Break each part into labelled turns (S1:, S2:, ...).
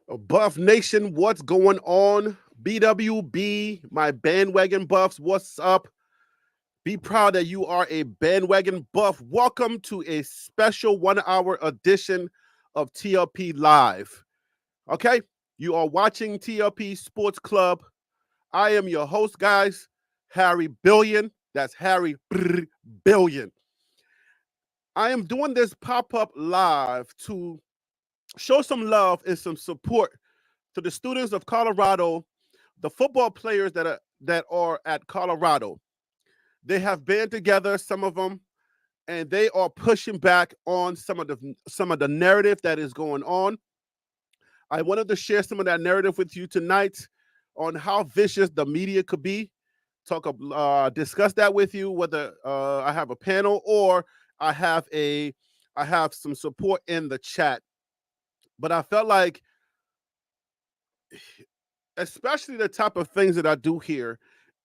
S1: Buff Nation, what's going on? BWB, my bandwagon buffs, what's up? Be proud that you are a bandwagon buff. Welcome to a special 1 hour edition of TLP Live. Okay, you are watching TLP Sports Club. I am your host, guys, Harry Billion. That's Harry Billion. I am doing this pop up live to show some love and some support to the students of Colorado, the football players that are at Colorado. They have band together, some of them, and they are pushing back on some of the narrative that is going on. I wanted to share some of that narrative with you tonight on how vicious the media could be. Discuss that with you. Whether I have a panel or I have a I have some support in the chat. But I felt like, especially the type of things that I do here,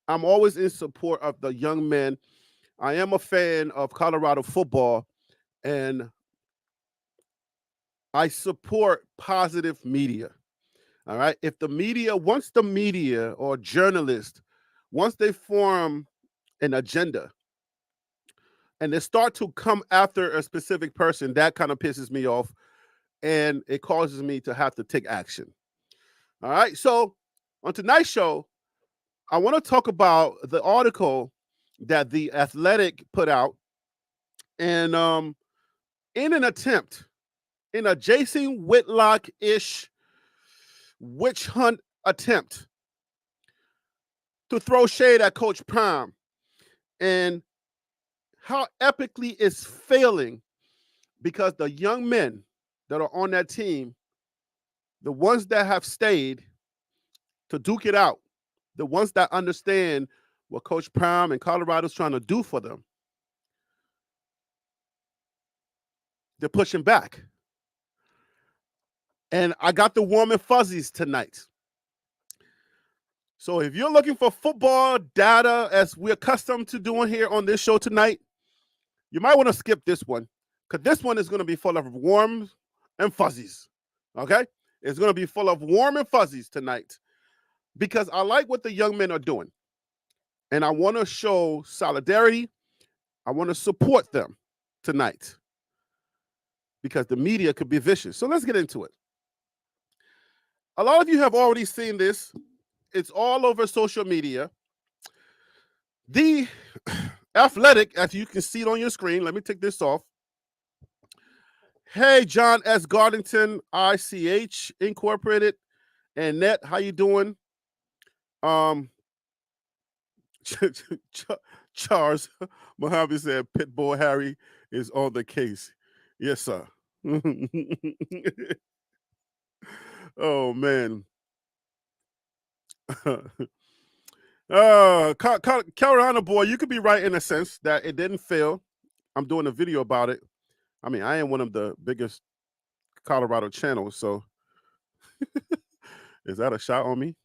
S1: I'm always in support of the young men. I am a fan of Colorado football, and I support positive media. All right. Once the media or journalists, once they form an agenda and they start to come after a specific person, that kind of pisses me off and it causes me to have to take action. All right. So on tonight's show, I want to talk about the article that the Athletic put out, and in an attempt, in a Jason Whitlock-ish witch hunt attempt to throw shade at Coach Prime and how epically it's failing because the young men that are on that team, the ones that have stayed to duke it out, the ones that understand what Coach Prime and Colorado's trying to do for them, they're pushing back. And I got the warm and fuzzies tonight. So if you're looking for football data, as we're accustomed to doing here on this show tonight, you might want to skip this one because this one is going to be full of warm and fuzzies. Okay? It's going to be full of warm and fuzzies tonight because I like what the young men are doing. And I want to show solidarity. I want to support them tonight because the media could be vicious. So let's get into it. A lot of you have already seen this. It's all over social media. The Athletic, as you can see it on your screen, let me take this off. Hey, John S. Gardington, ICH Incorporated, and Net, how you doing? Charles Mojave said Pitbull Harry is on the case. Yes, sir. Oh, man. Carolina boy, you could be right in a sense that it didn't fail. I'm doing a video about it. I mean, I am one of the biggest Colorado channels, so is that a shot on me?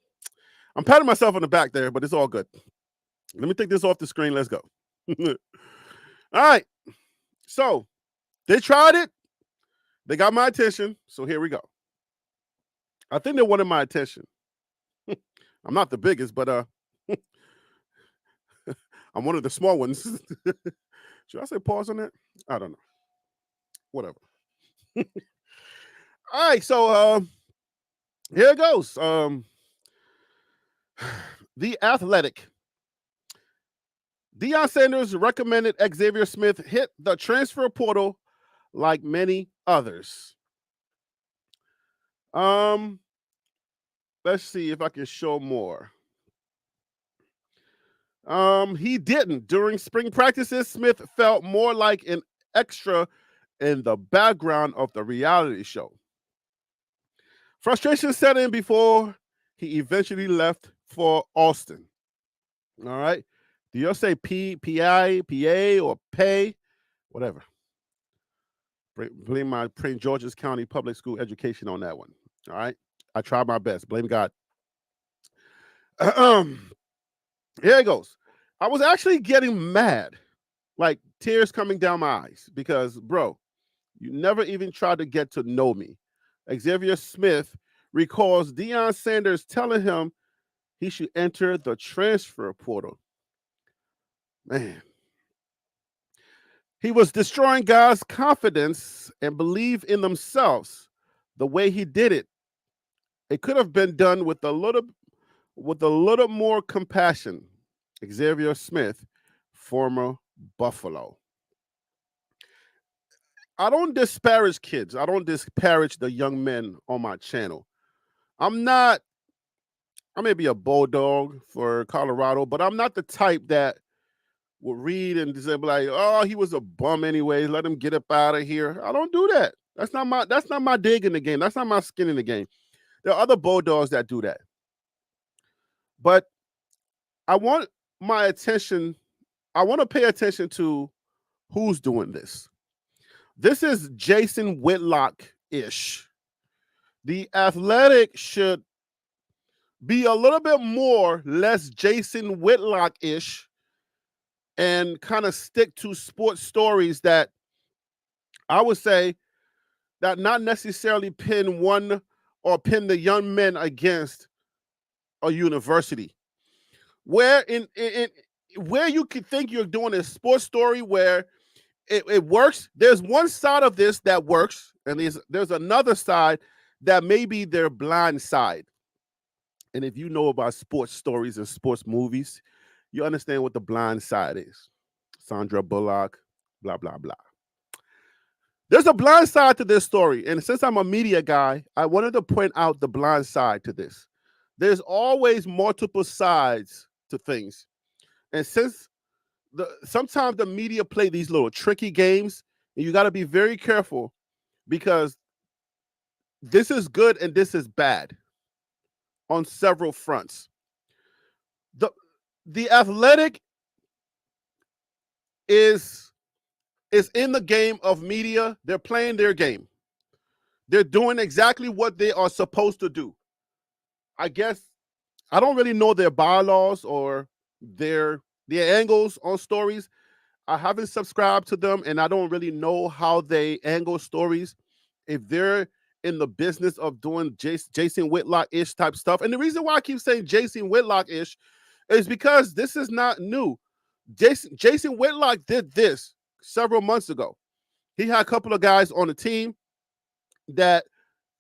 S1: I'm patting myself on the back there, but it's all good. Let me take this off the screen. Let's go. All right. So they tried it. They got my attention. So here we go. I think they wanted my attention. I'm not the biggest, but I'm one of the small ones. Should I say pause on that? I don't know. Whatever. All right, so here it goes. The Athletic. Deion Sanders recommended Xavier Smith hit the transfer portal like many others. Let's see if I can show more. He didn't. During spring practices, Smith felt more like an extra in the background of the reality show. Frustration set in before he eventually left for Austin. All right. Do you say P-I, P-A, or pay? Whatever. Blame my Prince George's County public school education on that one. All right. I tried my best. Blame God. Here it goes. I was actually getting mad, like tears coming down my eyes, because, bro, you never even tried to get to know me. Xavier Smith recalls Deion Sanders telling him he should enter the transfer portal. Man. He was destroying guys' confidence and believe in themselves the way he did it. It could have been done with a little more compassion. Xavier Smith, former Buffalo. I don't disparage kids. I don't disparage the young men on my channel. I may be a bulldog for Colorado, but I'm not the type that will read and say like, oh, he was a bum anyway. Let him get up out of here. I don't do that. That's not my dig in the game. That's not my skin in the game. There are other bulldogs that do that. But I want my attention. I want to pay attention to who's doing this. This is Jason Whitlock-ish. The Athletic should be a little bit less Jason Whitlock-ish and kind of stick to sports stories that I would say that not necessarily pin the young men against a university. Where where you could think you're doing a sports story where it works. There's one side of this that works, and there's another side that may be their blind side. And if you know about sports stories and sports movies, you understand what the blind side is. Sandra Bullock, blah, blah, blah. There's a blind side to this story. And since I'm a media guy, I wanted to point out the blind side to this. There's always multiple sides to things. And since sometimes the media play these little tricky games, and you got to be very careful because this is good and this is bad on several fronts. The Athletic is in the game of media. They're playing their game. They're doing exactly what they are supposed to do. I guess I don't really know their bylaws or their angles on stories. I haven't subscribed to them, and I don't really know how they angle stories. If they're in the business of doing Jason Whitlock-ish type stuff. And the reason why I keep saying Jason Whitlock-ish is because this is not new. Jason Whitlock did this several months ago. He had a couple of guys on the team that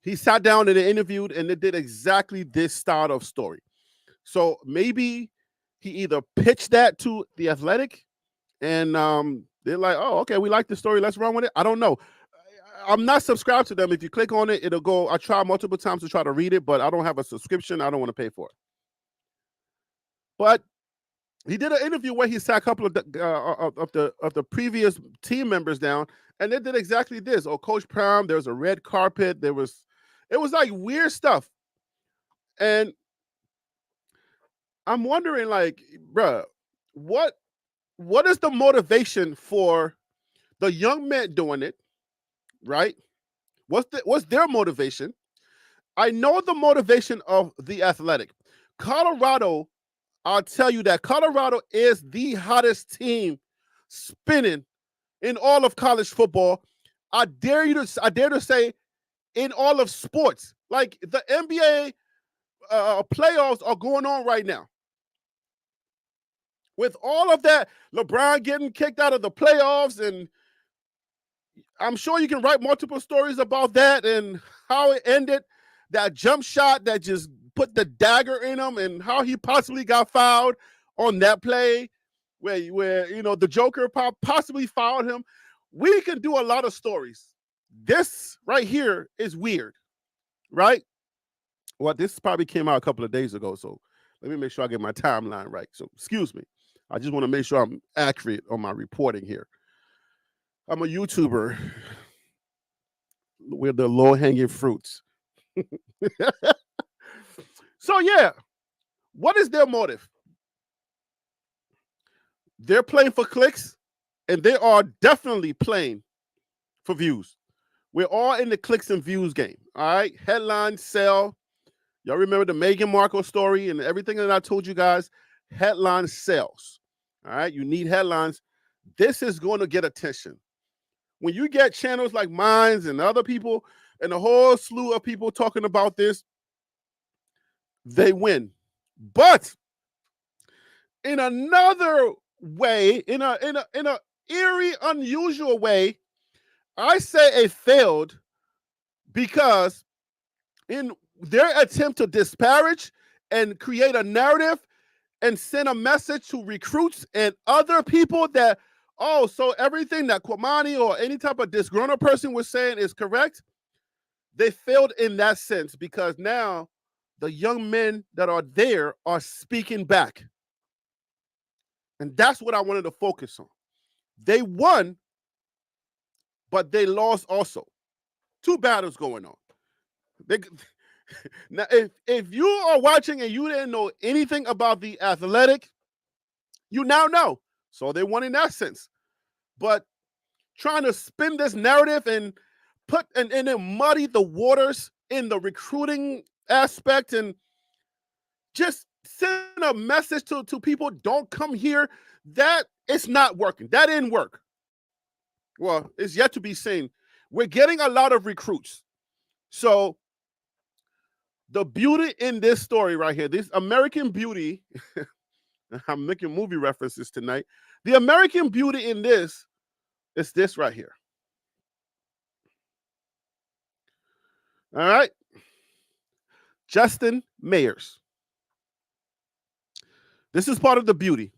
S1: he sat down and they interviewed, and they did exactly this style of story. So maybe he either pitched that to the Athletic and they're like, oh, okay, we like the story. Let's run with it. I don't know. I'm not subscribed to them. If you click on it, it'll go. I tried multiple times to try to read it, but I don't have a subscription. I don't want to pay for it. But he did an interview where he sat a couple of the previous team members down, and they did exactly this. Oh, Coach Prime, there was a red carpet. It was like weird stuff. And I'm wondering, like, bruh, what is the motivation for the young men doing it, right? What's their motivation? I know the motivation of the Athletic. Colorado, I'll tell you that Colorado is the hottest team spinning in all of college football. I dare to say in all of sports. Like the NBA playoffs are going on right now. With all of that, LeBron getting kicked out of the playoffs, and I'm sure you can write multiple stories about that and how it ended, that jump shot that just put the dagger in him and how he possibly got fouled on that play where the Joker possibly fouled him. We can do a lot of stories. This right here is weird, right? Well, this probably came out a couple of days ago, so let me make sure I get my timeline right. So excuse me. I just want to make sure I'm accurate on my reporting here. I'm a YouTuber. We're the low-hanging fruits. So, yeah, what is their motive? They're playing for clicks, and they are definitely playing for views. We're all in the clicks and views game, all right? Headlines sell. Y'all remember the Meghan Markle story and everything that I told you guys? Headline sells, all right? You need headlines. This is going to get attention. When you get channels like mine and other people and a whole slew of people talking about this, they win. But in another way, in a eerie, unusual way, I say it failed because in their attempt to disparage and create a narrative and send a message to recruits and other people that, oh, so everything that Kwamani or any type of disgruntled person was saying is correct, they failed in that sense because now the young men that are there are speaking back. And that's what I wanted to focus on. They won, but they lost also. Two battles going on. Now, if you are watching and you didn't know anything about the Athletic, you now know. So they won in that sense. But trying to spin this narrative and put and then muddy the waters in the recruiting aspect and just send a message to people, don't come here, that it's not working. That didn't work. Well, it's yet to be seen. We're getting a lot of recruits. So the beauty in this story right here, this American Beauty, I'm making movie references tonight. The American Beauty in this is this right here. All right. Justin Mayers. This is part of the beauty.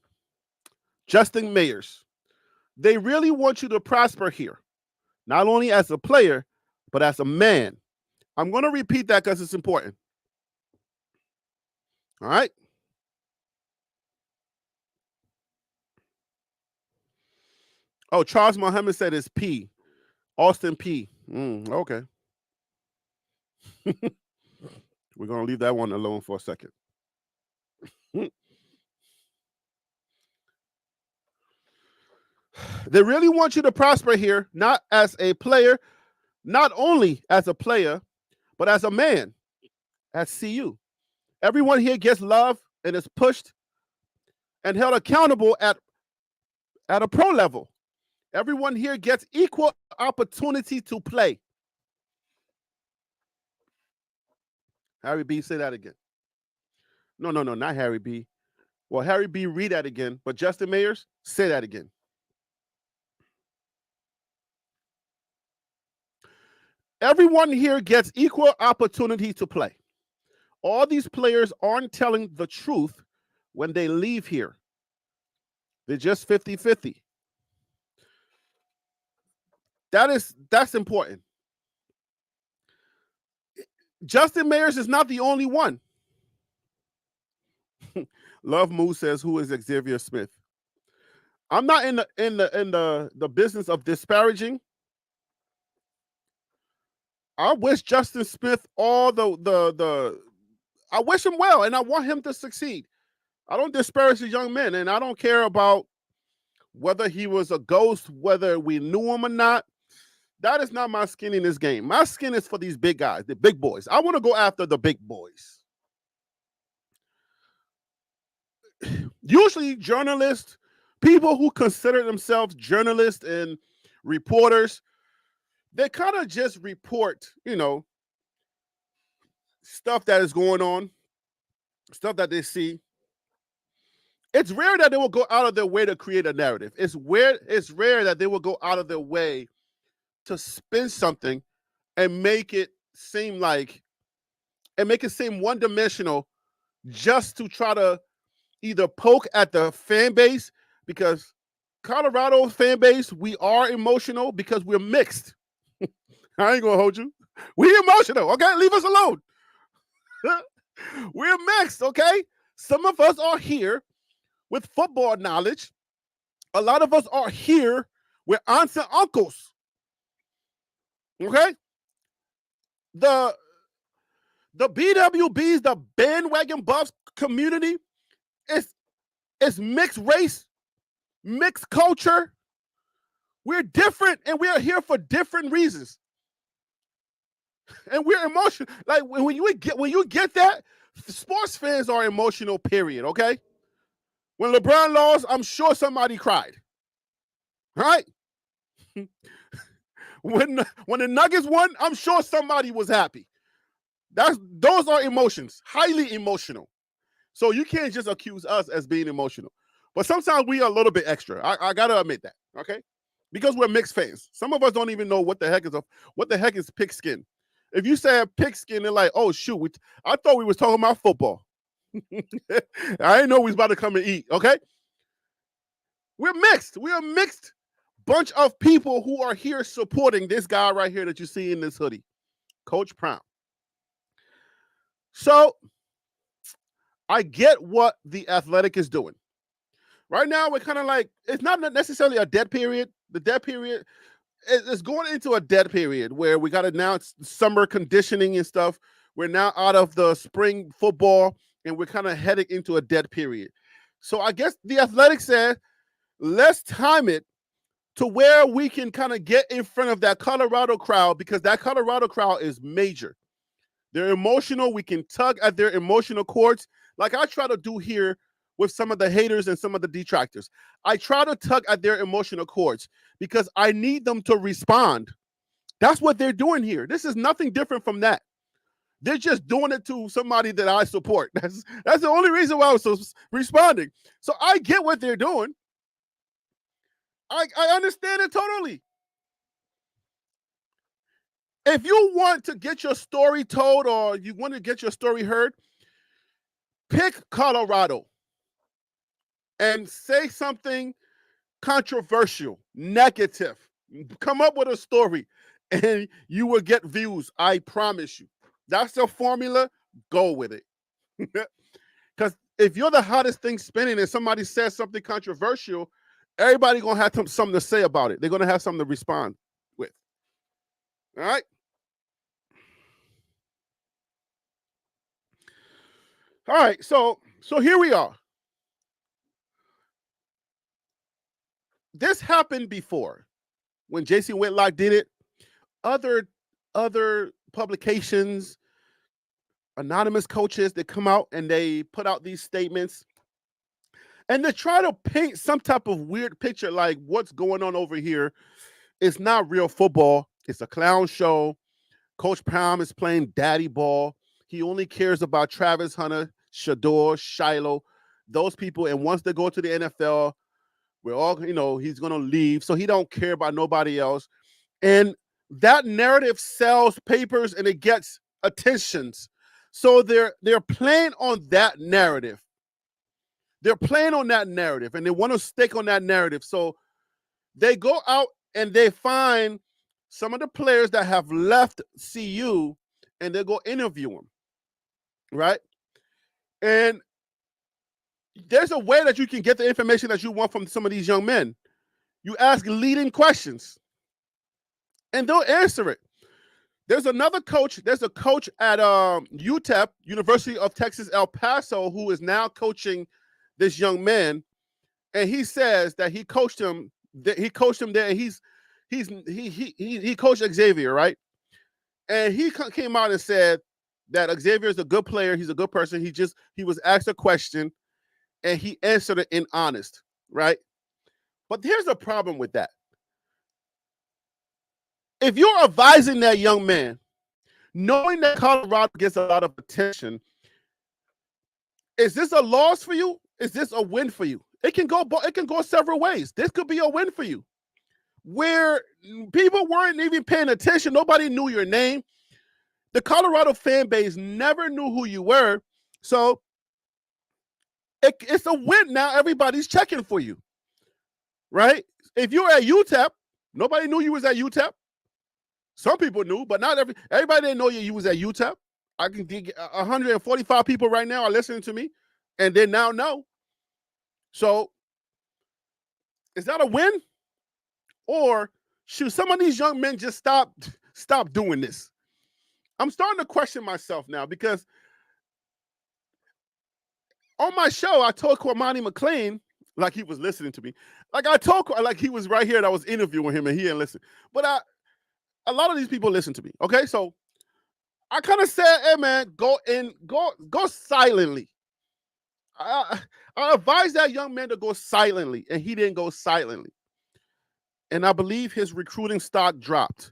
S1: Justin Mayers. They really want you to prosper here, not only as a player, but as a man. I'm going to repeat that because it's important. All right. Oh, Charles Muhammad said it's P. Austin P. Okay. We're going to leave that one alone for a second. They really want you to prosper here, not as a player, not only as a player, but as a man at CU. Everyone here gets love and is pushed and held accountable at a pro level. Everyone here gets equal opportunity to play. Harry B, say that again. No, not Harry B. Well, Harry B, read that again. But Justin Mayers, say that again. Everyone here gets equal opportunity to play. All these players aren't telling the truth when they leave here. They're just 50-50. That's important. Justin Mayers is not the only one. Love Moose says, who is Xavier Smith? I'm not in the business of disparaging. I wish Justin Smith all the I wish him well, and I want him to succeed. I don't disparage the young men, and I don't care about whether he was a ghost, whether we knew him or not. That is not my skin in this game. My skin is for these big guys, the big boys. I want to go after the big boys. Usually journalists, people who consider themselves journalists and reporters, they kind of just report, stuff that is going on, stuff that they see. It's rare that they will go out of their way to create a narrative. It's rare that they will go out of their way to spin something and make it seem one-dimensional just to try to either poke at the fan base, because Colorado fan base, we are emotional because we're mixed. I ain't gonna hold you. We're emotional, okay? Leave us alone. We're mixed, okay? Some of us are here with football knowledge. A lot of us are here with aunts and uncles. Okay? The BWBs, the bandwagon buffs community, is mixed race, mixed culture. We're different, and we are here for different reasons. And we're emotional. Like when you get that, sports fans are emotional, period, okay? When LeBron lost, I'm sure somebody cried. Right? When the Nuggets won, I'm sure somebody was happy. Those are emotions, highly emotional. So you can't just accuse us as being emotional. But sometimes we are a little bit extra. I gotta admit that, okay? Because we're mixed fans. Some of us don't even know what the heck is pigskin. If you say pigskin, they're like, oh shoot, I thought we was talking about football. I didn't know we was about to come and eat, okay? We're mixed. We're a mixed bunch of people who are here supporting this guy right here that you see in this hoodie, Coach Prime. So I get what the Athletic is doing. Right now, we're kind of like, it's not necessarily a dead period. The dead period is going into a dead period where we got to now summer conditioning and stuff. We're now out of the spring football and we're kind of heading into a dead period. So I guess the Athletic said, let's time it to where we can kind of get in front of that Colorado crowd, because that Colorado crowd is major. They're emotional. We can tug at their emotional cords like I try to do here with some of the haters and some of the detractors. I try to tug at their emotional cords because I need them to respond. That's what they're doing here. This is nothing different from that. They're just doing it to somebody that I support. That's the only reason why I was responding. So I get what they're doing. I understand it totally. If you want to get your story told or you want to get your story heard, pick Colorado and say something controversial, negative. Come up with a story and you will get views. I promise you. That's the formula. Go with it. Because if you're the hottest thing spinning and somebody says something controversial, everybody going to have something to say about it. They're going to have something to respond with. All right? All right, so here we are. This happened before when Jason Whitlock did it. Other publications, anonymous coaches, they come out and they put out these statements and they try to paint some type of weird picture like what's going on over here is not real football. It's a clown show. Coach Prime is playing daddy ball. He only cares about Travis Hunter, Shedeur, Shiloh, those people. And once they go to the NFL, we're all, he's going to leave. So he don't care about nobody else. And that narrative sells papers and it gets attentions. So they're playing on that narrative. They're playing on that narrative and they want to stick on that narrative. So they go out and they find some of the players that have left CU and they go interview them, right? And there's a way that you can get the information that you want from some of these young men. You ask leading questions and they'll answer it. There's another coach. There's a coach at UTEP, University of Texas, El Paso, who is now coaching this young man. And he says that he coached him there. He coached Xavier, right? And he came out and said that Xavier is a good player. He's a good person. He was asked a question and he answered it in honest, right? But here's the problem with that. If you're advising that young man, knowing that Colorado gets a lot of attention, is this a loss for you? Is this a win for you? It can go several ways. This could be a win for you. Where people weren't even paying attention, nobody knew your name. The Colorado fan base never knew who you were. So it's a win now. Everybody's checking for you, right? If you were at UTEP, nobody knew you was at UTEP. Some people knew, but not everybody didn't know you was at UTEP. I can think 145 people right now are listening to me, and they now know. So is that a win? Or should some of these young men just stop doing this? I'm starting to question myself now because on my show, I told Cormani McLean, like he was listening to me. Like I told, like he was right here and I was interviewing him and he didn't listen. But a lot of these people listen to me. Okay, so I kind of said, hey man, go silently. I advised that young man to go silently, and he didn't go silently. And I believe his recruiting stock dropped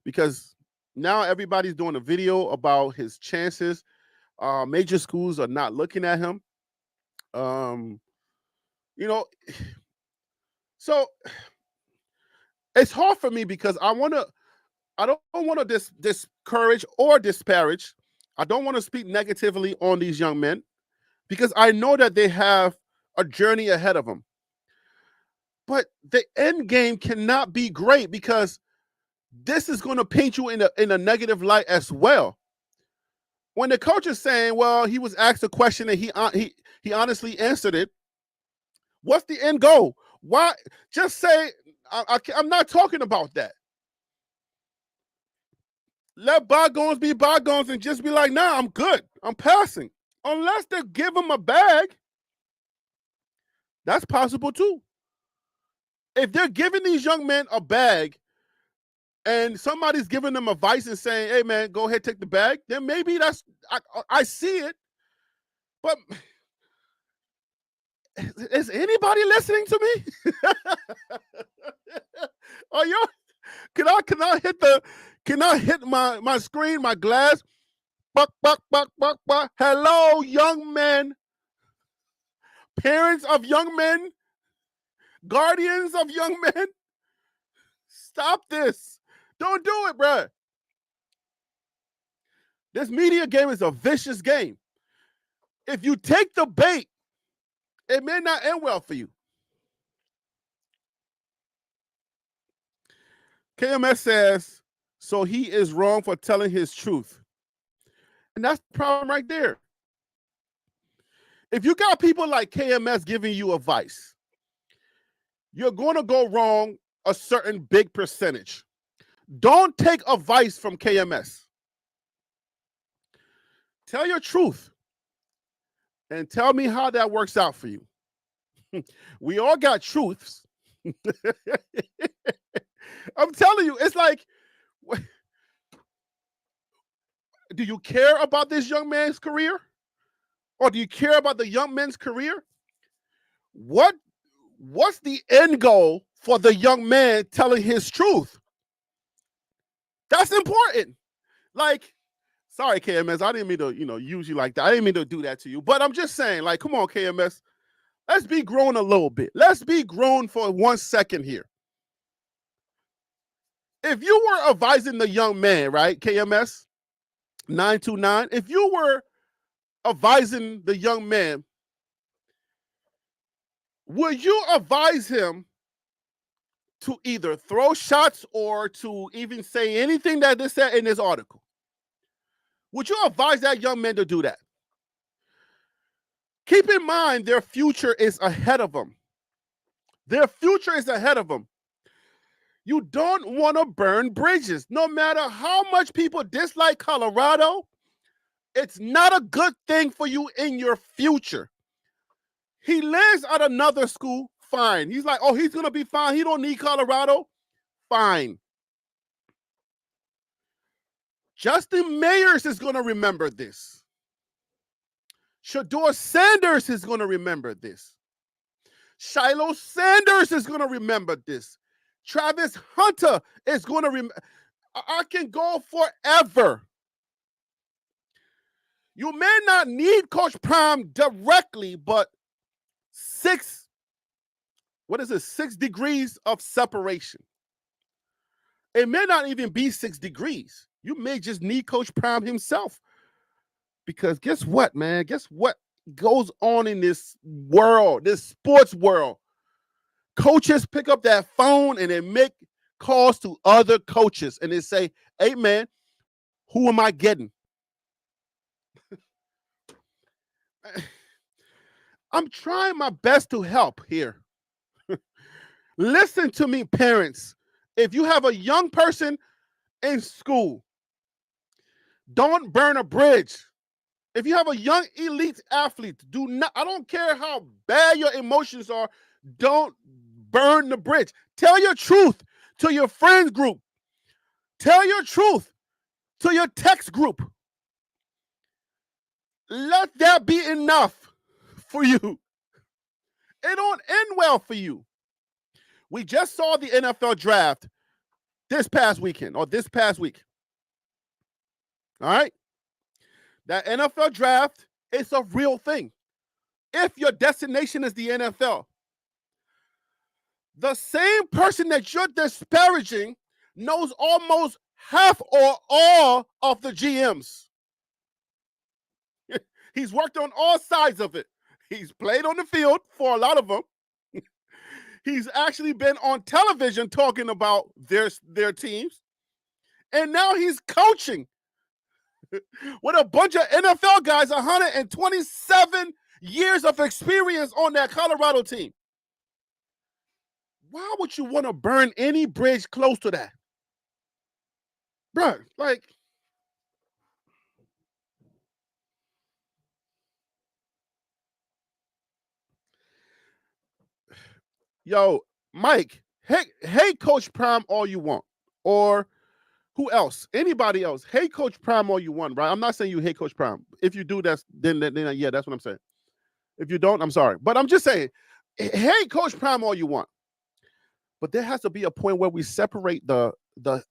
S1: because now everybody's doing a video about his chances. Major schools are not looking at him. Um, you know, so it's hard for me because I don't want to discourage or disparage. I don't want to speak negatively on these young men because I know that they have a journey ahead of them. But the end game cannot be great because this is going to paint you in a negative light as well. When the coach is saying, well, he was asked a question and he honestly answered it. What's the end goal? Why? Just say, I'm not talking about that. Let bygones be bygones and just be like, nah, I'm good. I'm passing. Unless they give him a bag, that's possible too. If they're giving these young men a bag and somebody's giving them advice and saying, hey, man, go ahead, take the bag, then maybe I see it. But is anybody listening to me? Are you? Can I hit my screen, my glass? Buck. Hello, young men, parents of young men, guardians of young men. Stop this. Don't do it, bruh. This media game is a vicious game. If you take the bait, it may not end well for you. KMS says, so he is wrong for telling his truth. And that's the problem right there. If you got people like KMS giving you advice, you're going to go wrong a certain big percentage. Don't take advice from KMS. Tell your truth and tell me how that works out for you. We all got truths. I'm telling you, it's like, do you care about this young man's career? Or do you care about the young man's career? What's the end goal for the young man telling his truth? That's important. Like, sorry, KMS, I didn't mean to, use you like that. I didn't mean to do that to you. But I'm just saying, like, come on, KMS. Let's be grown a little bit. Let's be grown for 1 second here. If you were advising the young man, right, KMS 929, if you were advising the young man, would you advise him to either throw shots or to even say anything that is said in this article? Would you advise that young man to do that? Keep in mind, their future is ahead of them. Their future is ahead of them. You don't want to burn bridges. No matter how much people dislike Colorado, it's not a good thing for you in your future. He lives at another school, fine. He's like, oh, he's going to be fine. He don't need Colorado. Fine. Justin Mayers is going to remember this. Shedeur Sanders is going to remember this. Shiloh Sanders is going to remember this. Travis Hunter is going to remember. I can go forever. You may not need Coach Prime directly, but 6 degrees of separation. It may not even be 6 degrees. You may just need Coach Prime himself. Because guess what, man? Guess what goes on in this world, this sports world? Coaches pick up that phone and they make calls to other coaches and they say, hey, man, who am I getting? I'm trying my best to help here. Listen to me, parents. If you have a young person in school, don't burn a bridge. If you have a young elite athlete, I don't care how bad your emotions are, don't burn the bridge. Tell your truth to your friends group. Tell your truth to your text group. Let that be enough for you. It don't end well for you. We just saw the NFL draft this past week. All right. That NFL draft is a real thing. If your destination is the NFL, the same person that you're disparaging knows almost half or all of the GMs. He's worked on all sides of it. He's played on the field for a lot of them. He's actually been on television talking about their teams. And now he's coaching with a bunch of NFL guys, 127 years of experience on that Colorado team. Why would you want to burn any bridge close to that? Bro, like, yo, Mike, hey, Coach Prime all you want. Or who else? Anybody else? Hey, Coach Prime all you want, right? I'm not saying you hate Coach Prime. If you do, then yeah, that's what I'm saying. If you don't, I'm sorry. But I'm just saying, hey, Coach Prime all you want. But there has to be a point where we separate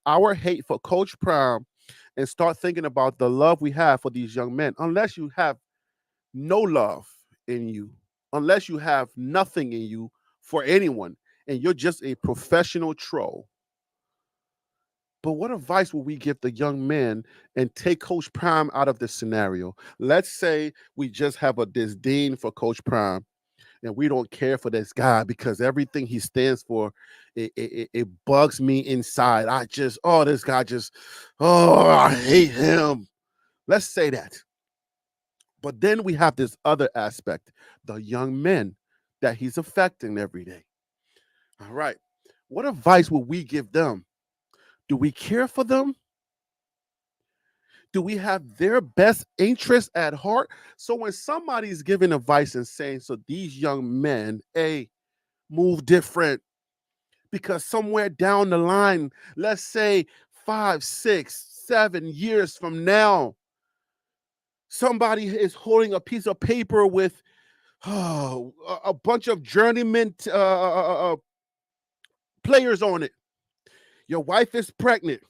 S1: our hate for Coach Prime and start thinking about the love we have for these young men. Unless you have no love in you, unless you have nothing in you for anyone, and you're just a professional troll. But what advice will we give the young men and take Coach Prime out of this scenario? Let's say we just have a disdain for Coach Prime and we don't care for this guy because everything he stands for, it bugs me inside. This guy I hate him. Let's say that. But then we have this other aspect, the young men that he's affecting every day. All right. What advice will we give them? Do we care for them? Do we have their best interest at heart? So when somebody's giving advice and saying, so these young men, move different, because somewhere down the line, let's say 5, 6, 7 years from now, somebody is holding a piece of paper with a bunch of journeyman players on it. Your wife is pregnant,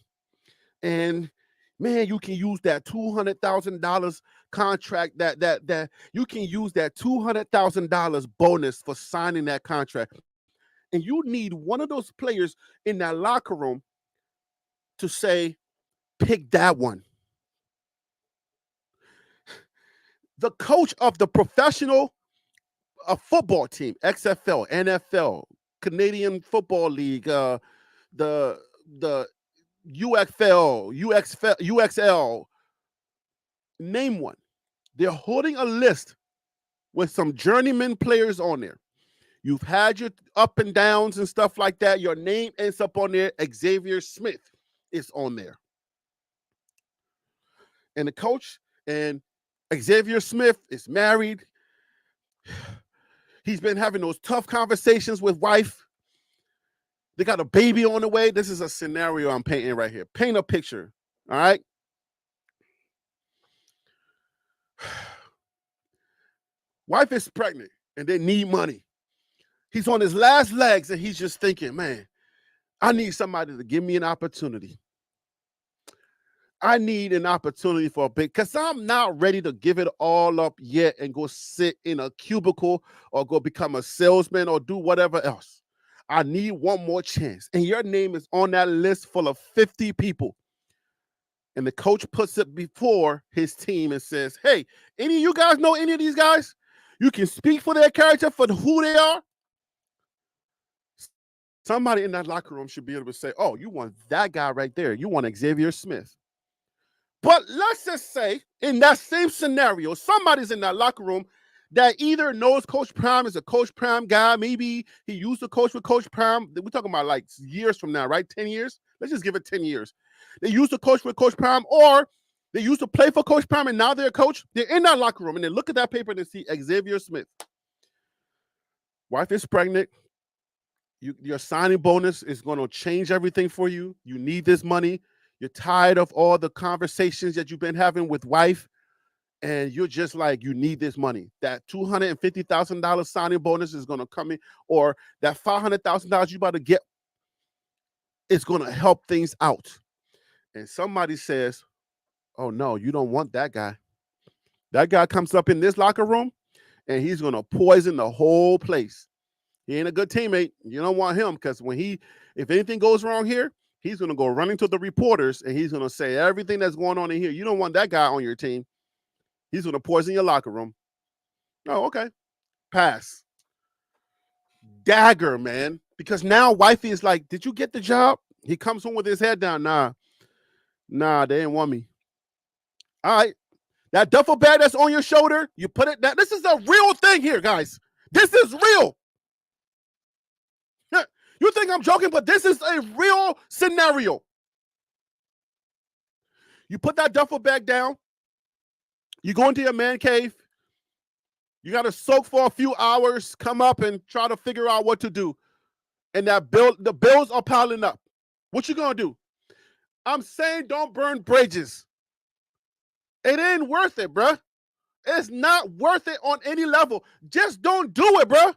S1: and man, you can use that $200,000 contract. That you can use that $200,000 bonus for signing that contract, and you need one of those players in that locker room to say, "Pick that one." The coach of the professional football team, XFL, NFL, Canadian Football League, the UXL, name one. They're holding a list with some journeyman players on there. You've had your up and downs and stuff like that. Your name ends up on there. Xavier Smith is on there. And the coach and Xavier Smith is married. He's been having those tough conversations with wife. They got a baby on the way. This is a scenario I'm painting right here. Paint a picture. All right. Wife is pregnant and they need money. He's on his last legs and he's just thinking, man, I need somebody to give me an opportunity. I need an opportunity for a big, because I'm not ready to give it all up yet and go sit in a cubicle or go become a salesman or do whatever else. I need one more chance. And your name is on that list full of 50 people. And the coach puts it before his team and says, hey, any of you guys know any of these guys? You can speak for their character, for who they are. Somebody in that locker room should be able to say, oh, you want that guy right there. You want Xavier Smith. But let's just say in that same scenario, somebody's in that locker room that either knows Coach Prime is a Coach Prime guy. Maybe he used to coach with Coach Prime. We're talking about like years from now, right? 10 years. Let's just give it 10 years. They used to coach with Coach Prime, or they used to play for Coach Prime and now they're a coach. They're in that locker room and they look at that paper and they see Xavier Smith. Wife is pregnant. Your signing bonus is going to change everything for you. You need this money. You're tired of all the conversations that you've been having with wife, and you're just like, you need this money. That $250,000 signing bonus is going to come in, or that $500,000 you're about to get is going to help things out. And somebody says, Oh no, you don't want that guy. That guy comes up in this locker room and he's gonna poison the whole place. He ain't a good teammate. You don't want him because if anything goes wrong here, he's gonna go running to the reporters and he's gonna say everything that's going on in here. You don't want that guy on your team. He's gonna poison your locker room. Oh, okay. Pass. Dagger, man. Because now wifey is like, did you get the job? He comes home with his head down. Nah, they didn't want me. All right. That duffel bag that's on your shoulder, you put it down. This is a real thing here, guys. This is real. You think I'm joking, but this is a real scenario. You put that duffel bag down. You go into your man cave. You got to soak for a few hours, come up and try to figure out what to do. And the bills are piling up. What you going to do? I'm saying don't burn bridges. It ain't worth it, bruh. It's not worth it on any level. Just don't do it, bruh.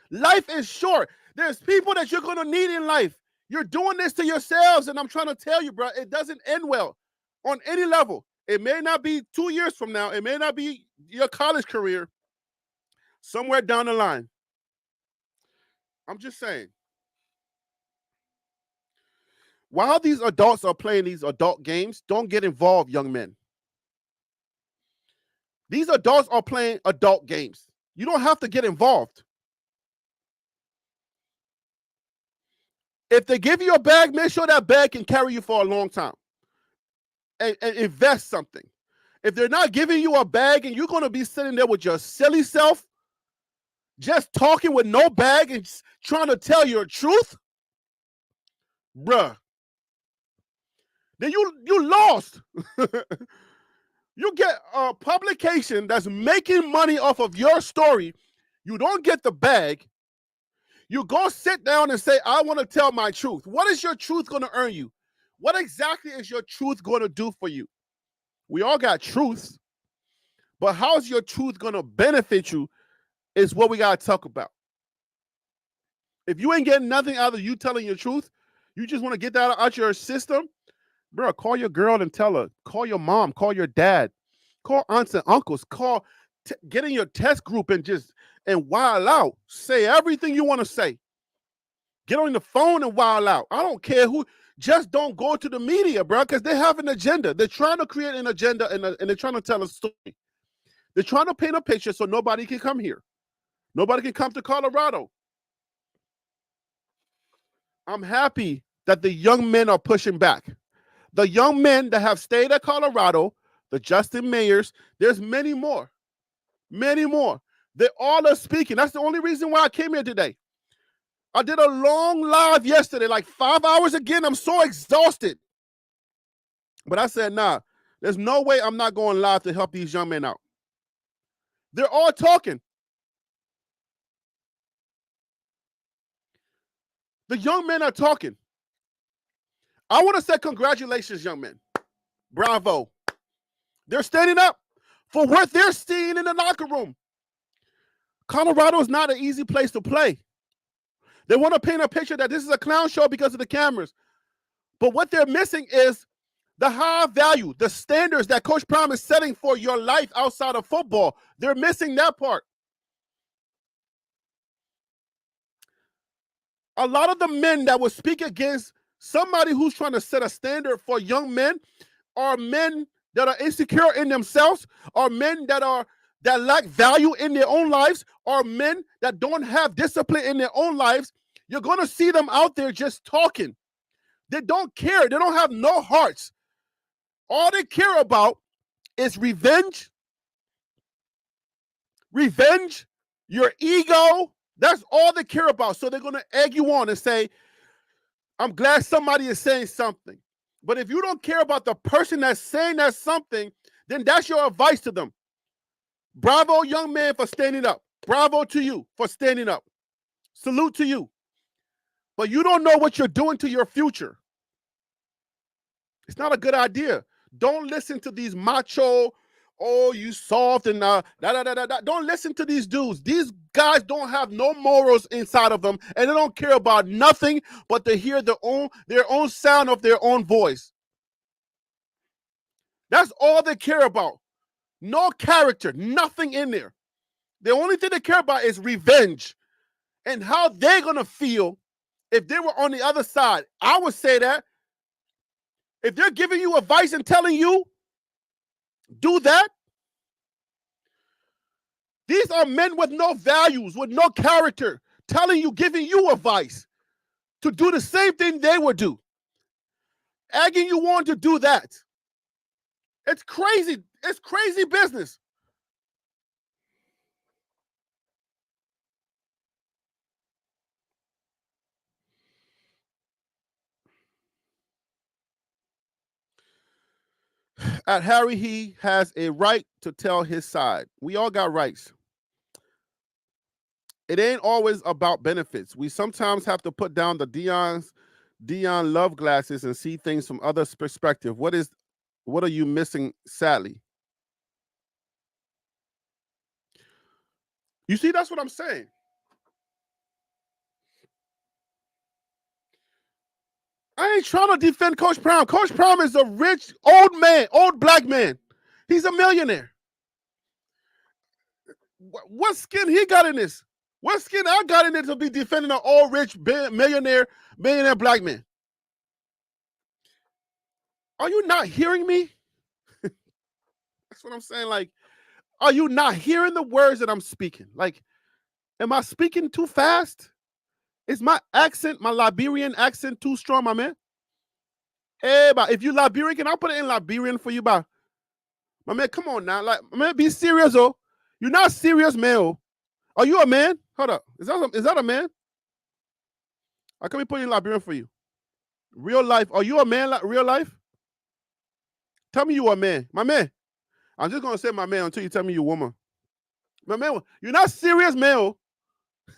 S1: Life is short. There's people that you're going to need in life. You're doing this to yourselves, and I'm trying to tell you, bruh, it doesn't end well on any level. It may not be 2 years from now. It may not be your college career. Somewhere down the line. I'm just saying. While these adults are playing these adult games, don't get involved, young men. These adults are playing adult games. You don't have to get involved. If they give you a bag, make sure that bag can carry you for a long time. And invest something. If they're not giving you a bag and you're going to be sitting there with your silly self, just talking with no bag and trying to tell your truth, bruh, then you lost. You get a publication that's making money off of your story. You don't get the bag. You go sit down and say, I want to tell my truth. What is your truth going to earn you? What exactly is your truth going to do for you? We all got truths, but how's your truth going to benefit you is what we got to talk about. If you ain't getting nothing out of you telling your truth, you just want to get that out your system, bro, call your girl and tell her. Call your mom. Call your dad. Call aunts and uncles. Get in your test group and wild out. Say everything you want to say. Get on the phone and wild out. I don't care who. Just don't go to the media, bro, because they have an agenda. They're trying to create an agenda and they're trying to tell a story. They're trying to paint a picture so nobody can come here. Nobody can come to Colorado. I'm happy that the young men are pushing back. The young men that have stayed at Colorado, the Justin Mayers, there's many more. Many more. They all are speaking. That's the only reason why I came here today. I did a long live yesterday, like 5 hours again. I'm so exhausted. But I said, nah, there's no way I'm not going live to help these young men out. They're all talking. The young men are talking. I want to say congratulations, young men. Bravo. They're standing up for what they're seeing in the locker room. Colorado is not an easy place to play. They want to paint a picture that this is a clown show because of the cameras. But what they're missing is the high value, the standards that Coach Prime is setting for your life outside of football. They're missing that part. A lot of the men that will speak against somebody who's trying to set a standard for young men are men that are insecure in themselves, are men that lack value in their own lives, are men that don't have discipline in their own lives. You're going to see them out there just talking. They don't care. They don't have no hearts. All they care about is revenge, your ego. That's all they care about. So they're going to egg you on and say, I'm glad somebody is saying something. But if you don't care about the person that's saying that something, then that's your advice to them. Bravo, young man, for standing up. Bravo to you for standing up. Salute to you. But you don't know what you're doing to your future. It's not a good idea. Don't listen to these macho, oh, you soft and Don't listen to these dudes. These guys don't have no morals inside of them, and they don't care about nothing but to hear their own sound of their own voice. That's all they care about. No character, nothing in there. The only thing they care about is revenge and how they're going to feel if they were on the other side. I would say that if they're giving you advice and telling you, do that, these are men with no values, with no character, telling you, giving you advice to do the same thing they would do, egging you on to do that. It's crazy. It's crazy business. At Harry, he has a right to tell his side. We all got rights. It ain't always about benefits. We sometimes have to put down the Dion love glasses and see things from others' perspective. What are you missing, Sally? You see, that's what I'm saying. I ain't trying to defend Coach Prime. Coach Prime is a rich old man, old black man. He's a millionaire. What skin he got in this? What skin I got in it to be defending an old rich millionaire black man? Are you not hearing me? That's what I'm saying. Like, are you not hearing the words that I'm speaking? Like, am I speaking too fast? Is my accent, my Liberian accent, too strong, my man? Hey, but if you Liberian, can I put it in Liberian for you, ba? My man, come on now. Like, man, be serious, oh. You're not serious, man. Oh. Are you a man? Hold up. Is that a man? How can we put in Liberian for you? Real life. Are you a man, like real life? Tell me you a man. My man. I'm just going to say my man until you tell me you're a woman. My man, you're not serious, man. Oh.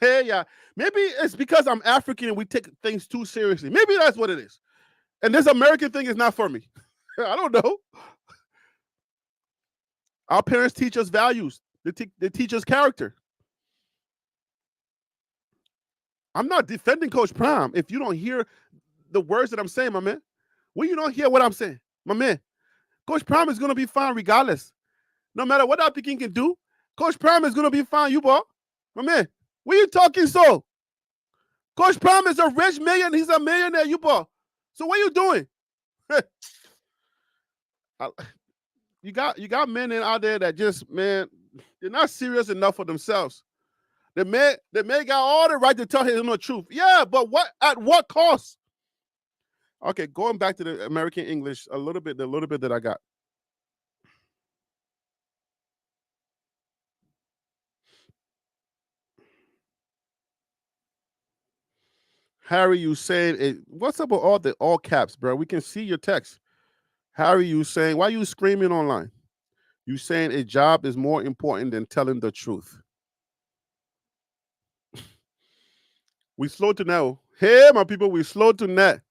S1: Hey, yeah. Maybe it's because I'm African and we take things too seriously. Maybe that's what it is. And this American thing is not for me. I don't know. Our parents teach us values. They teach us character. I'm not defending Coach Prime if you don't hear the words that I'm saying, my man. When you don't hear what I'm saying, my man, Coach Prime is going to be fine regardless. No matter what African can do, Coach Prime is going to be fine, you boy. My man, what are you talking so? Coach Prime is a rich million. He's a millionaire, you boy. So what are you doing? You got men out there that just, man, they're not serious enough for themselves. The man got all the right to tell him the truth. Yeah, but at what cost? Okay, going back to the American English the little bit that I got. Harry, you saying it? What's up with all caps, bro? We can see your text. Harry, you saying, why are you screaming online? You saying a job is more important than telling the truth. We slow to know. Hey, my people, we slow to net.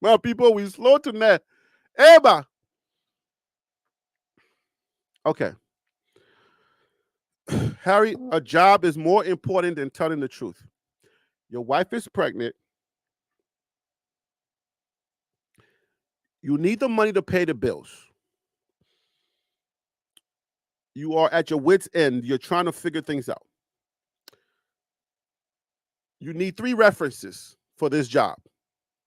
S1: My people, we slow to net. Eba. Okay. Harry, a job is more important than telling the truth. Your wife is pregnant. You need the money to pay the bills. You are at your wit's end. You're trying to figure things out. You need 3 references for this job.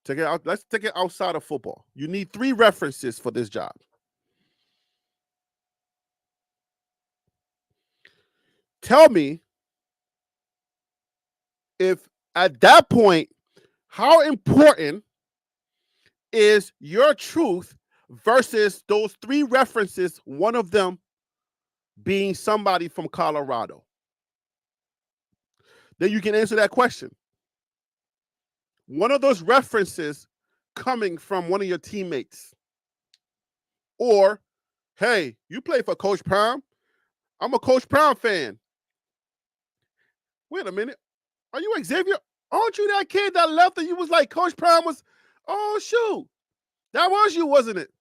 S1: Let's take it outside of football. You need 3 references for this job. Tell me if at that point, how important is your truth versus those 3 references, one of them being somebody from Colorado? Then you can answer that question. One of those references coming from one of your teammates. Or, hey, you play for Coach Prime? I'm a Coach Prime fan. Wait a minute. Are you Xavier? Aren't you that kid that left and you was like, Coach Prime was, oh, shoot. That was you, wasn't it?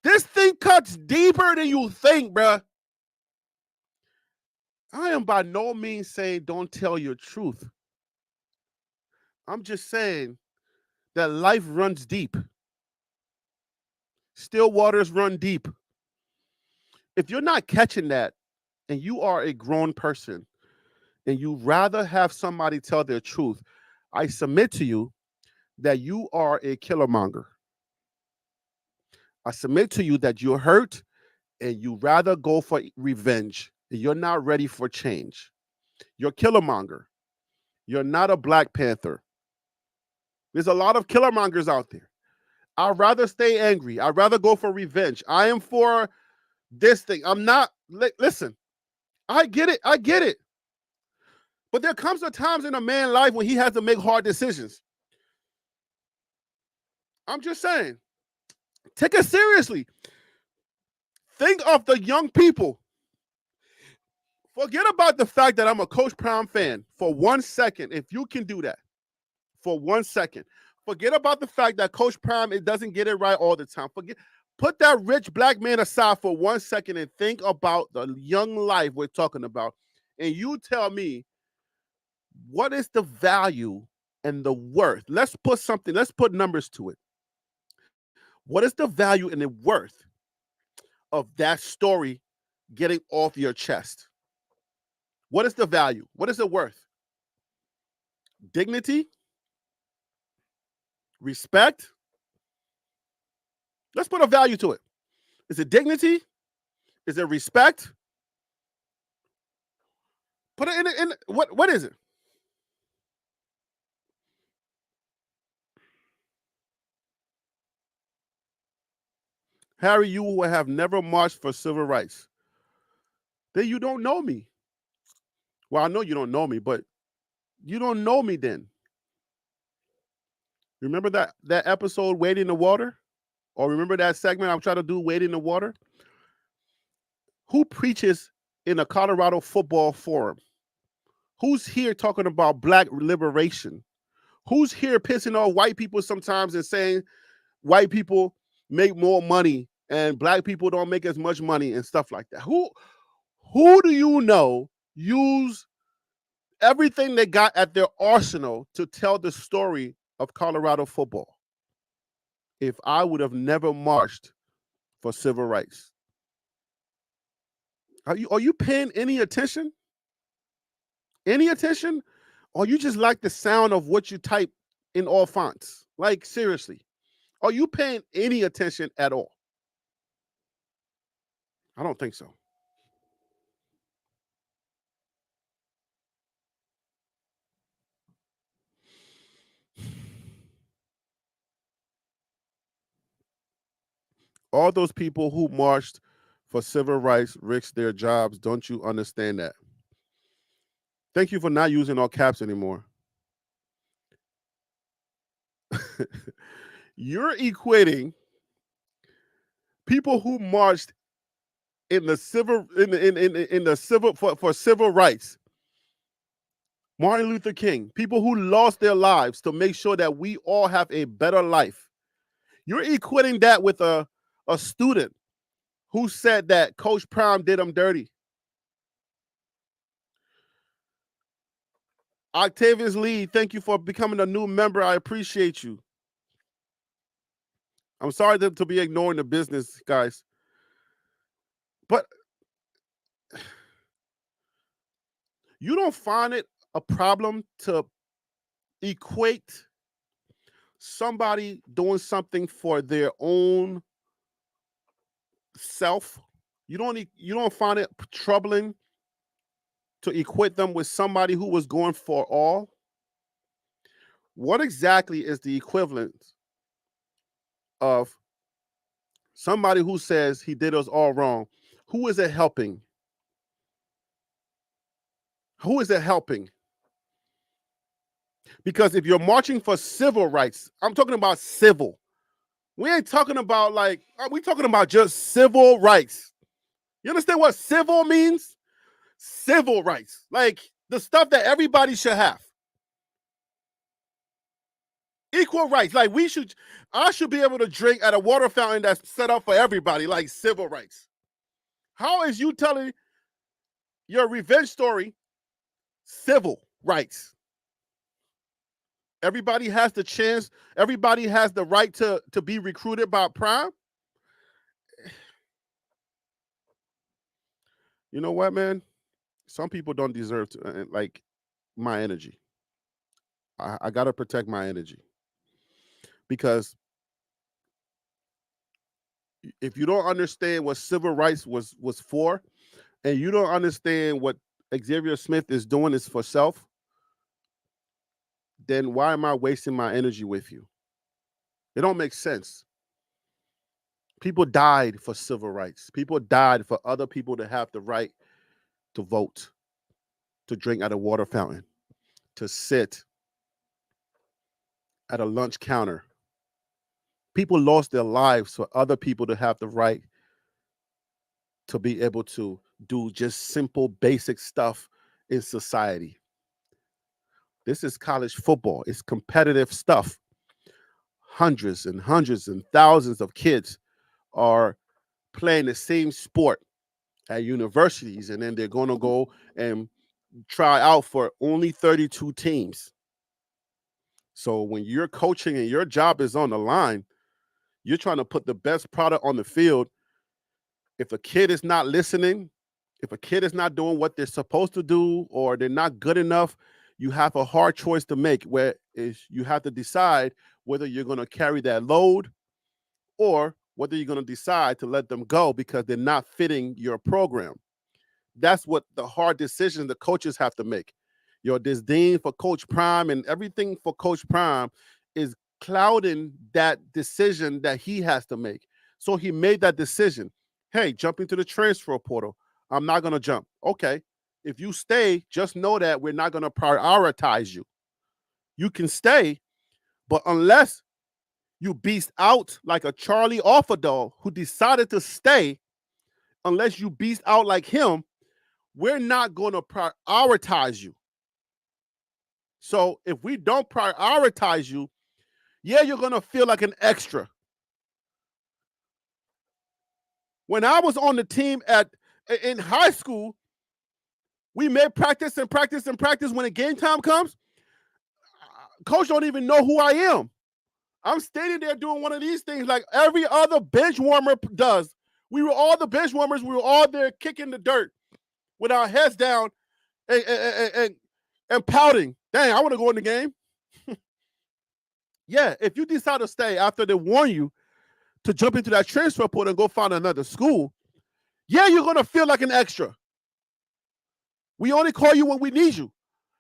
S1: This thing cuts deeper than you think, bruh. I am by no means saying don't tell your truth. I'm just saying that life runs deep. Still waters run deep. If you're not catching that and you are a grown person and you rather have somebody tell their truth, I submit to you that you are a killermonger. I submit to you that you're hurt and you rather go for revenge. You're not ready for change. You're killermonger. You're not a Black Panther. There's a lot of killermongers out there. I'd rather stay angry. I'd rather go for revenge. I am for this thing. I'm not. Listen, I get it. I get it. But there comes a times in a man's life when he has to make hard decisions. I'm just saying, take it seriously. Think of the young people. Forget about the fact that I'm a Coach Prime fan for 1 second. If you can do that for 1 second, forget about the fact that Coach Prime it doesn't get it right all the time. Put that rich Black man aside for 1 second and think about the young life we're talking about. And you tell me, what is the value and the worth? Let's put numbers to it. What is the value and the worth of that story getting off your chest? What is the value? What is the worth? Dignity? Respect? Let's put a value to it. Is it dignity? Is it respect? Put it in what is it? Harry, you will have never marched for civil rights. Then you don't know me. Well, I know you don't know me, but you don't know me then. Remember that episode, Wade in the Water? Or remember that segment I'm trying to do, Wade in the Water? Who preaches in a Colorado football forum? Who's here talking about Black liberation? Who's here pissing off white people sometimes and saying white people make more money and Black people don't make as much money and stuff like that? Who do you know use everything they got at their arsenal to tell the story of Colorado football? If I would have never marched for civil rights. Are you paying any attention? Any attention? Or you just like the sound of what you type in all fonts? Like, seriously. Are you paying any attention at all? I don't think so. All those people who marched for civil rights risked their jobs. Don't you understand that? Thank you for not using all caps anymore. You're equating people who marched in the civil in the civil for civil rights. Martin Luther King, people who lost their lives to make sure that we all have a better life. You're equating that with a student who said that Coach Prime did him dirty. Octavius Lee, thank you for becoming a new member. I appreciate you. I'm sorry to be ignoring the business, guys. But you don't find it a problem to equate somebody doing something for their own self? You don't find it troubling to equate them with somebody who was going for all? What exactly is the equivalent of somebody who says he did us all wrong? Who is it helping? Who is it helping? Because if you're marching for civil rights, I'm talking about civil. We ain't talking about we talking about just civil rights. You understand what civil means? Civil rights. Like the stuff that everybody should have. Equal rights. Like I should be able to drink at a water fountain that's set up for everybody, like civil rights. How is you telling your revenge story civil rights? Everybody has the chance, everybody has the right to be recruited by Prime. You know what, man? Some people don't deserve to like my energy. I gotta protect my energy because if you don't understand what civil rights was for, and you don't understand what Xavier Smith is doing is for self, then why am I wasting my energy with you? It don't make sense. People died for civil rights. People died for other people to have the right to vote, to drink at a water fountain, to sit at a lunch counter. People lost their lives for other people to have the right to be able to do just simple, basic stuff in society. This is college football. It's competitive stuff. Hundreds and thousands of kids are playing the same sport at universities, and then they're going to go and try out for only 32 teams. So when you're coaching and your job is on the line, you're trying to put the best product on the field. If a kid is not listening, if a kid is not doing what they're supposed to do, or they're not good enough, you have a hard choice to make where is you have to decide whether you're going to carry that load or whether you're going to decide to let them go because they're not fitting your program. That's what the hard decision the coaches have to make. Your disdain for Coach Prime and everything for Coach Prime is clouding that decision that he has to make. So he made that decision. Hey, jump into the transfer portal. I'm not going to jump. Okay. If you stay, just know that we're not going to prioritize you. You can stay, but unless you beast out like a Charlie Offerdall who decided to stay, unless you beast out like him, we're not going to prioritize you. So if we don't prioritize you, yeah, you're going to feel like an extra. When I was on the team in high school, we made practice and practice and practice. When the game time comes, coach don't even know who I am. I'm standing there doing one of these things like every other bench warmer does. We were all the bench warmers. We were all there kicking the dirt with our heads down and pouting. Dang, I want to go in the game. Yeah, if you decide to stay after they warn you to jump into that transfer portal and go find another school, yeah, you're going to feel like an extra. We only call you when we need you.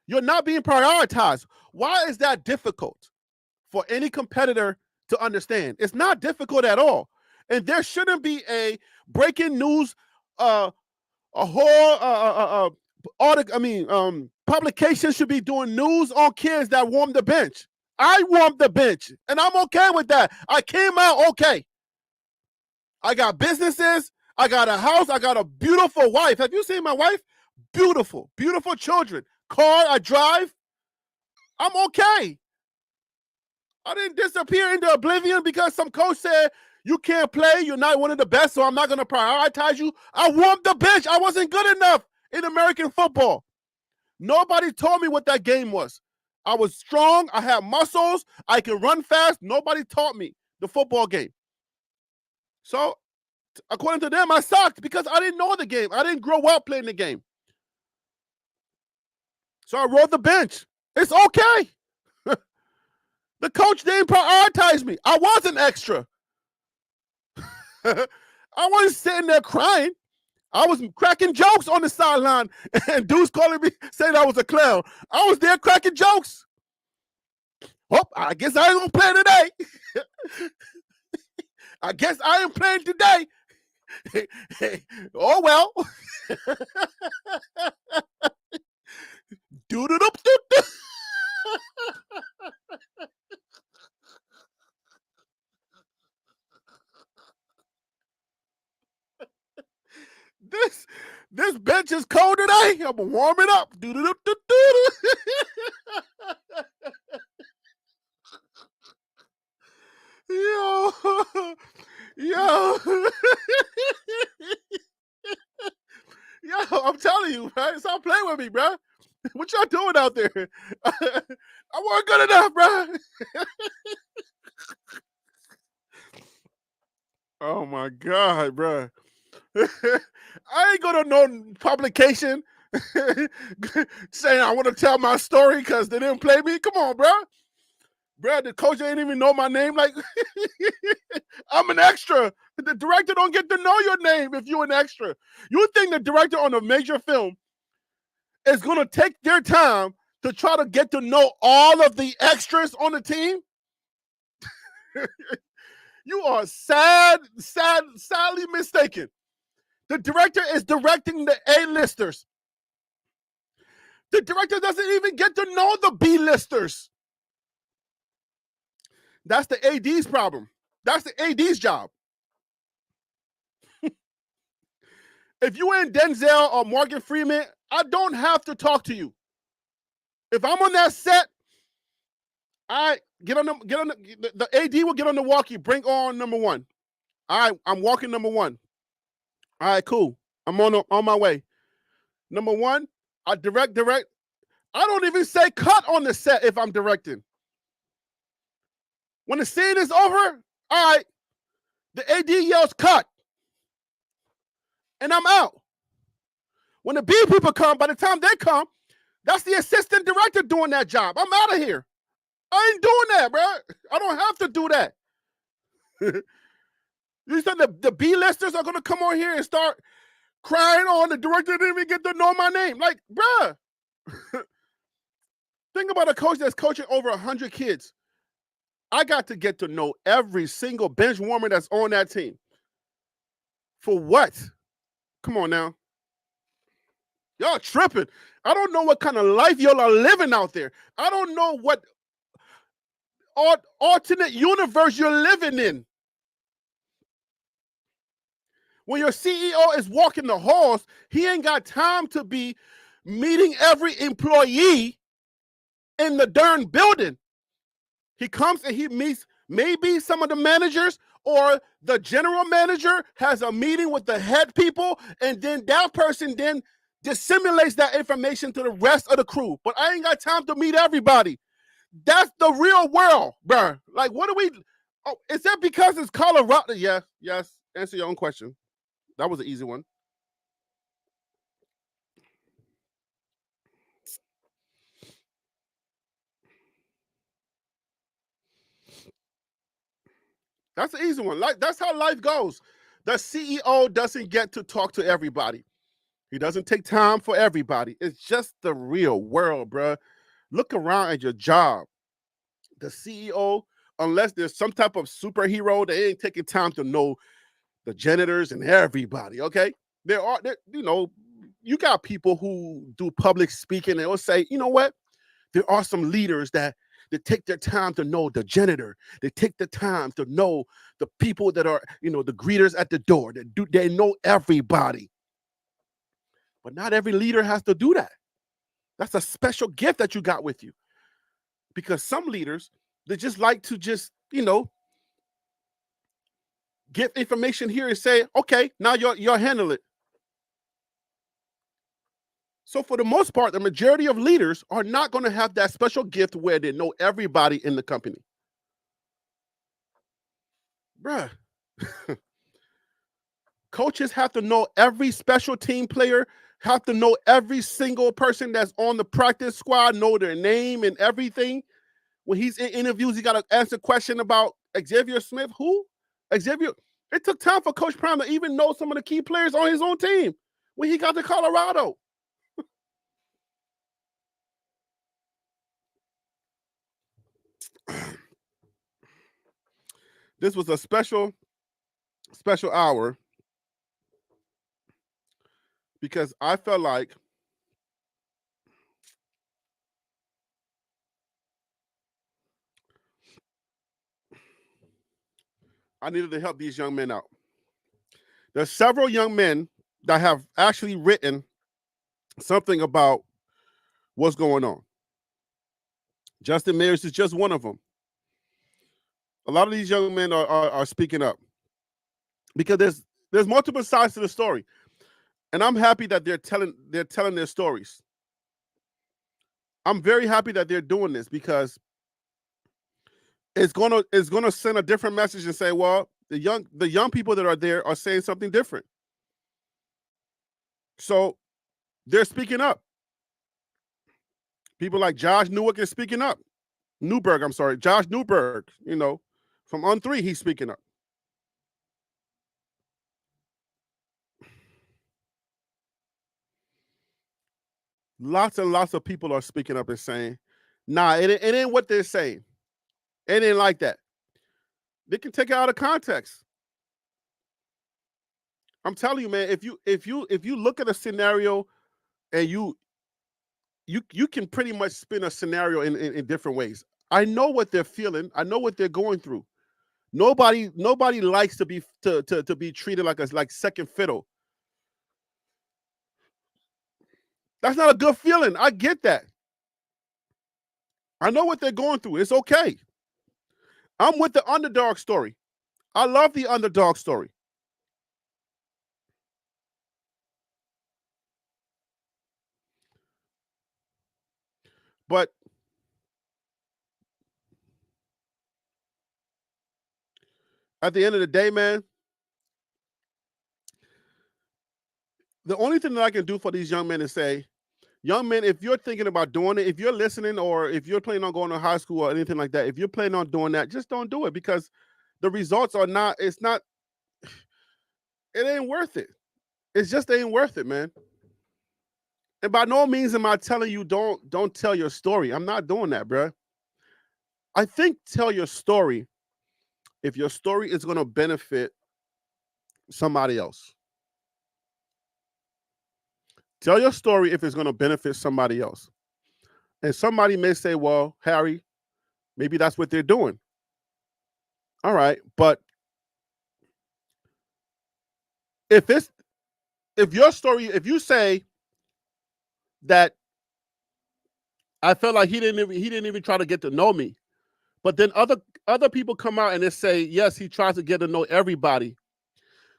S1: You're not being prioritized. Why is that difficult for any competitor to understand? It's not difficult at all. And there shouldn't be a breaking news, a whole publication should be doing news on kids that warm the bench. I warmed the bench, and I'm okay with that. I came out okay. I got businesses. I got a house. I got a beautiful wife. Have you seen my wife? Beautiful, beautiful children. Car I drive. I'm okay. I didn't disappear into oblivion because some coach said you can't play. You're not one of the best, so I'm not going to prioritize you. I warmed the bench. I wasn't good enough in American football. Nobody told me what that game was. I was strong. I had muscles. I could run fast. Nobody taught me the football game. So, according to them, I sucked because I didn't know the game. I didn't grow up playing the game. So I rode the bench. It's okay. The coach didn't prioritize me. I was an extra. I wasn't sitting there crying. I was cracking jokes on the sideline, and dudes calling me saying I was a clown. I was there cracking jokes. Oh, I guess I ain't gonna play today. I guess I ain't playing today. Oh well. Do-do-do-do-do. This bench is cold today. I'm gonna warm it up. Yo, yo, yo! I'm telling you, right? Stop playing with me, bro. What y'all doing out there? I wasn't good enough, bro. Oh my god, bro. I ain't going to no publication saying I want to tell my story because they didn't play me. Come on, bro. Bro, the coach ain't even know my name. Like, I'm an extra. The director don't get to know your name if you're an extra. You think the director on a major film is going to take their time to try to get to know all of the extras on the team? You are sadly mistaken. The director is directing the A-listers. The director doesn't even get to know the B-listers. That's the AD's problem. That's the AD's job. If you ain't Denzel or Morgan Freeman, I don't have to talk to you. If I'm on that set, I get on the AD will get on the walkie. Bring on number one. All right, I'm walking number one. All right, cool. I'm on my way. Number one, I direct. I don't even say cut on the set if I'm directing. When the scene is over, all right, the AD yells cut. And I'm out. When the B people come, by the time they come, that's the assistant director doing that job. I'm out of here. I ain't doing that, bro. I don't have to do that. You said the B-listers are going to come on here and start crying on the director didn't even get to know my name. Like, bruh. Think about a coach that's coaching over 100 kids. I got to get to know every single bench warmer that's on that team. For what? Come on now. Y'all tripping. I don't know what kind of life y'all are living out there. I don't know what alternate universe you're living in. When your CEO is walking the halls, he ain't got time to be meeting every employee in the darn building. He comes and he meets maybe some of the managers, or the general manager has a meeting with the head people, and then that person then disseminates that information to the rest of the crew. But I ain't got time to meet everybody. That's the real world, bro. Like, what do we? Oh, is that because it's Colorado? Yes. Answer your own question. That was an easy one. That's an easy one. Like, that's how life goes. The CEO doesn't get to talk to everybody. He doesn't take time for everybody. It's just the real world, bro. Look around at your job. The CEO, unless there's some type of superhero, they ain't taking time to know the janitors and everybody, okay? You got people who do public speaking, and they'll say, you know what? There are some leaders that take their time to know the janitor. They take the time to know the people that are, the greeters at the door. They know everybody. But not every leader has to do that. That's a special gift that you got with you. Because some leaders, they just like to get information here and say, okay, now you'll handle it. So for the most part, the majority of leaders are not going to have that special gift where they know everybody in the company. Bruh. Coaches have to know every special team player, have to know every single person that's on the practice squad, know their name and everything. When he's in interviews, he got to answer a question about Xavier Smith. Who? Xavier. It took time for Coach Prime to even know some of the key players on his own team when he got to Colorado. This was a special hour because I felt like I needed to help these young men out. There's several young men that have actually written something about what's going on. Justin Mayers is just one of them. A lot of these young men are speaking up because there's multiple sides to the story, and I'm happy that they're telling their stories. I'm very happy that they're doing this because it's gonna send a different message and say, well, the young people that are there are saying something different. So they're speaking up. People like Josh Newberg is speaking up. Josh Newberg, from On3, he's speaking up. Lots and lots of people are speaking up and saying, nah, it ain't what they're saying. It ain't like that. They can take it out of context. I'm telling you, man, if you look at a scenario and you can pretty much spin a scenario in different ways. I know what they're feeling. I know what they're going through. Nobody likes to be treated like second fiddle. That's not a good feeling. I get that. I know what they're going through. It's okay. I'm with the underdog story. I love the underdog story. But at the end of the day, man, the only thing that I can do for these young men is say, young men, if you're thinking about doing it, if you're listening, or if you're planning on going to high school or anything like that, if you're planning on doing that, just don't do it, because the results are not, it ain't worth it. It just ain't worth it, man. And by no means am I telling you don't tell your story. I'm not doing that, bro. I think tell your story if your story is going to benefit somebody else. Tell your story if it's going to benefit somebody else. And somebody may say, well, Harry, maybe that's what they're doing. All right. But if your story, if you say that I felt like he didn't even try to get to know me, but then other people come out and they say, yes, he tries to get to know everybody.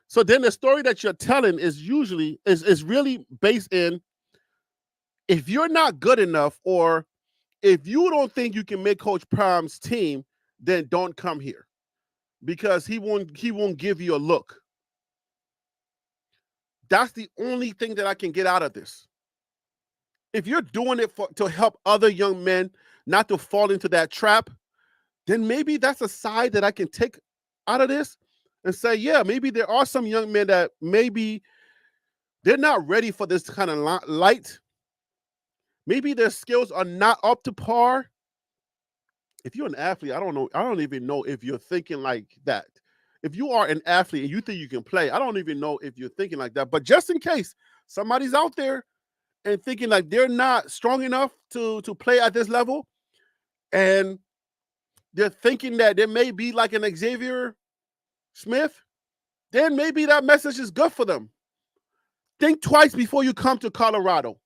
S1: So then the story that you're telling is really based in, if you're not good enough, or if you don't think you can make Coach Prime's team, then don't come here, because he won't give you a look. That's the only thing that I can get out of this. If you're doing it to help other young men not to fall into that trap, then maybe that's a side that I can take out of this and say, yeah, maybe there are some young men that maybe they're not ready for this kind of light. Maybe their skills are not up to par. If you're an athlete, I don't even know if you're thinking like that. If you are an athlete and you think you can play, I don't even know if you're thinking like that. But just in case somebody's out there and thinking like they're not strong enough to play at this level, and they're thinking that there may be like an Xavier Smith, then maybe that message is good for them. Think twice before you come to Colorado.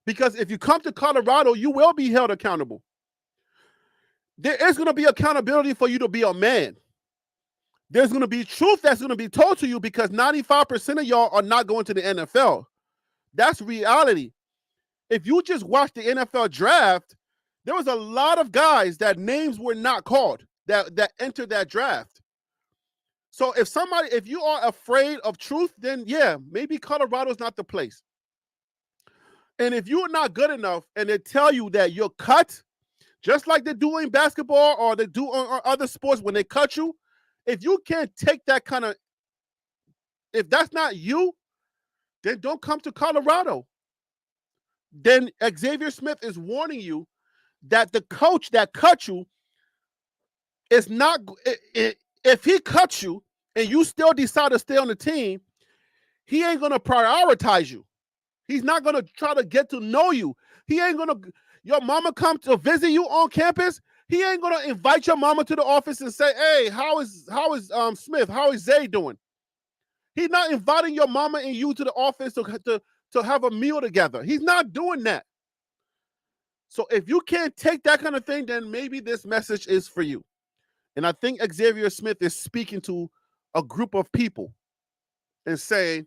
S1: Because if you come to Colorado, you will be held accountable. There is going to be accountability for you to be a man. There's going to be truth that's going to be told to you, because 95% of y'all are not going to the NFL. That's reality. If you just watch the NFL draft, there was a lot of guys that names were not called that entered that draft. So if you are afraid of truth, then yeah, maybe Colorado's not the place. And if you're not good enough and they tell you that you're cut, just like they do in basketball or they do on other sports when they cut you, if you can't take that kind of, if that's not you, then don't come to Colorado. Then Xavier Smith is warning you that the coach that cut you is not, if he cuts you and you still decide to stay on the team, he ain't going to prioritize you. He's not going to try to get to know you. He ain't going to, your mama come to visit you on campus. He ain't going to invite your mama to the office and say, hey, how is Smith? How is Zay doing? He's not inviting your mama and you to the office to have a meal together. He's not doing that. So if you can't take that kind of thing, then maybe this message is for you. And I think Xavier Smith is speaking to a group of people and saying,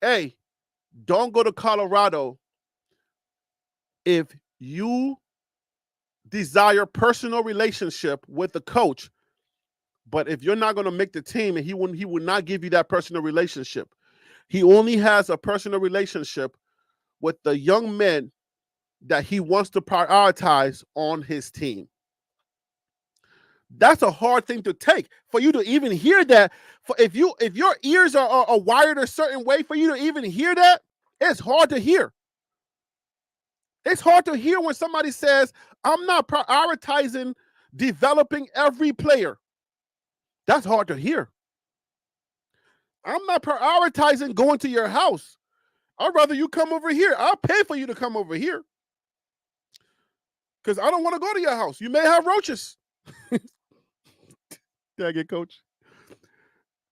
S1: hey, don't go to Colorado if you desire personal relationship with the coach. But if you're not going to make the team, and he would not give you that personal relationship. He only has a personal relationship with the young men that he wants to prioritize on his team. That's a hard thing to take for you to even hear that. For if your ears are wired a certain way, for you to even hear that, it's hard to hear. It's hard to hear when somebody says, I'm not prioritizing developing every player. That's hard to hear. I'm not prioritizing going to your house. I'd rather you come over here. I'll pay for you to come over here. Because I don't want to go to your house. You may have roaches. Dang it, coach.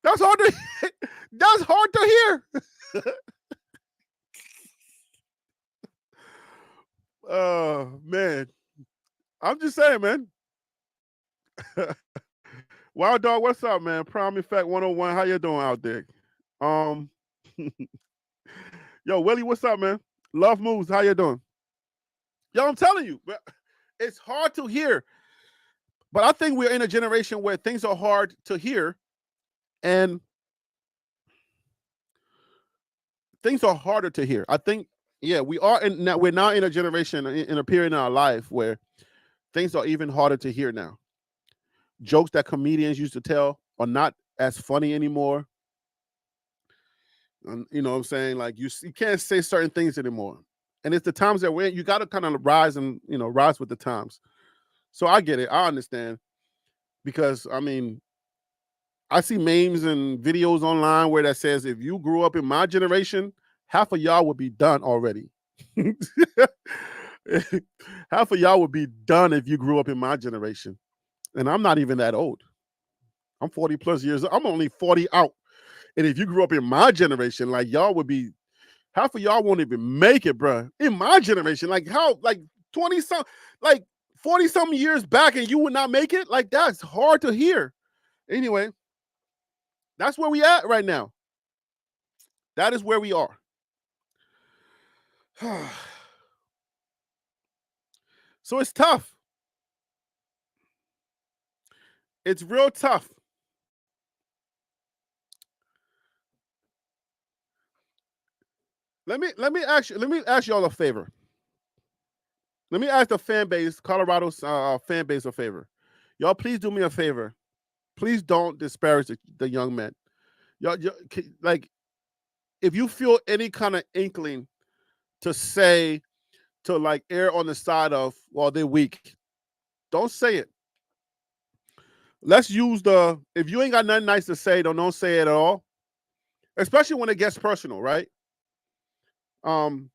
S1: That's hard to hear. Oh, man. I'm just saying, man. Wild Dog, what's up, man? Prime Effect 101. How you doing out there? Yo, Willie, what's up, man? Love Moves, how you doing? Yo, I'm telling you, it's hard to hear. But I think we're in a generation where things are hard to hear, and things are harder to hear. I think, yeah, we're now in a generation, in a period in our life where things are even harder to hear now. Jokes that comedians used to tell are not as funny anymore. You know what I'm saying? Like you can't say certain things anymore. And it's the times that we're in, you got to kind of rise with the times. So I get it. I understand. Because, I mean, I see memes and videos online where that says, if you grew up in my generation, half of y'all would be done already. Half of y'all would be done if you grew up in my generation. And I'm not even that old. I'm 40 plus years old. I'm only 40 out. And if you grew up in my generation, like y'all would be, half of y'all won't even make it, bro. In my generation, like how, like 20 some, like 40 something years back, and you would not make it. Like that's hard to hear. Anyway, that's where we at right now. That is where we are. So it's tough. It's real tough. Let me ask y'all a favor. Let me ask the fan base, Colorado's fan base, a favor. Y'all, please do me a favor. Please don't disparage the young men. Y'all, like, if you feel any kind of inkling to like err on the side of, well, they're weak, don't say it. Let's use if you ain't got nothing nice to say, don't say it at all. Especially when it gets personal, right? When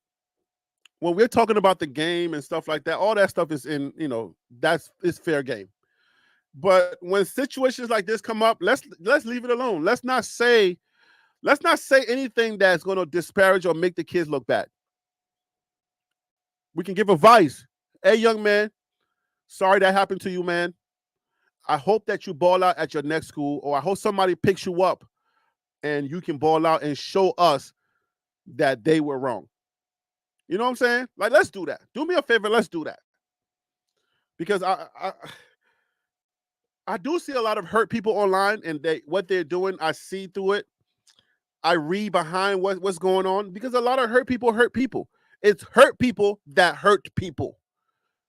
S1: we're talking about the game and stuff like that, all that stuff is it's fair game. But when situations like this come up, let's leave it alone. Let's not say anything that's going to disparage or make the kids look bad. We can give advice. Hey, young man, sorry that happened to you, man. I hope that you ball out at your next school, or I hope somebody picks you up and you can ball out and show us that they were wrong. You know what I'm saying? Like, let's do that. Do me a favor, let's do that. Because I do see a lot of hurt people online, and what they're doing, I see through it. I read behind what's going on, because a lot of hurt people hurt people. It's hurt people that hurt people.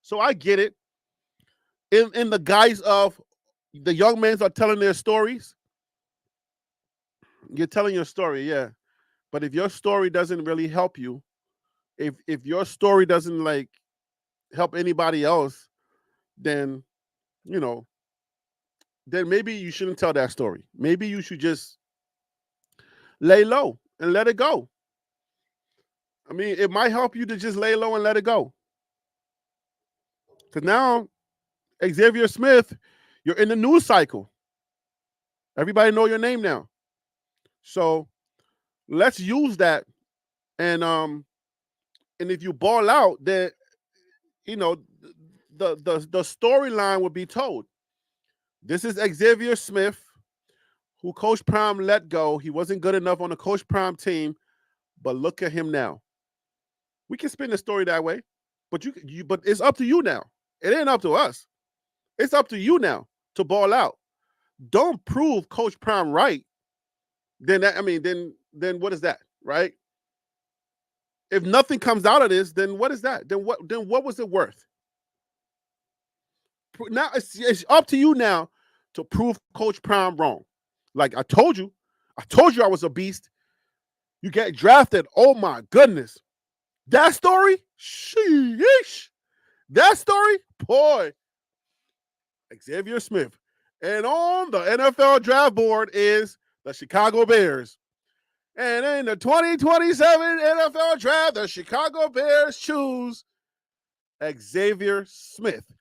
S1: So I get it. In the guise of the young men are telling their stories. You're telling your story, yeah. But if your story doesn't really help you, if your story doesn't like help anybody else, then then maybe you shouldn't tell that story. Maybe you should just lay low and let it go. I mean, it might help you to just lay low and let it go. Because now, Xavier Smith, you're in the news cycle. Everybody know your name now. So let's use that. And if you ball out, then the storyline will be told. This is Xavier Smith, who Coach Prime let go. He wasn't good enough on the Coach Prime team, but look at him now. We can spin the story that way, but but it's up to you now. It ain't up to us. It's up to you now to ball out. Don't prove Coach Prime right then then what is that, right? If nothing comes out of this, then what is that? Then what was it worth? Now it's up to you now to prove Coach Prime wrong. Like I told you I was a beast. You get drafted. Oh my goodness. That story? Sheesh. That story? Boy. Xavier Smith. And on the NFL draft board is the Chicago Bears. And in the 2027 NFL draft, the Chicago Bears choose Xavier Smith.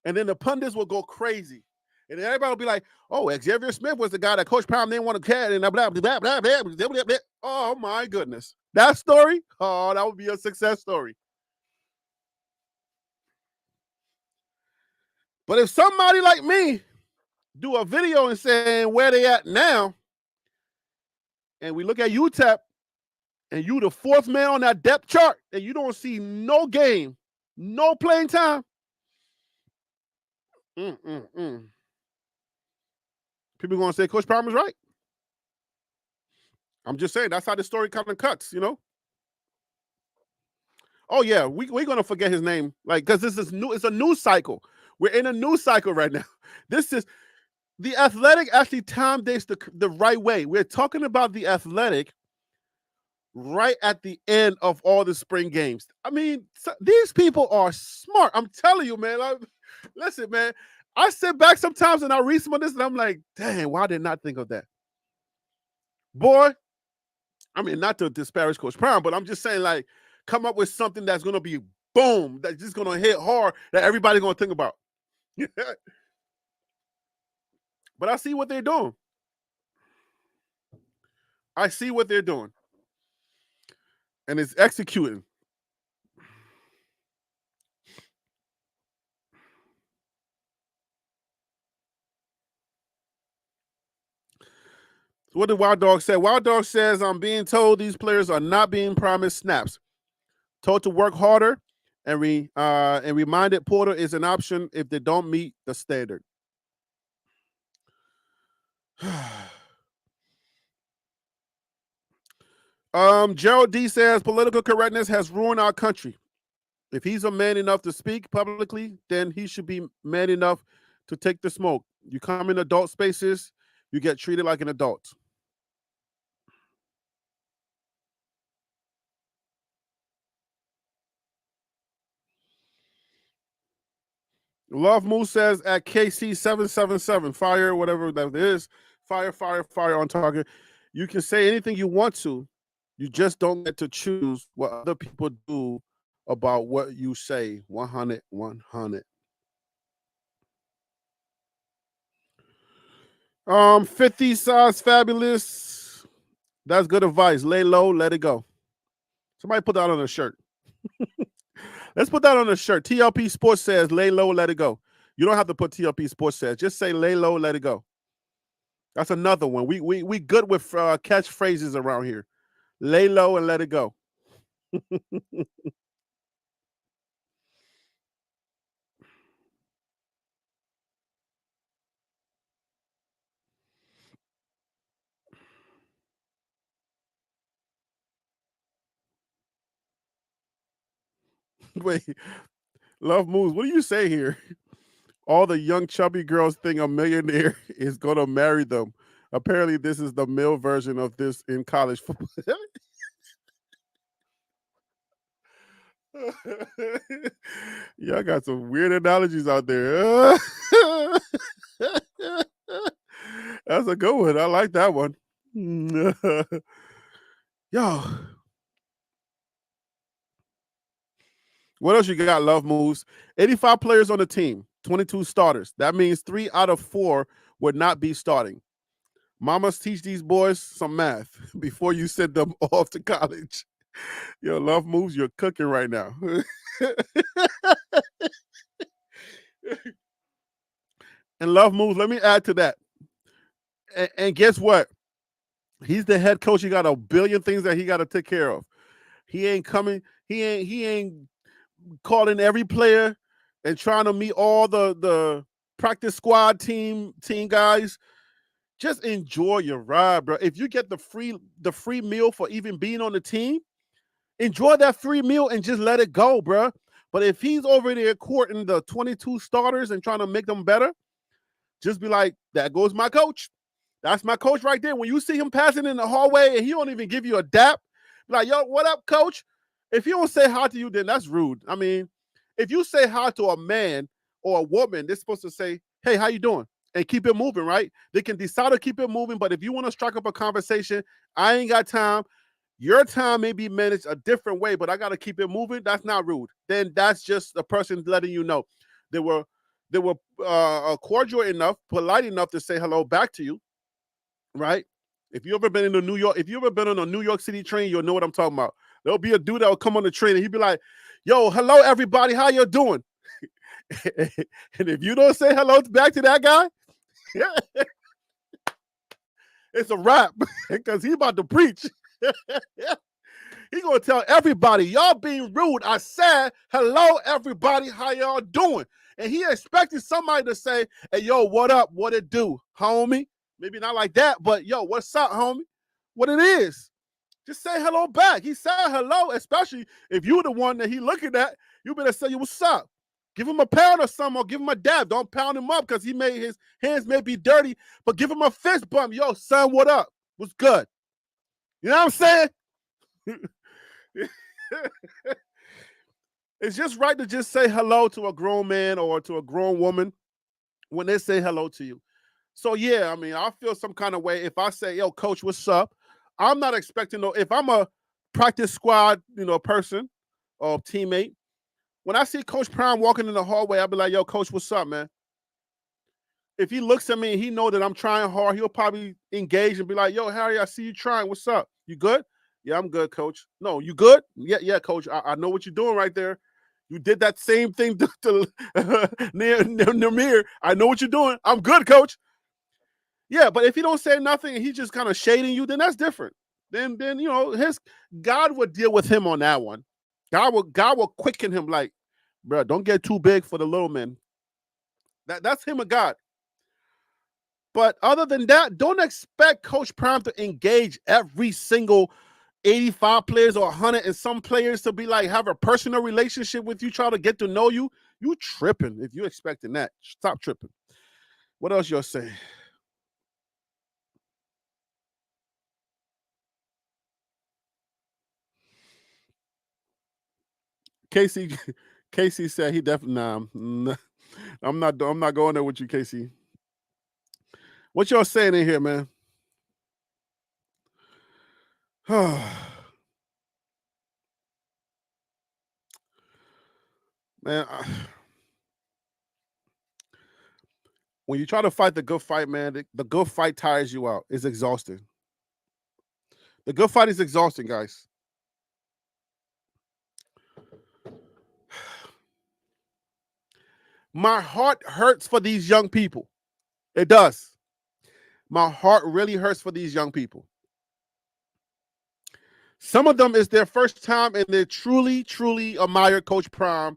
S1: And then the pundits will go crazy. And everybody will be like, oh, Xavier Smith was the guy that Coach Prime didn't want to carry. And blah, blah, blah, blah, blah, blah, blah, blah. Oh, my goodness. That story? Oh, that would be a success story. But if somebody like me do a video and saying where they at now, and we look at UTEP, and you the fourth man on that depth chart, and you don't see no game, no playing time, people going to say Coach Prime is right. I'm just saying that's how the story kind of cuts, you know. Oh yeah, we're gonna forget his name, like because this is new. It's a news cycle. We're in a news cycle right now. This is the Athletic actually timed this the right way. We're talking about the Athletic right at the end of all the spring games. I mean, these people are smart. I'm telling you, man. Listen, man. I sit back sometimes and I read some of this and I'm like, dang, why did I not think of that? Boy, I mean, not to disparage Coach Prime, but I'm just saying, like, come up with something that's going to be boom, that's just going to hit hard, that everybody's going to think about. But I see what they're doing. I see what they're doing. And it's executing. So what did Wild Dog say? Wild Dog says, I'm being told these players are not being promised snaps. Told to work harder and reminded Porter is an option if they don't meet the standard. Gerald D says political correctness has ruined our country. If he's a man enough to speak publicly, then he should be man enough to take the smoke. You come in adult spaces, you get treated like an adult. Love Moose says at KC777, fire, whatever that is, fire on target. You can say anything you want to. You just don't get to choose what other people do about what you say. 100. 50 size fabulous. That's good advice. Lay low, let it go. Somebody put that on a shirt. Let's put that on a shirt. TLP Sports says, lay low, let it go. You don't have to put TLP Sports says. Just say lay low, let it go. That's another one. We good with catchphrases around here. Lay low and let it go. Wait, Love Moves. What do you say here? All the young chubby girls think a millionaire is going to marry them. Apparently, this is the male version of this in college football. Y'all got some weird analogies out there. That's a good one. I like that one. Yo. What else you got, Love Moves? 85 players on the team, 22 starters. That means 3 out of 4 would not be starting. Mamas, teach these boys some math before you send them off to college. Yo, Love Moves, you're cooking right now. And Love Moves, let me add to that. And guess what? He's the head coach. He got a billion things that he got to take care of. He ain't coming. He ain't calling every player and trying to meet all the practice squad team guys. just enjoy your ride, bro. If you get the free meal for even being on the team, enjoy that free meal and just let it go, bro. But if he's over there courting the 22 starters and trying to make them better, just be like, that goes my coach. That's my coach right there. When you see him passing in the hallway and he don't even give you a dap, be like, yo, what up, coach? If he don't say hi to you, then that's rude. I mean, if you say hi to a man or a woman, they're supposed to say, hey, how you doing? And keep it moving, right? They can decide to keep it moving, but if you want to strike up a conversation, I ain't got time. Your time may be managed a different way, but I got to keep it moving. That's not rude. Then that's just a person letting you know they were cordial enough, polite enough to say hello back to you, right? If you ever been in New York, if you ever been on a New York City train, you'll know what I'm talking about. There'll be a dude that will come on the train and he'd be like, yo, hello, everybody. How you doing? And if you don't say hello back to that guy, it's a wrap because he about to preach. He gonna tell everybody, y'all being rude. I said, hello, everybody. How y'all doing? And he expected somebody to say, hey, yo, what up? What it do, homie? Maybe not like that, but yo, what's up, homie? What it is. Just say hello back. He said hello, especially if you're the one that he looking at. You better say, what's up? Give him a pound or something, or give him a dab. Don't pound him up because his hands may be dirty, but give him a fist bump. Yo, son, what up? What's good? You know what I'm saying? It's just right to just say hello to a grown man or to a grown woman when they say hello to you. So yeah, I mean, I feel some kind of way if I say, yo, coach, what's up? I'm not expecting if I'm a practice squad, person or teammate, when I see Coach Prime walking in the hallway, I'll be like, yo, coach, what's up, man? If he looks at me and he know that I'm trying hard, he'll probably engage and be like, yo, Harry, I see you trying. What's up? You good? Yeah, I'm good, coach. No, you good? Yeah, coach. I know what you're doing right there. You did that same thing to Namir. I know what you're doing. I'm good, coach. Yeah, but if he don't say nothing and he's just kind of shading you, then that's different. Then his God would deal with him on that one. God will quicken him like, bro, don't get too big for the little men. That's him a God. But other than that, don't expect Coach Prime to engage every single 85 players or 100 and some players to be like have a personal relationship with you, try to get to know you. You tripping if you expecting that. Stop tripping. What else you're saying? Casey said he definitely I'm not going there with you, Casey. What y'all saying in here, man? Man, when you try to fight the good fight, man, the good fight tires you out. It's exhausting. The good fight is exhausting, guys. My heart hurts for these young people. It does. My heart really hurts for these young people. Some of them is their first time and they truly, truly admire Coach Prime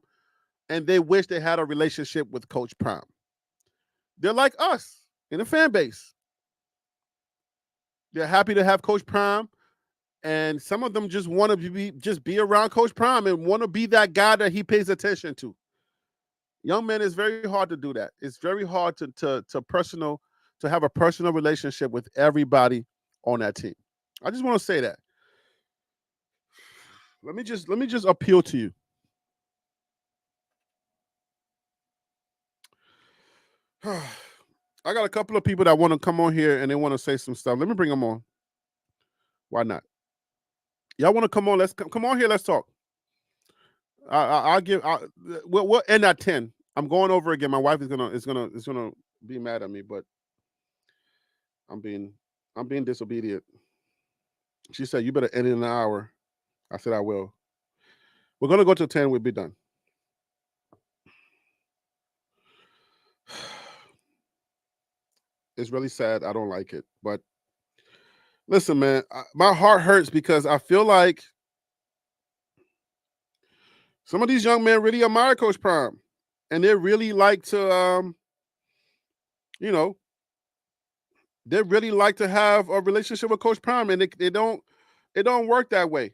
S1: and they wish they had a relationship with Coach Prime. They're like us in the fan base. They're happy to have Coach Prime, and some of them just want to be around Coach Prime and want to be that guy that he pays attention to. Young men, it's very hard to do that. It's very hard to have a personal relationship with everybody on that team. I just want to say that. Let me just appeal to you. I got a couple of people that want to come on here and they want to say some stuff. Let me bring them on. Why not? Y'all want to come on? Let's come on here. Let's talk. We'll end at 10. I'm going over again. My wife is gonna be mad at me, but I'm being disobedient. She said you better end in an hour. I said I will. We're gonna go to 10. We'll be done. It's really sad. I don't like it, but listen, man, my heart hurts because I feel like some of these young men really admire Coach Prime, and they really like to, they really like to have a relationship with Coach Prime, and it don't work that way.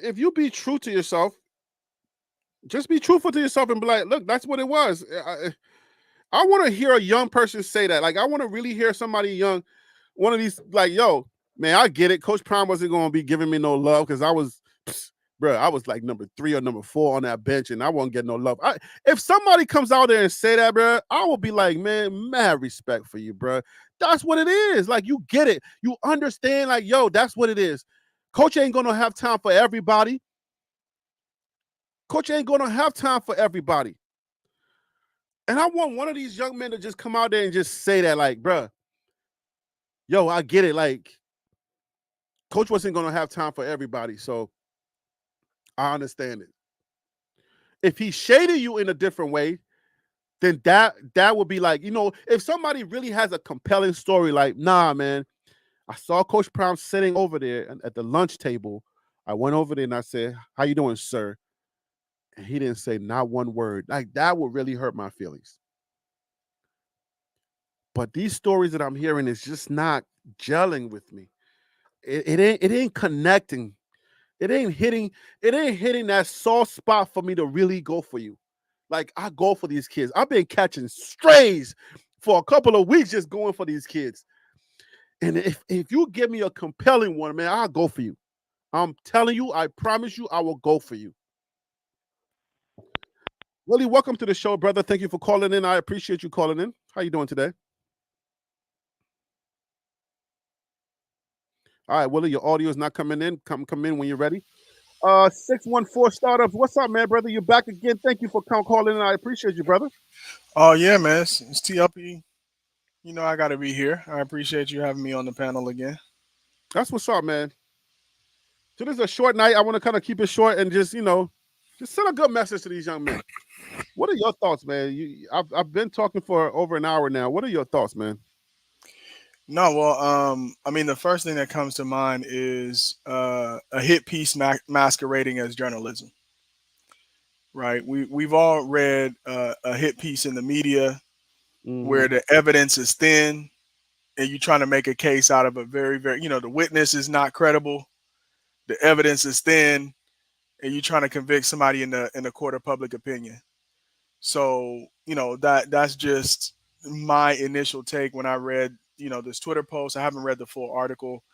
S1: If you be true to yourself, just be truthful to yourself and be like, look, that's what it was. I want to hear a young person say that. Like, I want to really hear somebody young, one of these, like, yo, man, I get it. Coach Prime wasn't going to be giving me no love because I was, bro, I was like number 3 or number 4 on that bench, and I won't get no love. If somebody comes out there and say that, bro, I will be like, man, mad respect for you, bro. That's what it is. Like, you get it. You understand, like, yo, that's what it is. Coach ain't going to have time for everybody. Coach ain't going to have time for everybody. And I want one of these young men to just come out there and just say that, like, bruh, yo, I get it. Like, Coach wasn't going to have time for everybody. So I understand it. If he shaded you in a different way, then that would be like, if somebody really has a compelling story, like, nah, man, I saw Coach Prime sitting over there at the lunch table. I went over there and I said, how you doing, sir? And he didn't say not one word. Like, that would really hurt my feelings. But these stories that I'm hearing is just not gelling with me. It ain't connecting. It ain't hitting that soft spot for me to really go for you. Like, I go for these kids. I've been catching strays for a couple of weeks just going for these kids. And if you give me a compelling one, man, I'll go for you. I'm telling you, I promise you, I will go for you. Willie, welcome to the show, brother. Thank you for calling in. I appreciate you calling in. How you doing today? All right, Willie, your audio is not coming in. Come in when you're ready. 614 Startups. What's up, man, brother? You're back again. Thank you for calling in. I appreciate you, brother.
S2: Oh yeah, man. It's TLP. You know I got to be here. I appreciate you having me on the panel again.
S1: That's what's up, man. So this is a short night. I want to kind of keep it short and just send a good message to these young men. What are your thoughts, man? I've been talking for over an hour now. What are your thoughts, man?
S2: No, well, I mean, the first thing that comes to mind is a hit piece masquerading as journalism, right? We've all read a hit piece in the media
S1: Mm-hmm.
S2: where the evidence is thin, and you're trying to make a case out of a very, very, the witness is not credible, the evidence is thin, and you're trying to convict somebody in the court of public opinion. So, that's just my initial take when I read, this Twitter post. I haven't read the full article,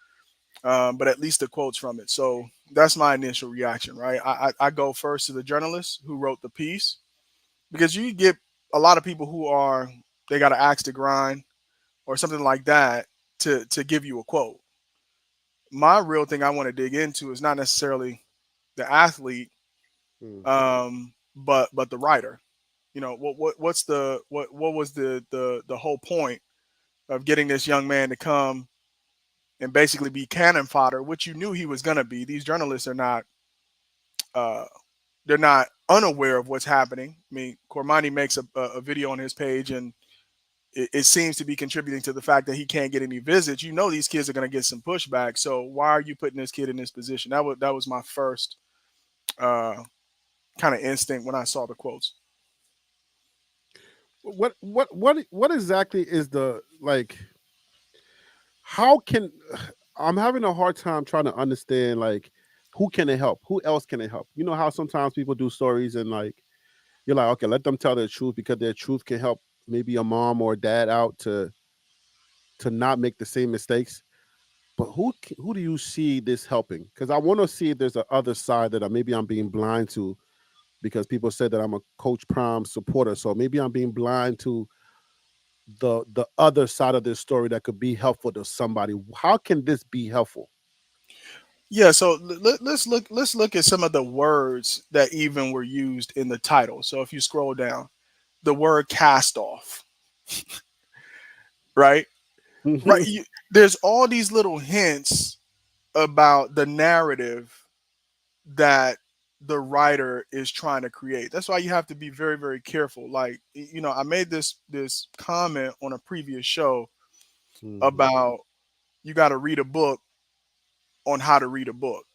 S2: but at least the quotes from it. So that's my initial reaction, right? I go first to the journalist who wrote the piece, because you get a lot of people they got an axe to grind or something like that to give you a quote. My real thing I want to dig into is not necessarily the athlete, but the writer. What was the whole point of getting this young man to come and basically be cannon fodder, which you knew he was going to be. These journalists are not uh, they're not unaware of what's happening. I mean, Cormani makes a video on his page, and it seems to be contributing to the fact that he can't get any visits. You know, these kids are going to get some pushback. So why are you putting this kid in this position? That was my first uh, kind of instinct when I saw the quotes.
S1: What exactly is the, like, how can I'm having a hard time trying to understand, like, who can it help? Who else can it help? You know how sometimes people do stories and, like, you're like, okay, let them tell their truth because their truth can help maybe a mom or a dad out to not make the same mistakes. But who do you see this helping? Because I want to see if there's a other side that maybe I'm being blind to, because people said that I'm a Coach Prime supporter. So maybe I'm being blind to the other side of this story that could be helpful to somebody. How can this be helpful?
S2: Yeah, so let's look at some of the words that even were used in the title. So if you scroll down, the word cast off, right? Right. There's all these little hints about the narrative that the writer is trying to create. That's why you have to be very, very careful. Like, I made this comment on a previous show
S1: Mhm.
S2: about you got to read a book on how to read a book.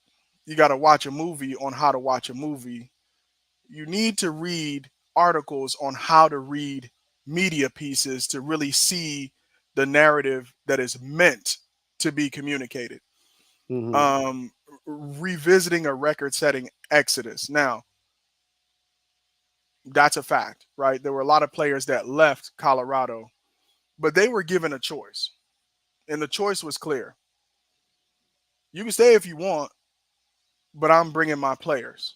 S2: You got to watch a movie on how to watch a movie. You need to read articles on how to read media pieces to really see the narrative that is meant to be communicated.
S1: Mhm.
S2: Revisiting a record-setting exodus. Now, that's a fact, right? There were a lot of players that left Colorado, but they were given a choice, and the choice was clear. You can stay if you want, but I'm bringing my players.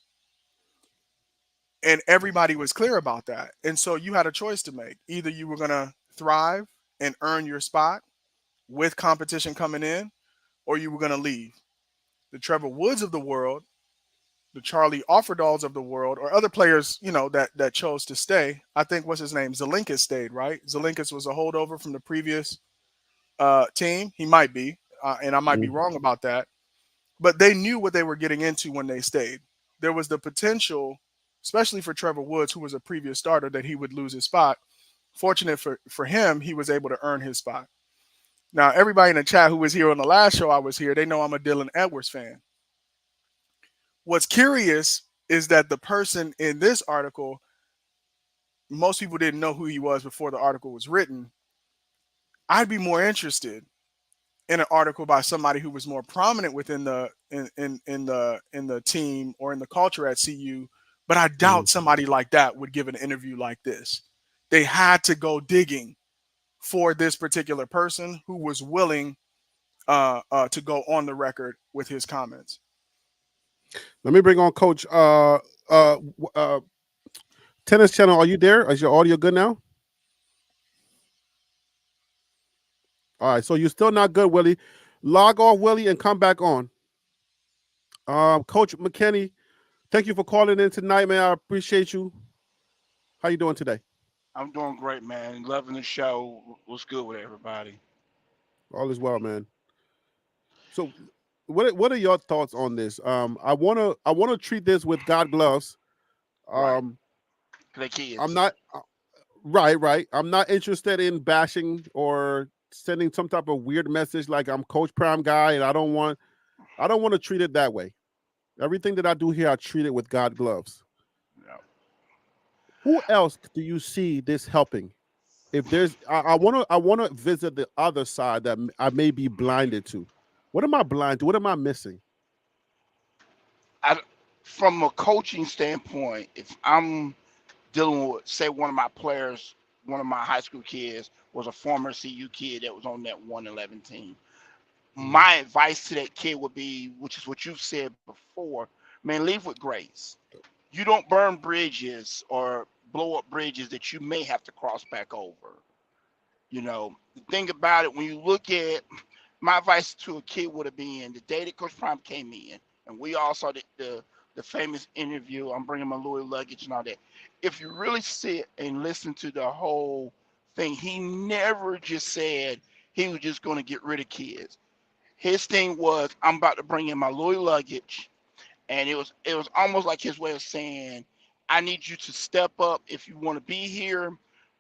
S2: And everybody was clear about that. And so you had a choice to make. Either you were going to thrive and earn your spot with competition coming in, or you were going to leave. The Trevor Woods of the world, the Charlie Offerdals of the world, or other players, that chose to stay. I think what's his name? Zelinkus stayed, right? Zelinkus was a holdover from the previous team. He might be, and I might be
S1: Mhm.
S2: wrong about that. But they knew what they were getting into when they stayed. There was the potential, especially for Trevor Woods, who was a previous starter, that he would lose his spot. Fortunate for him, he was able to earn his spot. Now, everybody in the chat who was here on the last show I was here, they know I'm a Dylan Edwards fan. What's curious is that the person in this article, most people didn't know who he was before the article was written. I'd be more interested in an article by somebody who was more prominent within the team or in the culture at CU, but I doubt
S1: Mhm.
S2: somebody like that would give an interview like this. They had to go digging for this particular person who was willing to go on the record with his comments.
S1: Let me bring on Coach. Tennis Channel. Are you there? Is your audio good now? All right. So you're still not good, Willie. Log off, Willie, and come back on. Coach McKinney, thank you for calling in tonight, man. I appreciate you. How you doing today?
S3: I'm doing great, man. Loving the show. What's good with everybody?
S1: All is well, man. So, what are your thoughts on this? I wanna treat this with God gloves.
S3: Right.
S1: Um,
S3: For the
S1: I'm
S3: kids.
S1: not right. I'm not interested in bashing or sending some type of weird message like I'm Coach Prime guy, and I don't want to treat it that way. Everything that I do here, I treat it with God gloves.
S3: Yeah.
S1: Who else do you see this helping? If there's, I want to visit the other side that I may be blinded to. What am I blind to? What am I missing?
S3: I, from a coaching standpoint, if I'm dealing with, say, one of my players, one of my high school kids was a former CU kid that was on that 111 team,
S1: Mhm.
S3: my advice to that kid would be, which is what you've said before, man, leave with grace. You don't burn bridges or blow up bridges that you may have to cross back over. The thing about it, when you look at my advice to a kid would have been the day that Coach Prime came in, and we all saw the famous interview. I'm bringing my Louis luggage and all that. If you really sit and listen to the whole thing, he never just said he was just going to get rid of kids. His thing was, I'm about to bring in my Louis luggage, and it was almost like his way of saying, I need you to step up. If you want to be here,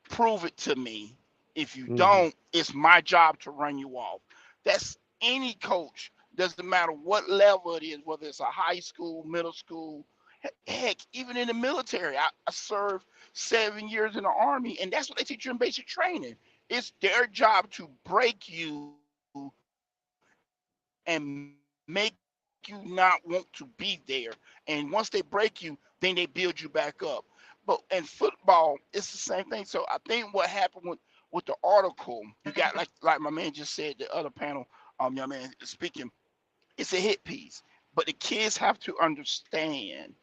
S3: prove it to me. If you
S1: Mhm.
S3: don't, it's my job to run you off. That's any coach. Doesn't matter what level it is, whether it's a high school, middle school, heck, even in the military. I served 7 years in the army, and that's what they teach you in basic training. It's their job to break you and make you not want to be there. And once they break you, then they build you back up. But in football, it's the same thing. So I think what happened with the article, you got like my man just said, the other panel, young man speaking, it's a hit piece. But the kids have to understand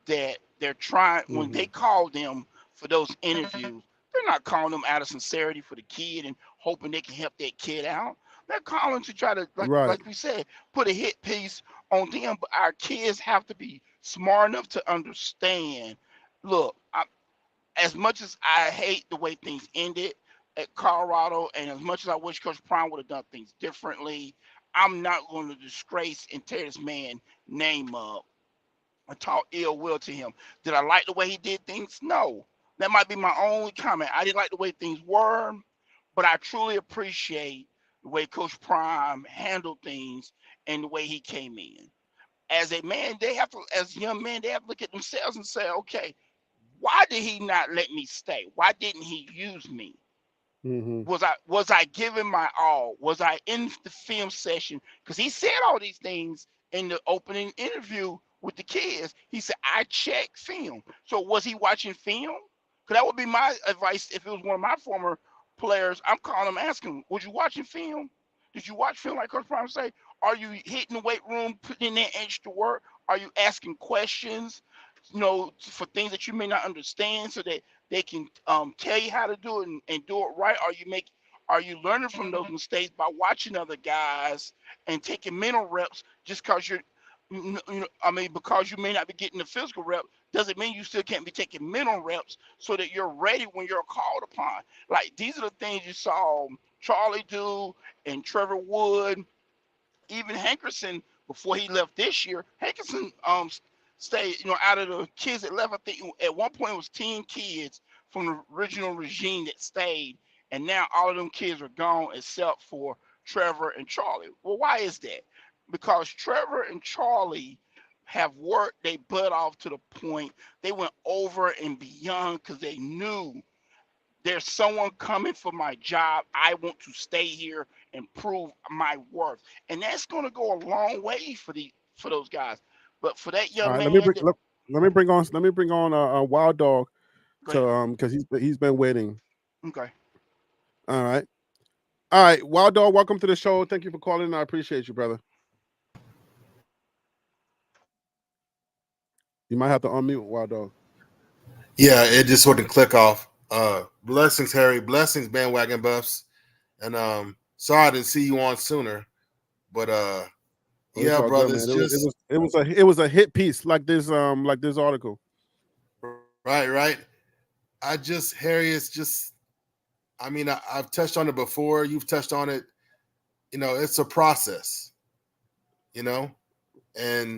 S3: that they're trying when they
S1: Mhm.
S3: call them for those interviews, they're not calling them out of sincerity for the kid and hoping they can help that kid out. They're calling to try to, like
S1: Right.
S3: like we said, put a hit piece on them. But our kids have to be smart enough to understand. Look, as much as I hate the way things ended at Colorado, and as much as I wish Coach Prime would have done things differently, I'm not going to disgrace and tear this man name up. I talk ill will to him. Did I like the way he did things? No. That might be my only comment. I didn't like the way things were, but I truly appreciate the way Coach Prime handled things and the way he came in. As a man, they have to, as young men, they have to look at themselves and say, okay, why did he not let me stay? Why didn't he use me?
S1: Mhm.
S3: Was I giving my all? Was I in the film session? Because he said all these things in the opening interview with the kids. He said, I check film. So was he watching film? Because that would be my advice if it was one of my former players. I'm calling him, asking him, was you watching film? Did you watch film like Coach Prime say? Are you hitting the weight room, putting in that extra work? Are you asking questions, for things that you may not understand so that they can tell you how to do it and do it right? Are you learning from those mistakes by watching other guys and taking mental reps just because because you may not be getting the physical rep doesn't mean you still can't be taking mental reps so that you're ready when you're called upon. Like these are the things you saw Charlie do and Trevor Wood, even Hankerson before he left this year. Hankerson stayed, out of the kids that left, I think at one point it was 10 kids from the original regime that stayed, and now all of them kids are gone except for Trevor and Charlie. Well, why is that? Because Trevor and Charlie have worked their butt off to the point they went over and beyond because they knew there's someone coming for my job. I want to stay here and prove my worth, and that's going to go a long way for those guys. But for that
S1: All
S3: young
S1: right,
S3: man,
S1: let me bring on Wild Dog
S3: go ahead.
S1: to because he's been waiting.
S3: Okay.
S1: All right, Wild Dog, welcome to the show. Thank you for calling. I appreciate you, brother. You might have to unmute Wild Dog.
S4: Yeah, it just wouldn't click off. Blessings, Harry. Blessings, bandwagon buffs. And sorry to see you on sooner. But yeah,
S1: all
S4: brother,
S1: good,
S4: it's
S1: man.
S4: just
S1: It was a hit piece like this article.
S4: right. Harry, it's just I mean, I've touched on it before. You've touched on it. It's a process. And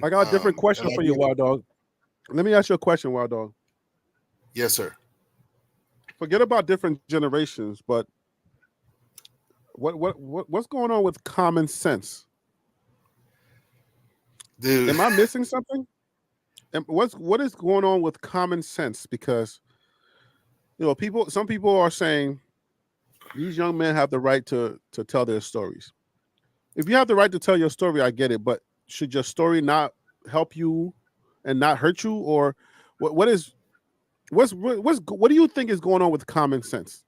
S1: I got a different question for you, Wild Dog. Let me ask you a question, Wild Dog.
S4: Yes, sir.
S1: Forget about different generations, but what's going on with common sense?
S4: Dude,
S1: am I missing something? What is going on with common sense? Because some people are saying these young men have the right to tell their stories. If you have the right to tell your story, I get it, but should your story not help you and not hurt you, or what do you think is going on with common sense?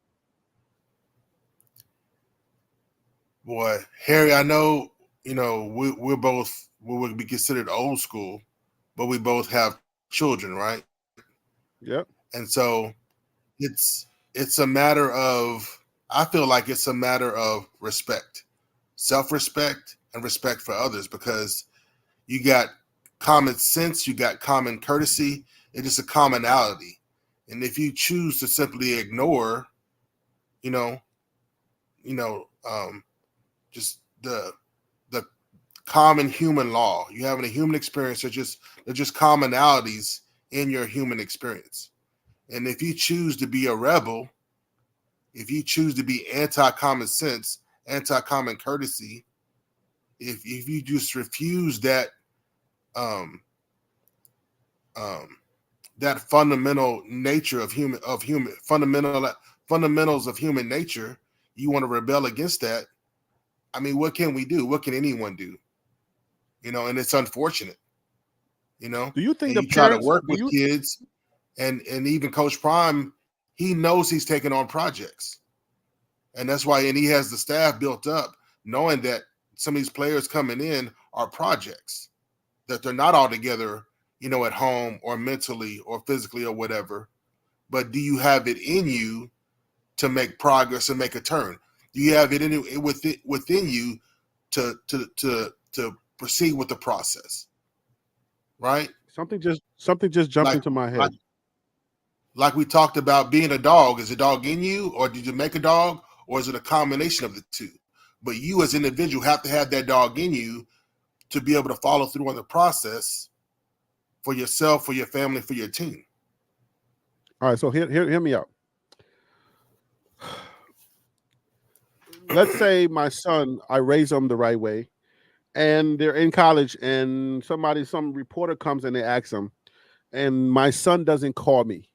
S4: boy, Harry, I know, we're both what would be considered old school, but we both have children, right?
S1: Yep.
S4: And so it's a matter of, I feel like it's a matter of respect, self-respect, and respect for others, because you got common sense, you got common courtesy, it's just a commonality. And if you choose to simply ignore, just the common human law, you having a human experience, they're just commonalities in your human experience. And if you choose to be a rebel, if you choose to be anti-common sense, anti-common courtesy, if you just refuse that that fundamental nature of human fundamentals of human nature, you want to rebel against that. I mean, what can we do? What can anyone do? And it's unfortunate.
S1: Do you think
S4: and you try to work with kids, and even Coach Prime, he knows he's taking on projects, and that's why, and he has the staff built up, knowing that some of these players coming in are projects, that they're not all together, at home or mentally or physically or whatever. But do you have it in you to make progress and make a turn? Do you have it within you to proceed with the process? Right?
S1: Something just jumped into my head.
S4: Like we talked about being a dog. Is a dog in you, or did you make a dog, or is it a combination of the two? But you as an individual have to have that dog in you to be able to follow through on the process for yourself, for your family, for your team.
S1: All right, so hear me out. Let's say my son, I raise him the right way, and they're in college, and some reporter comes and they ask him, and my son doesn't call me.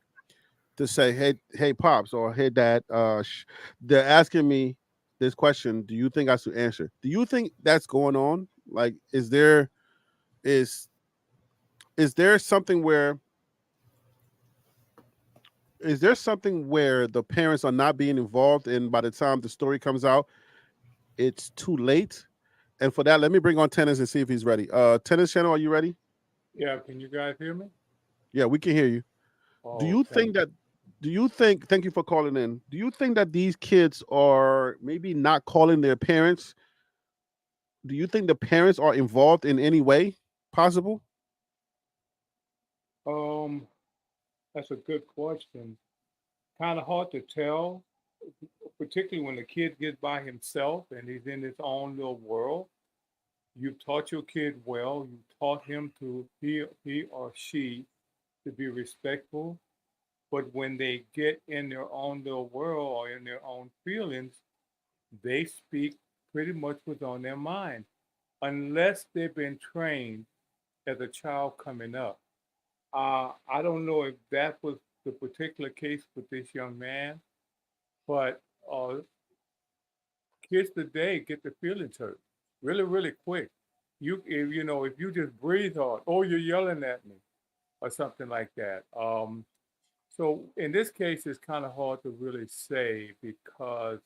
S1: to say, hey, pops, or hey, dad. They're asking me this question. Do you think I should answer? Do you think that's going on? Like, is is there something where the parents are not being involved, and by the time the story comes out, it's too late? And for that, let me bring on Tennis and see if he's ready. Tennis Channel, are you ready?
S5: Yeah, can you guys hear me?
S1: Yeah, we can hear you. Do
S5: Oh,
S1: you think that? Do you think? Thank you for calling in. Do you think that these kids are maybe not calling their parents? Do you think the parents are involved in any way possible?
S5: um, that's a good question. Kind of hard to tell, particularly when the kid gets by himself and he's in his own little world. You've taught your kid well. You taught him to he or she to be respectful. But when they get in their own little world or in their own feelings, they speak pretty much what's on their mind, unless they've been trained as a child coming up. I don't know if that was the particular case with this young man, but uh, kids today get their feelings hurt really, really quick. If you just breathe hard, oh, you're yelling at me, or something like that. So in this case, it's kind of hard to really say because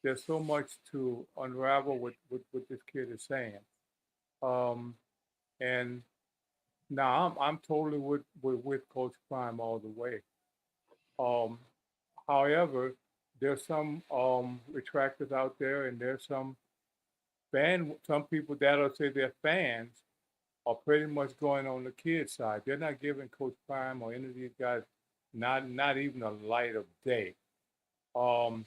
S5: there's so much to unravel with what this kid is saying. Um, and now I'm totally with Coach Prime all the way. Um, However, there's some retractors out there, and there's some people that'll say they're fans are pretty much going on the kid side. They're not giving Coach Prime or any of these guys not even a light of day. Um,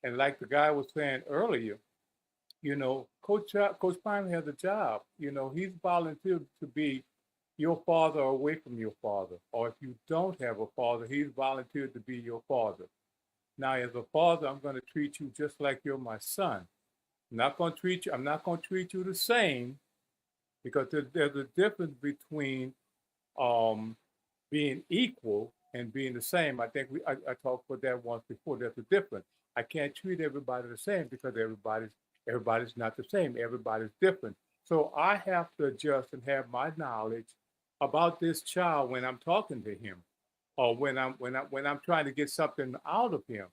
S5: and like the guy was saying earlier, Coach Prime has a job. He's volunteered to be your father or away from your father. Or if you don't have a father, he's volunteered to be your father. Now, as a father, I'm going to treat you just like you're my son. I'm not going to treat you the same because there's a difference between um, being equal and being the same. I think I talked about that once before. There's a difference. I can't treat everybody the same because everybody's not the same. Everybody's different. So I have to adjust and have my knowledge about this child when I'm talking to him, or when I'm trying to get something out of him.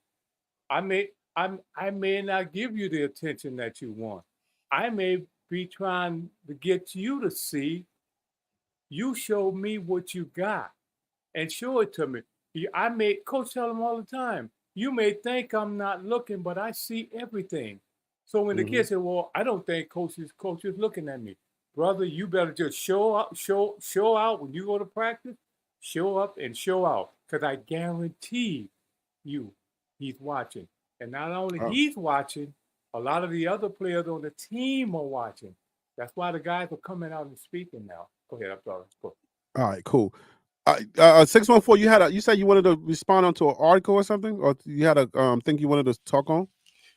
S5: I may not give you the attention that you want. I may be trying to get you to see. You show me what you got and show it to me. I may coach tell them all the time. You may think I'm not looking, but I see everything. So when the
S1: Hmm.
S5: kids say, "Well, I don't think coach is looking at me," brother, you better just show up, show out when you go to practice. Show up and show out, because I guarantee you, he's watching. And not only
S1: Oh,
S5: he's watching, a lot of the other players on the team are watching. That's why the guys are coming out and speaking now. Go ahead, I'm sorry. Go.
S1: all right, cool. 614. You said you wanted to respond onto an article or something, or you had a thing you wanted to talk on.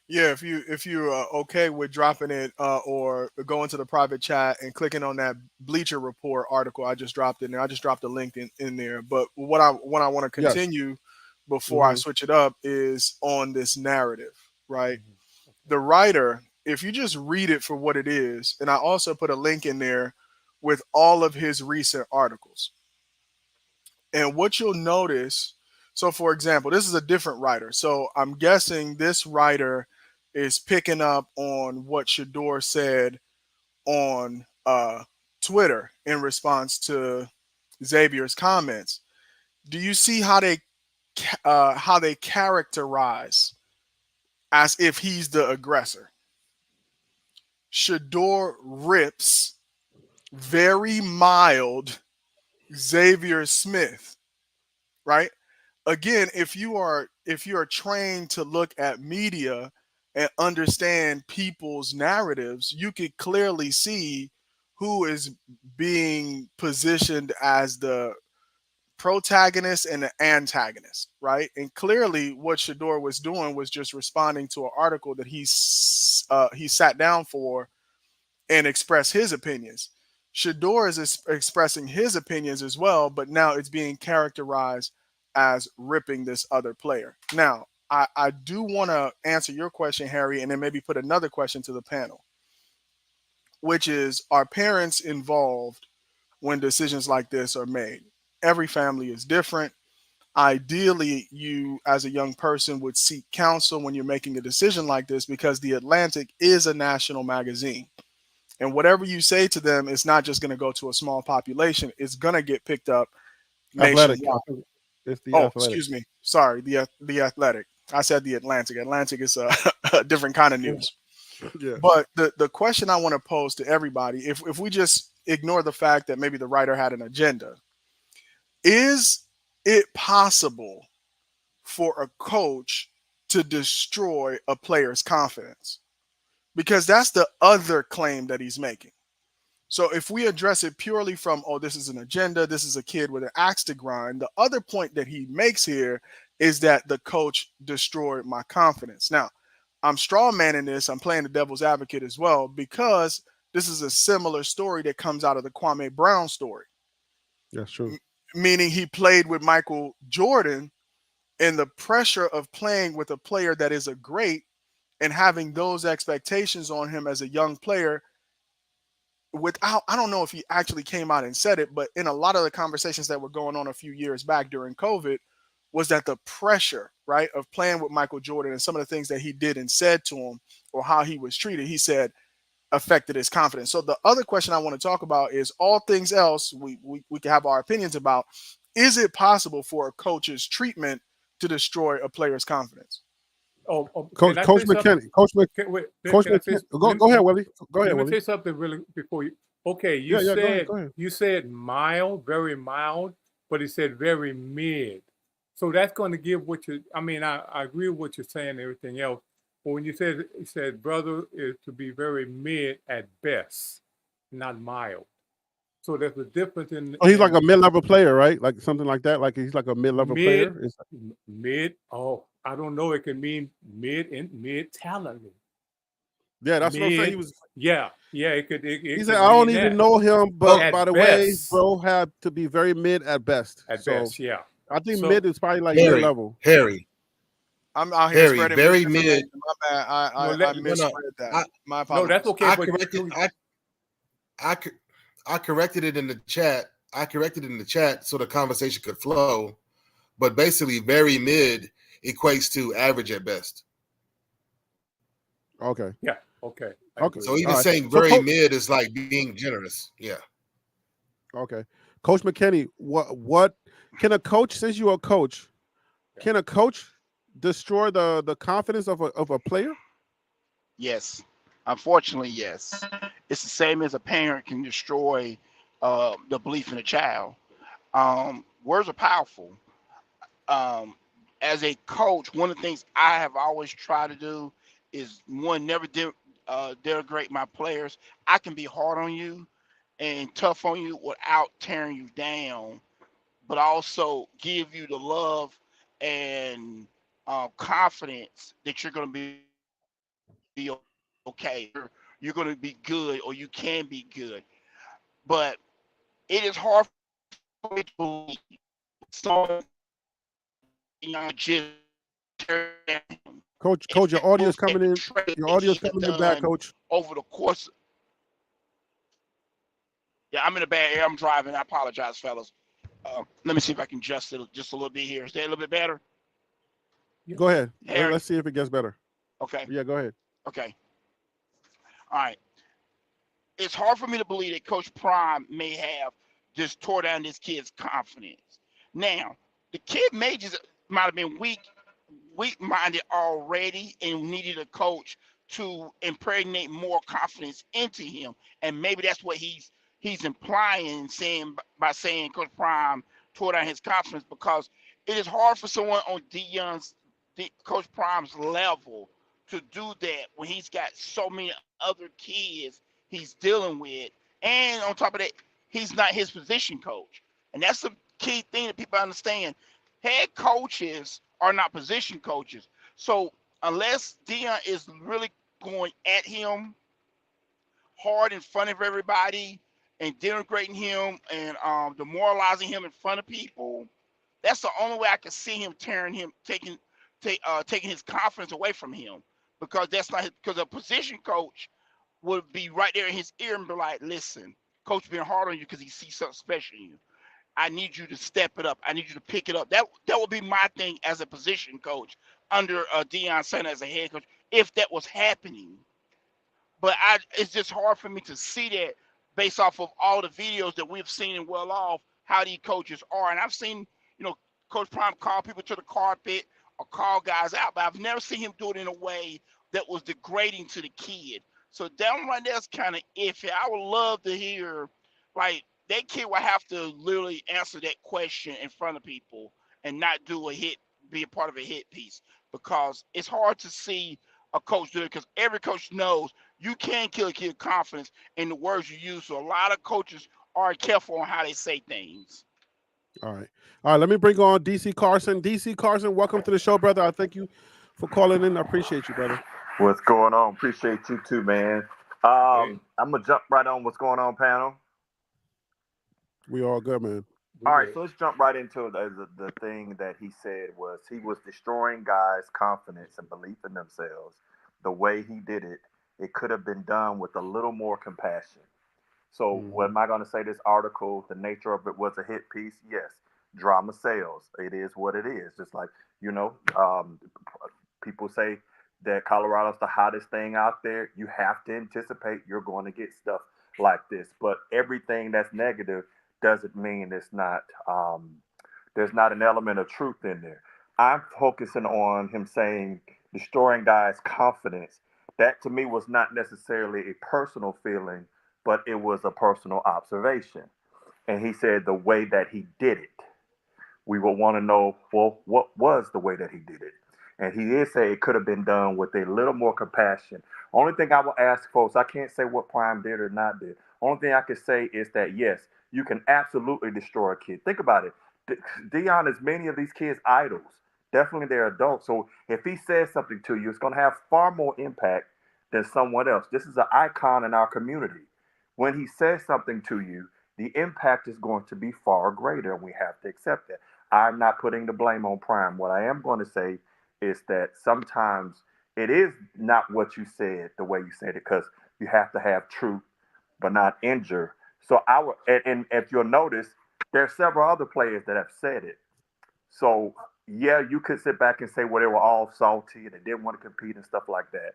S2: Yeah, if you're okay with dropping it or going to the private chat and clicking on that Bleacher Report article I just dropped in there. I just dropped a link in there. But what I want to
S1: Yes.
S2: continue before I
S1: Hmm.
S2: switch it up is on this narrative, right?
S5: Mhm.
S2: The writer, if you just read it for what it is, and I also put a link in there with all of his recent articles. And what you'll notice, so for example, this is a different writer. So I'm guessing this writer is picking up on what Shador said on Twitter in response to Xavier's comments. Do you see how they characterize as if he's the aggressor? Shador rips very mild Xavier Smith, right? Again, if you are trained to look at media and understand people's narratives, you could clearly see who is being positioned as the protagonist and the antagonist, right? And clearly, what Shador was doing was just responding to an article that he sat down for and express his opinions. Shador is expressing his opinions as well, but now it's being characterized as ripping this other player. Now, I do want to answer your question, Harry, and then maybe put another question to the panel, which is, are parents involved when decisions like this are made? Every family is different. Ideally, you as a young person would seek counsel when you're making a decision like this, because The Atlantic is a national magazine. And whatever you say to them is not just going to go to a small population. It's going to get picked up
S1: Athletic.
S2: nationwide.
S1: It's the
S2: Oh,
S1: Athletic.
S2: excuse me. Sorry, the Athletic. I said The Atlantic. Atlantic is a different kind of news.
S1: Yeah.
S2: But the question I want to pose to everybody, if we just ignore the fact that maybe the writer had an agenda, is it possible for a coach to destroy a player's confidence? Because that's the other claim that he's making. So if we address it purely from, oh, this is an agenda, this is a kid with an axe to grind, the other point that he makes here is that the coach destroyed my confidence. Now, I'm straw manning this. I'm playing the devil's advocate as well, because this is a similar story that comes out of the Kwame Brown story.
S1: That's true.
S2: Meaning he played with Michael Jordan, and the pressure of playing with a player that is a great and having those expectations on him as a young player, without, I don't know if he actually came out and said it, but in a lot of the conversations that were going on a few years back during COVID, was that the pressure, right, of playing with Michael Jordan and some of the things that he did and said to him, or how he was treated, he said affected his confidence. So the other question I want to talk about is, all things else we can have our opinions about, is it possible for a coach's treatment to destroy a player's confidence?
S5: Oh,
S1: Coach
S5: can I
S1: Coach
S5: say something?
S1: McKinney. Coach Mc,
S5: Can, wait,
S1: Coach
S5: can I say,
S1: McKinney. Go ahead, Willie. Go ahead,
S5: let me
S1: Willie.
S5: say something really before you. Okay, you
S1: Yeah,
S5: said
S1: go ahead.
S5: you said mild, very mild, but he said very mid. So that's going to give what you. I mean, I agree with what you're saying and everything else. But when you said brother is to be very mid at best, not mild. So there's a difference in,
S1: Oh, he's like a mid-level player, right? Like something like that. Like he's like a mid-level
S5: mid,
S1: player. It's,
S5: mid. Oh, I don't know. It can mean mid and mid talent.
S1: yeah, that's what I'm saying.
S5: Mid,
S1: He was.
S5: yeah. It could.
S1: He
S5: It
S1: said,
S5: could
S1: "I don't
S5: mean
S1: even
S5: that.
S1: know him, but
S5: At
S1: by the way,
S5: best.
S1: bro, had to be very mid at best.
S5: At
S1: So
S5: best, yeah.
S1: I think
S5: So-
S1: mid is probably like
S4: Harry,
S1: mid-level.
S4: Harry,
S2: I'm out here
S4: Harry,
S2: spreading
S4: very
S2: misinformation.
S4: mid.
S2: My bad. I misread that.
S4: I-
S2: My
S5: No,
S2: apologies.
S5: that's okay.
S4: I
S5: But
S4: corrected. I corrected it in the chat. So the conversation could flow. But basically, very mid equates to average at best.
S1: Okay.
S5: yeah, okay. I
S1: Okay.
S5: agree.
S4: So even
S1: All right.
S4: saying
S1: So
S4: very
S1: Coach-
S4: mid is like being generous. Yeah.
S1: Okay. Coach McKinney, what can a coach, since you're a coach, can a coach destroy the confidence of a player?
S3: Yes. Unfortunately, yes. It's the same as a parent can destroy the belief in a child. Words are powerful. As a coach, one of the things I have always tried to do is, one, never denigrate my players. I can be hard on you and tough on you without tearing you down, but also give you the love and confidence that you're going to be okay. You're going to be good, or you can be good. But it is hard for me to believe someone, just tear down.
S1: Coach, your audio is coming in. Your audio is coming in bad, Coach.
S3: Over the course. Yeah, I'm in a bad area. I'm driving. I apologize, fellas. Let me see if I can adjust it just a little bit here. Is that a little bit better?
S1: Go ahead.
S3: Harry?
S1: Let's see if it gets better.
S3: Okay.
S1: Yeah, go ahead.
S3: Okay. All right. It's hard for me to believe that Coach Prime may have just tore down this kid's confidence. Now, the kid might have been weak-minded already and needed a coach to impregnate more confidence into him. And maybe that's what he's implying, saying by saying Coach Prime tore down his confidence, because it is hard for someone on Coach Prime's level to do that when he's got so many other kids he's dealing with, and on top of that, he's not his position coach. And that's the key thing that people understand. Head coaches are not position coaches. So unless Deion is really going at him hard in front of everybody and denigrating him and demoralizing him in front of people, That's the only way I can see him taking his confidence away from him, because that's not because a position coach would be right there in his ear and be like, "Listen, coach being hard on you because he sees something special in you. I need you to step it up. I need you to pick it up." That would be my thing as a position coach under Deion Sanders as a head coach if that was happening. But it's just hard for me to see that based off of all the videos that we've seen in Well Off, how these coaches are. And I've seen, Coach Prime call people to the carpet or call guys out, but I've never seen him do it in a way that was degrading to the kid. So down right there's kind of iffy. I would love to hear, like, that kid would have to literally answer that question in front of people and not be a part of a hit piece, because it's hard to see a coach do it, because every coach knows you can kill a kid's confidence in the words you use. So a lot of coaches are careful on how they say things.
S1: All right. Let me bring on DC Carson. DC Carson, welcome to the show, brother. I thank you for calling in. I appreciate you, brother.
S6: What's going on? Appreciate you too, man. I'm gonna jump right on what's going on, panel.
S1: We all good, man.
S6: All right, so let's jump right into the thing that he said was he was destroying guys' confidence and belief in themselves. The way he did it, it could have been done with a little more compassion. So what am I going to say? This article, the nature of it was a hit piece. Yes, drama sells. It is what it is. Just like, people say that Colorado's the hottest thing out there. You have to anticipate you're going to get stuff like this. But everything that's negative doesn't mean it's not. There's not an element of truth in there. I'm focusing on him saying destroying guys' confidence. That to me was not necessarily a personal feeling, but it was a personal observation. And he said the way that he did it. We would want to know, well, what was the way that he did it? And he did say it could have been done with a little more compassion. Only thing I will ask folks, I can't say what Prime did or not did. Only thing I can say is that, yes, you can absolutely destroy a kid. Think about it. Deion is many of these kids' idols. Definitely they're adults. So if he says something to you, it's going to have far more impact than someone else. This is an icon in our community. When he says something to you, the impact is going to be far greater, and we have to accept that. I'm not putting the blame on Prime. What I am going to say is that sometimes it is not what you said the way you said it, because you have to have truth but not injure. So and if you'll notice, there are several other players that have said it. So yeah, you could sit back and say, well, they were all salty and they didn't want to compete and stuff like that.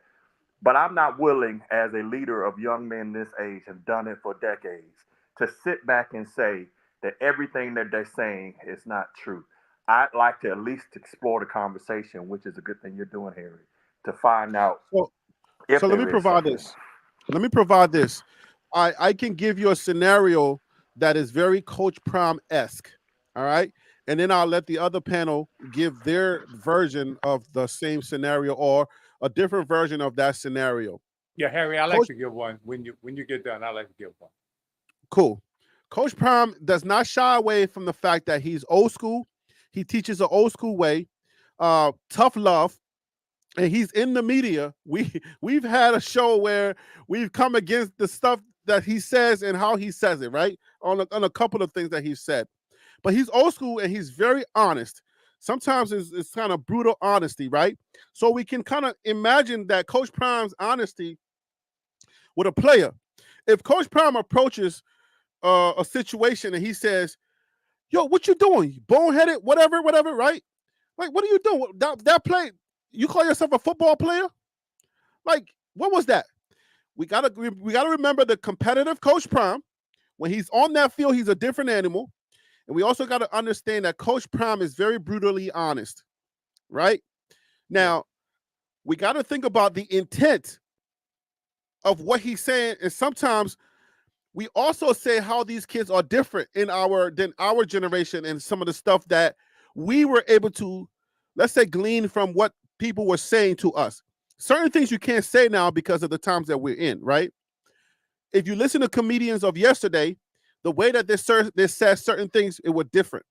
S6: But I'm not willing, as a leader of young men this age, have done it for decades, to sit back and say that everything that they're saying is not true. I'd like to at least explore the conversation, which is a good thing you're doing, Harry, to find out.
S1: So let me provide this. Let me provide this. I can give you a scenario that is very Coach Prime-esque, all right? And then I'll let the other panel give their version of the same scenario or a different version of that scenario.
S5: Yeah, Harry, I like to give one. When you get done, I like to give one.
S1: Cool. Coach Prime does not shy away from the fact that he's old school. He teaches an old school way, tough love, and he's in the media. We've had a show where we've come against the stuff that he says and how he says it, right? On a couple of things that he said. But he's old school and he's very honest. Sometimes it's kind of brutal honesty, right? So we can kind of imagine that Coach Prime's honesty with a player. If Coach Prime approaches a situation and he says, yo, what you doing? Boneheaded, whatever, right? Like, what are you doing? That play, you call yourself a football player? Like, what was that? We gotta remember the competitive Coach Prime. When he's on that field, he's a different animal. And we also got to understand that Coach Prime is very brutally honest, right? Now, we got to think about the intent of what he's saying. And sometimes we also say how these kids are different than our generation and some of the stuff that we were able to, let's say, glean from what people were saying to us. Certain things you can't say now because of the times that we're in, right? If you listen to comedians of yesterday, the way that they said certain things, it was different.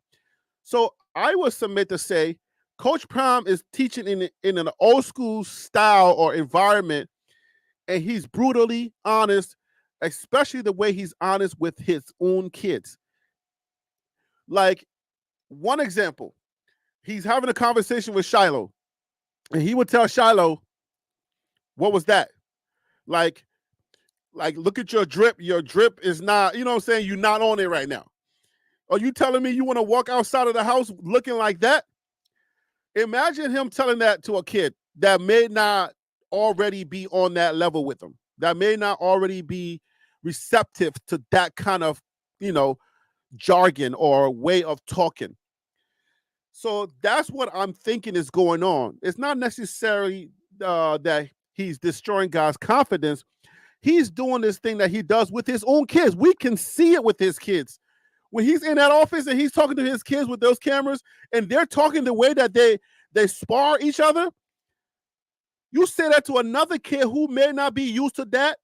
S1: So I would submit to say Coach Prime is teaching in an old school style or environment, and he's brutally honest, especially the way he's honest with his own kids. Like, one example, he's having a conversation with Shiloh, and he would tell Shiloh, what was that? Like, look at your drip. Your drip is not, you know what I'm saying? You're not on it right now. Are you telling me you want to walk outside of the house looking like that? Imagine him telling that to a kid that may not already be on that level with him, that may not already be receptive to that kind of, jargon or way of talking. So that's what I'm thinking is going on. It's not necessarily that he's destroying God's confidence. He's doing this thing that he does with his own kids. We can see it with his kids. When he's in that office and he's talking to his kids with those cameras and they're talking the way that they spar each other, you say that to another kid who may not be used to that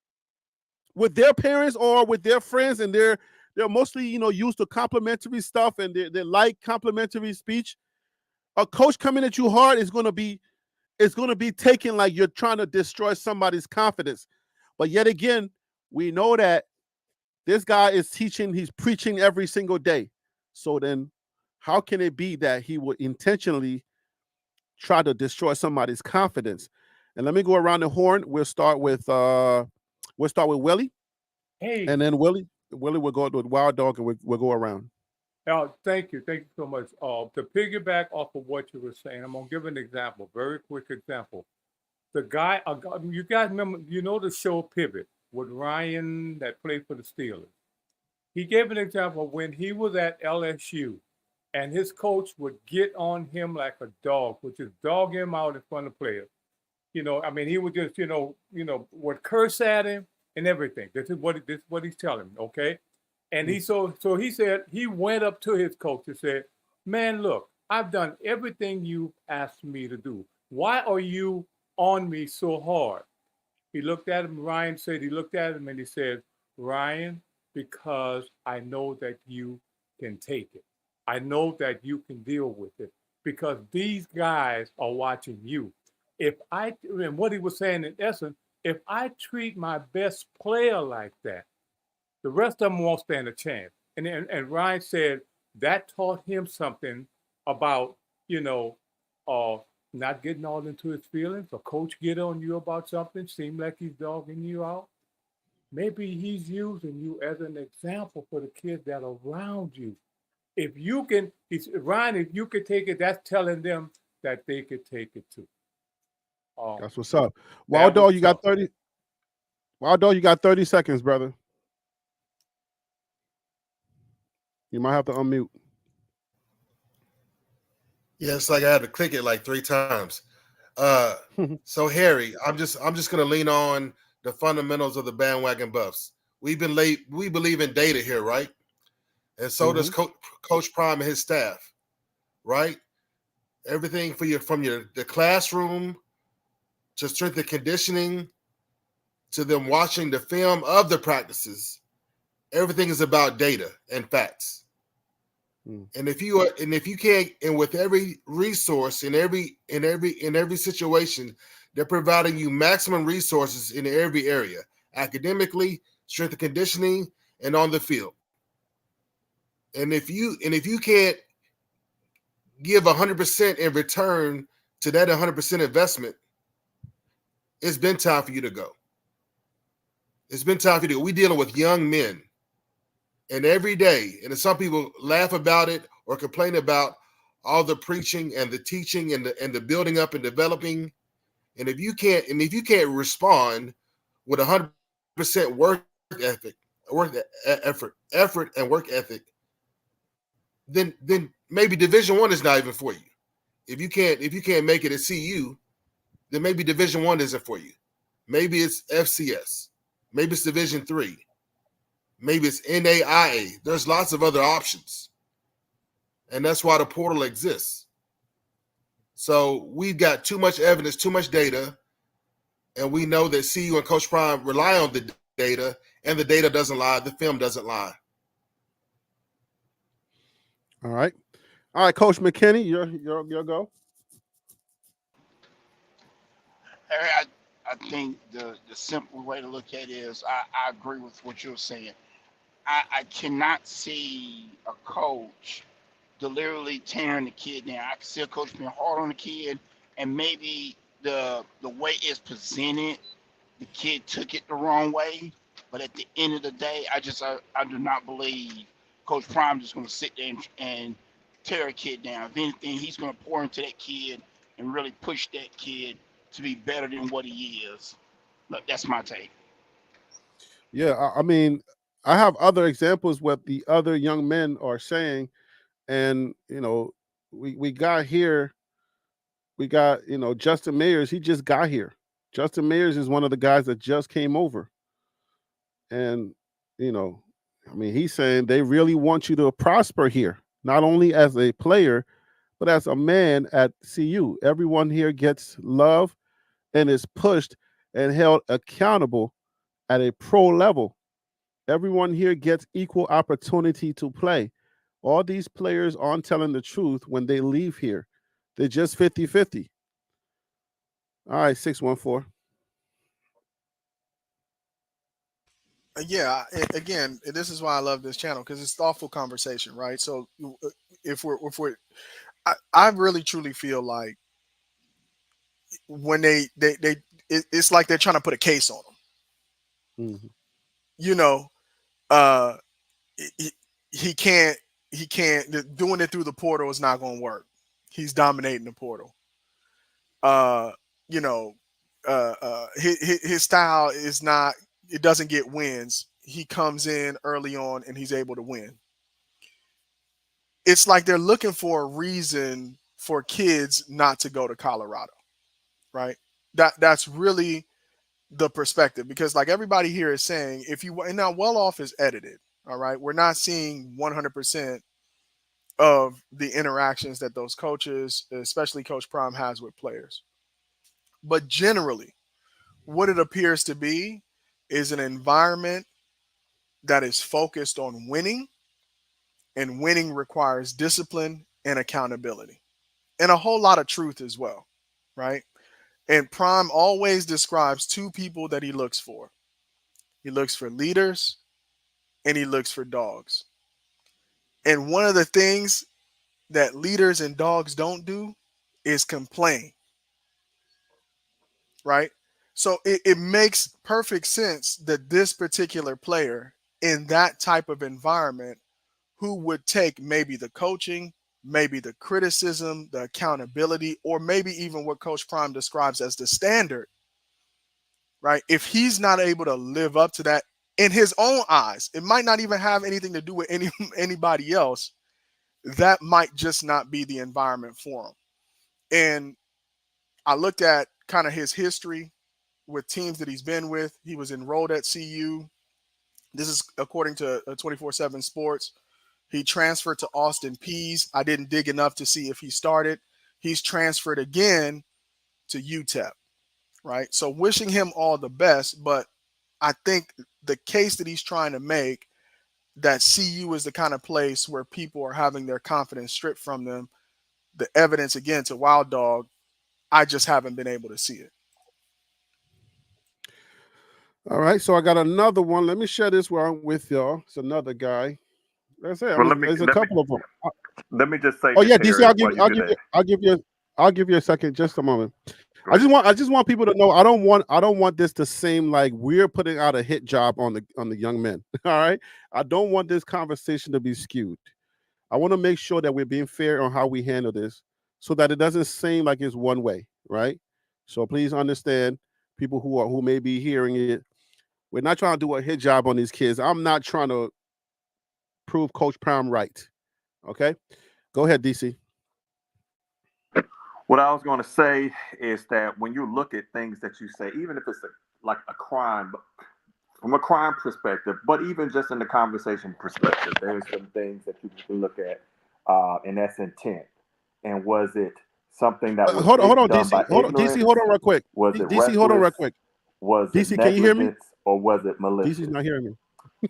S1: with their parents or with their friends, and they're mostly, used to complimentary stuff and they like complimentary speech. A coach coming at you hard is going to be taken like you're trying to destroy somebody's confidence. But yet again, we know that this guy is teaching, he's preaching every single day. So then how can it be that he would intentionally try to destroy somebody's confidence? And let me go around the horn. We'll start with Willie.
S5: Hey,
S1: And then Willie will go with Wild Dog, and we'll go around.
S5: thank you so much. To piggyback off of what you were saying, I'm gonna give an example, very quick example. The guy, you guys remember, the show Pivot with Ryan that played for the Steelers. He gave an example when he was at LSU, and his coach would get on him like a dog, which is dog him out in front of players. He would just, would curse at him and everything. This is what he's telling me, okay? And he so he said he went up to his coach and said, "Man, look, I've done everything you asked me to do. Why are you on me so hard?" He looked at him. Ryan said he looked at him and he said, "Ryan, because I know that you can take it. I know that you can deal with it because these guys are watching you. And what he was saying in essence, if I treat my best player like that, the rest of them won't stand a chance." And Ryan said that taught him something about, not getting all into his feelings. A coach get on you about something, seem like he's dogging you out. Maybe he's using you as an example for the kids that are around you. If you can, Ryan, if you could take it, that's telling them that they could take it too.
S1: That's what's up. Wild Dog, you got 30. Wild Dog, you got 30 seconds, brother. You might have to unmute.
S4: Yeah, it's like I had to click it like 3 times. So Harry, I'm just gonna lean on the fundamentals of the bandwagon buffs. We believe in data here, right? And so does Coach Prime and his staff, right? Everything from the classroom to strength and conditioning to them watching the film of the practices. Everything is about data and facts. And if you can't, and with every resource in every situation, they're providing you maximum resources in every area, academically, strength and conditioning, and on the field. And if you can't give 100% in return to that 100% investment, it's been time for you to go. It's been time for you to go. We're dealing with young men. And every day, and some people laugh about it or complain about all the preaching and the teaching and the building up and developing. And if you can't respond with 100% work effort and work ethic, then maybe Division I is not even for you. If you can't make it at CU, then maybe Division I isn't for you. Maybe it's FCS. Maybe it's Division III. Maybe it's NAIA. There's lots of other options. And that's why the portal exists. So we've got too much evidence, too much data, and we know that CU and Coach Prime rely on the data, and the data doesn't lie. The film doesn't lie.
S1: All right, Coach McKinney, your go.
S3: I think the simple way to look at it is I agree with what you're saying. I cannot see a coach deliberately tearing the kid down. I can see a coach being hard on the kid, and maybe the way it's presented, the kid took it the wrong way. But at the end of the day, I do not believe Coach Prime is going to sit there and tear a kid down. If anything, he's going to pour into that kid and really push that kid to be better than what he is. Look, that's my take.
S1: Yeah, I mean, I have other examples what the other young men are saying, and we got here. We got Justin Mayers. He just got here. Justin Mayers is one of the guys that just came over, and I mean, he's saying they really want you to prosper here, not only as a player, but as a man at CU. Everyone here gets love and is pushed and held accountable at a pro level. Everyone here gets equal opportunity to play. All these players aren't telling the truth when they leave here. They're just 50-50. All right, 614.
S2: Yeah, again, this is why I love this channel, because it's thoughtful conversation, right? So if we're I really truly feel like when it's like they're trying to put a case on them.
S1: Mm-hmm.
S2: He can't doing it through the portal is not going to work. He's dominating the portal. His style is not. It doesn't get wins. He comes in early on and he's able to win. It's like they're looking for a reason for kids not to go to Colorado, right? That's really the perspective, because like everybody here is saying, and now Well Off is edited, all right? We're not seeing 100% of the interactions that those coaches, especially Coach Prime, has with players. But generally, what it appears to be is an environment that is focused on winning, and winning requires discipline and accountability and a whole lot of truth as well, right? And Prime always describes two people that he looks for. He looks for leaders and he looks for dogs. And one of the things that leaders and dogs don't do is complain, right? So it makes perfect sense that this particular player in that type of environment, who would take maybe the coaching, maybe the criticism, the accountability, or maybe even what Coach Prime describes as the standard, right? If he's not able to live up to that in his own eyes, it might not even have anything to do with anybody else. That might just not be the environment for him. And I looked at kind of his history with teams that he's been with. He was enrolled at CU. This is according to 24/7 Sports. He transferred to Austin Peay. I didn't dig enough to see if he started. He's transferred again to UTEP, right? So wishing him all the best, but I think the case that he's trying to make, that CU is the kind of place where people are having their confidence stripped from them, the evidence, again, to Wild Dog, I just haven't been able to see it.
S1: All right, so I got another one. Let me share this one with y'all. It's another guy. That's it. There's a couple of them.
S6: Let me just say.
S1: Oh yeah, DC. I'll give you a second. Just a moment. Right. I just want people to know. I don't want this to seem like we're putting out a hit job on the young men. All right. I don't want this conversation to be skewed. I want to make sure that we're being fair on how we handle this, so that it doesn't seem like it's one way. Right. So please understand, people who may be hearing it. We're not trying to do a hit job on these kids. I'm not trying to prove Coach Prime right. Okay, go ahead, DC.
S6: What I was going to say is that when you look at things that you say, even if it's like a crime, from a crime perspective, but even just in the conversation perspective, there's some things that you can look at, and that's intent. And was it something that was
S1: hold on,
S6: done
S1: DC,
S6: by
S1: DC, hold on real quick.
S6: Was it
S1: DC, hold on real quick.
S6: Was
S1: DC,
S6: it
S1: can you hear me?
S6: Or was it malicious?
S1: DC's not hearing me.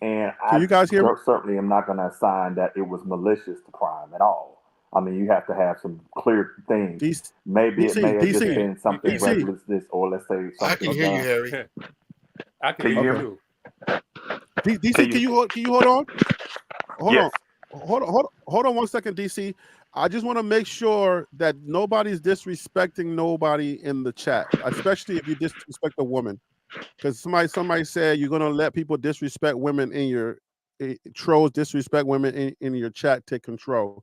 S6: And
S1: can you guys hear me?
S6: Certainly am not going to assign that it was malicious to Prime at all. I mean, you have to have some clear things. Maybe it may have just been something recklessness, or let's say something.
S7: I can hear you, Harry.
S5: I can hear you.
S1: DC, can you hold on? Hold on. hold on 1 second, DC. I just want to make sure that nobody's disrespecting nobody in the chat, especially if you disrespect a woman. Because somebody said you're gonna let people disrespect women in your trolls disrespect women in your chat. Take control.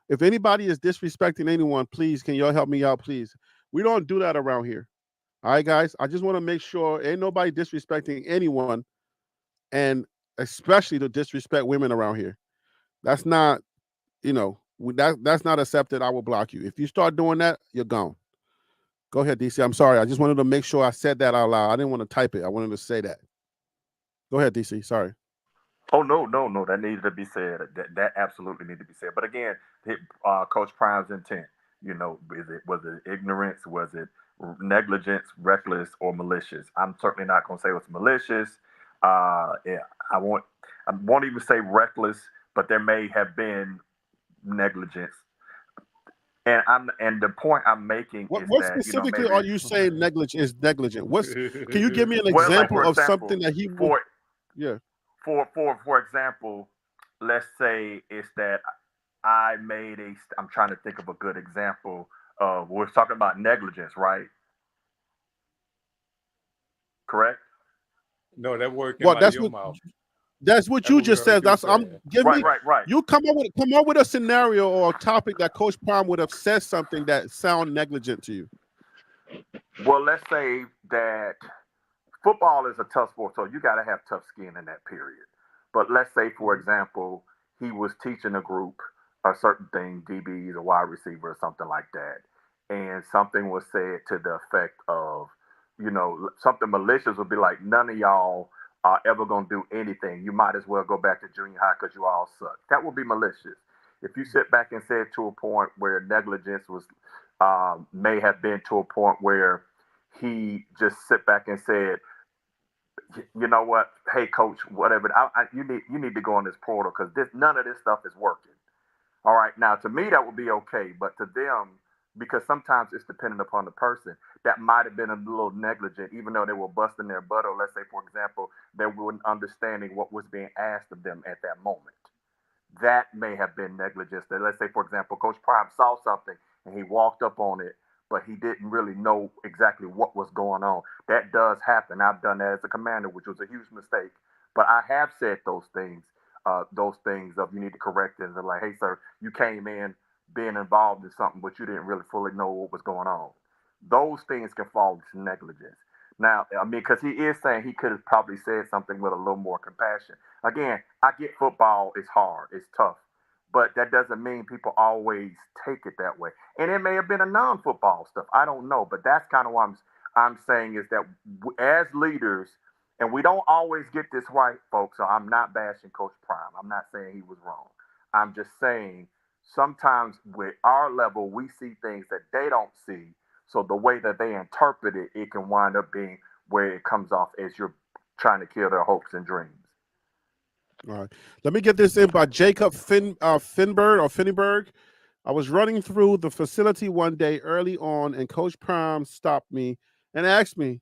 S1: If anybody is disrespecting anyone, please can y'all help me out, please? We don't do that around here. All right, guys. I just want to make sure ain't nobody disrespecting anyone, and especially to disrespect women around here. That's not, that's not accepted. I will block you. If you start doing that, you're gone. Go ahead, DC. I'm sorry. I just wanted to make sure I said that out loud. I didn't want to type it. I wanted to say that. Go ahead, DC. Sorry.
S6: Oh no. That needed to be said. That absolutely needed to be said. But again, Coach Prime's intent. Was it ignorance? Was it negligence, reckless, or malicious? I'm certainly not going to say it was malicious. Yeah, I won't even say reckless, but there may have been negligence. And the point I'm making
S1: what
S6: is
S1: what
S6: that
S1: specifically
S6: maybe,
S1: are you saying negligent is negligent? Can you give me an
S6: well, like,
S1: example
S6: for
S1: of
S6: example,
S1: something that he would?
S6: for
S1: Yeah.
S6: for example, let's say it's that I'm trying to think of a good example. We're talking about negligence, right? Correct?
S5: No, that word came
S1: Well,
S5: out of your mouth.
S1: that's what
S5: That's
S1: you
S5: what we
S1: just
S5: heard
S1: said.
S5: you
S1: That's
S5: say.
S6: Right.
S1: You come up with a scenario or a topic that Coach Prime would have said something that sound negligent to you.
S6: Well, let's say that football is a tough sport, so you got to have tough skin in that period. But let's say, for example, he was teaching a group a certain thing, DBs, a wide receiver, or something like that, and something was said to the effect of, something malicious would be like, none of y'all are ever going to do anything. You might as well go back to junior high because you all suck. That would be malicious. If you sit back and say it to a point where negligence was, may have been to a point where he just sit back and said, you know what? Hey, coach, whatever. You need to go on this portal because none of this stuff is working. All right. Now, to me, that would be okay, but to them, because sometimes it's dependent upon the person, that might have been a little negligent, even though they were busting their butt, or let's say, for example, they weren't understanding what was being asked of them at that moment. That may have been negligence. That, let's say, for example, Coach Prime saw something and he walked up on it, but he didn't really know exactly what was going on. That does happen. I've done that as a commander, which was a huge mistake. But I have said those things of you need to correct it. And like, hey, sir, you came in being involved in something, but you didn't really fully know what was going on. Those things can fall into negligence. Now, I mean, because he is saying he could have probably said something with a little more compassion. Again, I get football is hard, it's tough, but that doesn't mean people always take it that way. And it may have been a non-football stuff. I don't know, but that's kind of what I'm saying is that as leaders, and we don't always get this right, folks. So I'm not bashing Coach Prime. I'm not saying he was wrong. I'm just saying sometimes with our level, we see things that they don't see. So the way that they interpret it, it can wind up being where it comes off as you're trying to kill their hopes and dreams.
S1: All right. Let me get this in by Jacob Finberg. I was running through the facility one day early on, and Coach Prime stopped me and asked me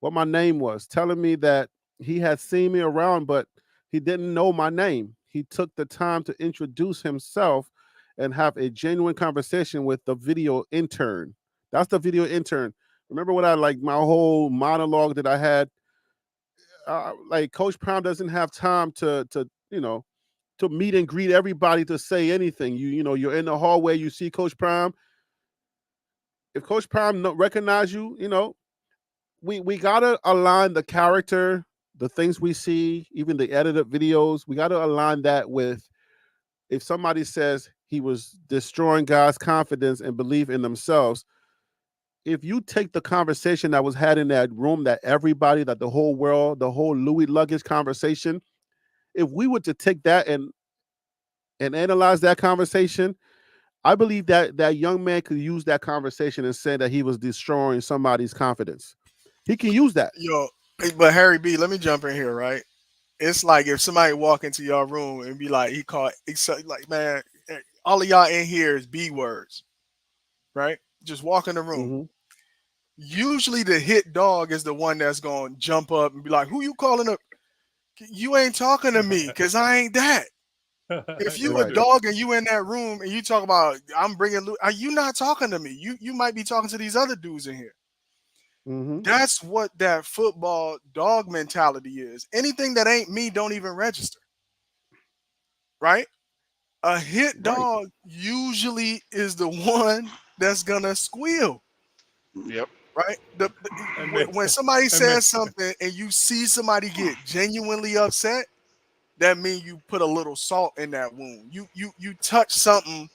S1: what my name was, telling me that he had seen me around, but he didn't know my name. He took the time to introduce himself and have a genuine conversation with the video intern. That's the video intern. Remember what my whole monologue that I had? Like Coach Prime doesn't have time to meet and greet everybody to say anything. You're in the hallway, you see Coach Prime. If Coach Prime recognize you, we gotta align the character, the things we see, even the edited videos. We gotta align that with if somebody says he was destroying guys' confidence and belief in themselves. If you take the conversation that was had in that room, that the whole world, the whole Louis luggage conversation, if we were to take that and analyze that conversation, I believe that that young man could use that conversation and say that he was destroying somebody's confidence. He can use that.
S2: Yo, but Harry B, let me jump in here, right? It's like if somebody walk into your room and be like, like, man, all of y'all in here is B words, right? Just walk in the room.
S1: Mm-hmm.
S2: Usually the hit dog is the one that's going to jump up and be like, who you calling up? You ain't talking to me because I ain't that. If you a
S1: Right.
S2: dog and you in that room and you talk about I'm bringing, are you not talking to me? You might be talking to these other dudes in here.
S1: Mm-hmm.
S2: That's what that football dog mentality is. Anything that ain't me don't even register. Right? A hit
S1: Right.
S2: dog usually is the one that's gonna squeal.
S3: Yep.
S2: Right?
S5: And man,
S2: When somebody
S5: and man,
S2: says something and you see somebody get genuinely upset, that means you put a little salt in that wound. You touch something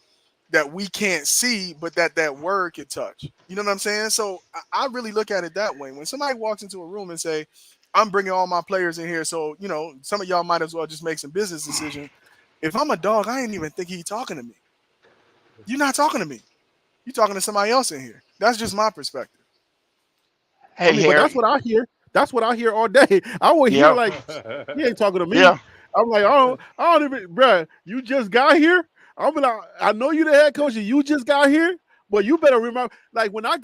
S2: that we can't see, but that word can touch. You know what I'm saying? So I really look at it that way. When somebody walks into a room and say, "I'm bringing all my players in here," so some of y'all might as well just make some business decisions. If I'm a dog, I ain't even think he's talking to me. You're not talking to me. You're talking to somebody else in here. That's just my perspective.
S1: I
S3: Hey,
S1: mean, but that's
S3: Harry.
S1: what I hear. That's what I hear all day. I will hear
S3: Yep.
S1: like, he ain't talking to me.
S3: Yeah.
S1: I'm like, I don't even, bruh, you just got here. I'm like, I know you the head coach and you just got here, but you better remember, like when I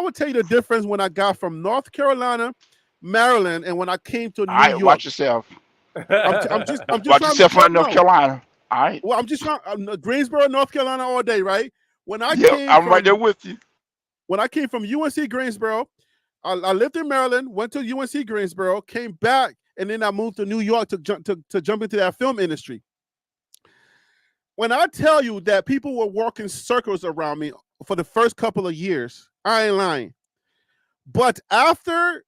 S1: would tell you the difference when I got from North Carolina, Maryland, and when I came to
S3: All
S1: New
S3: right. Watch
S1: York.
S3: yourself.
S1: I'm just
S3: Watch
S1: trying to
S3: yourself
S1: let
S3: on
S1: you
S3: North
S1: know.
S3: Carolina. All right.
S1: Well, I'm just trying, Greensboro, North Carolina all day, right? When I
S3: Yep.
S1: came
S3: I'm right there
S1: from,
S3: with you.
S1: when I came from UNC Greensboro, I lived in Maryland, went to UNC Greensboro, came back, and then I moved to New York to jump into that film industry. When I tell you that people were walking circles around me for the first couple of years, I ain't lying. But after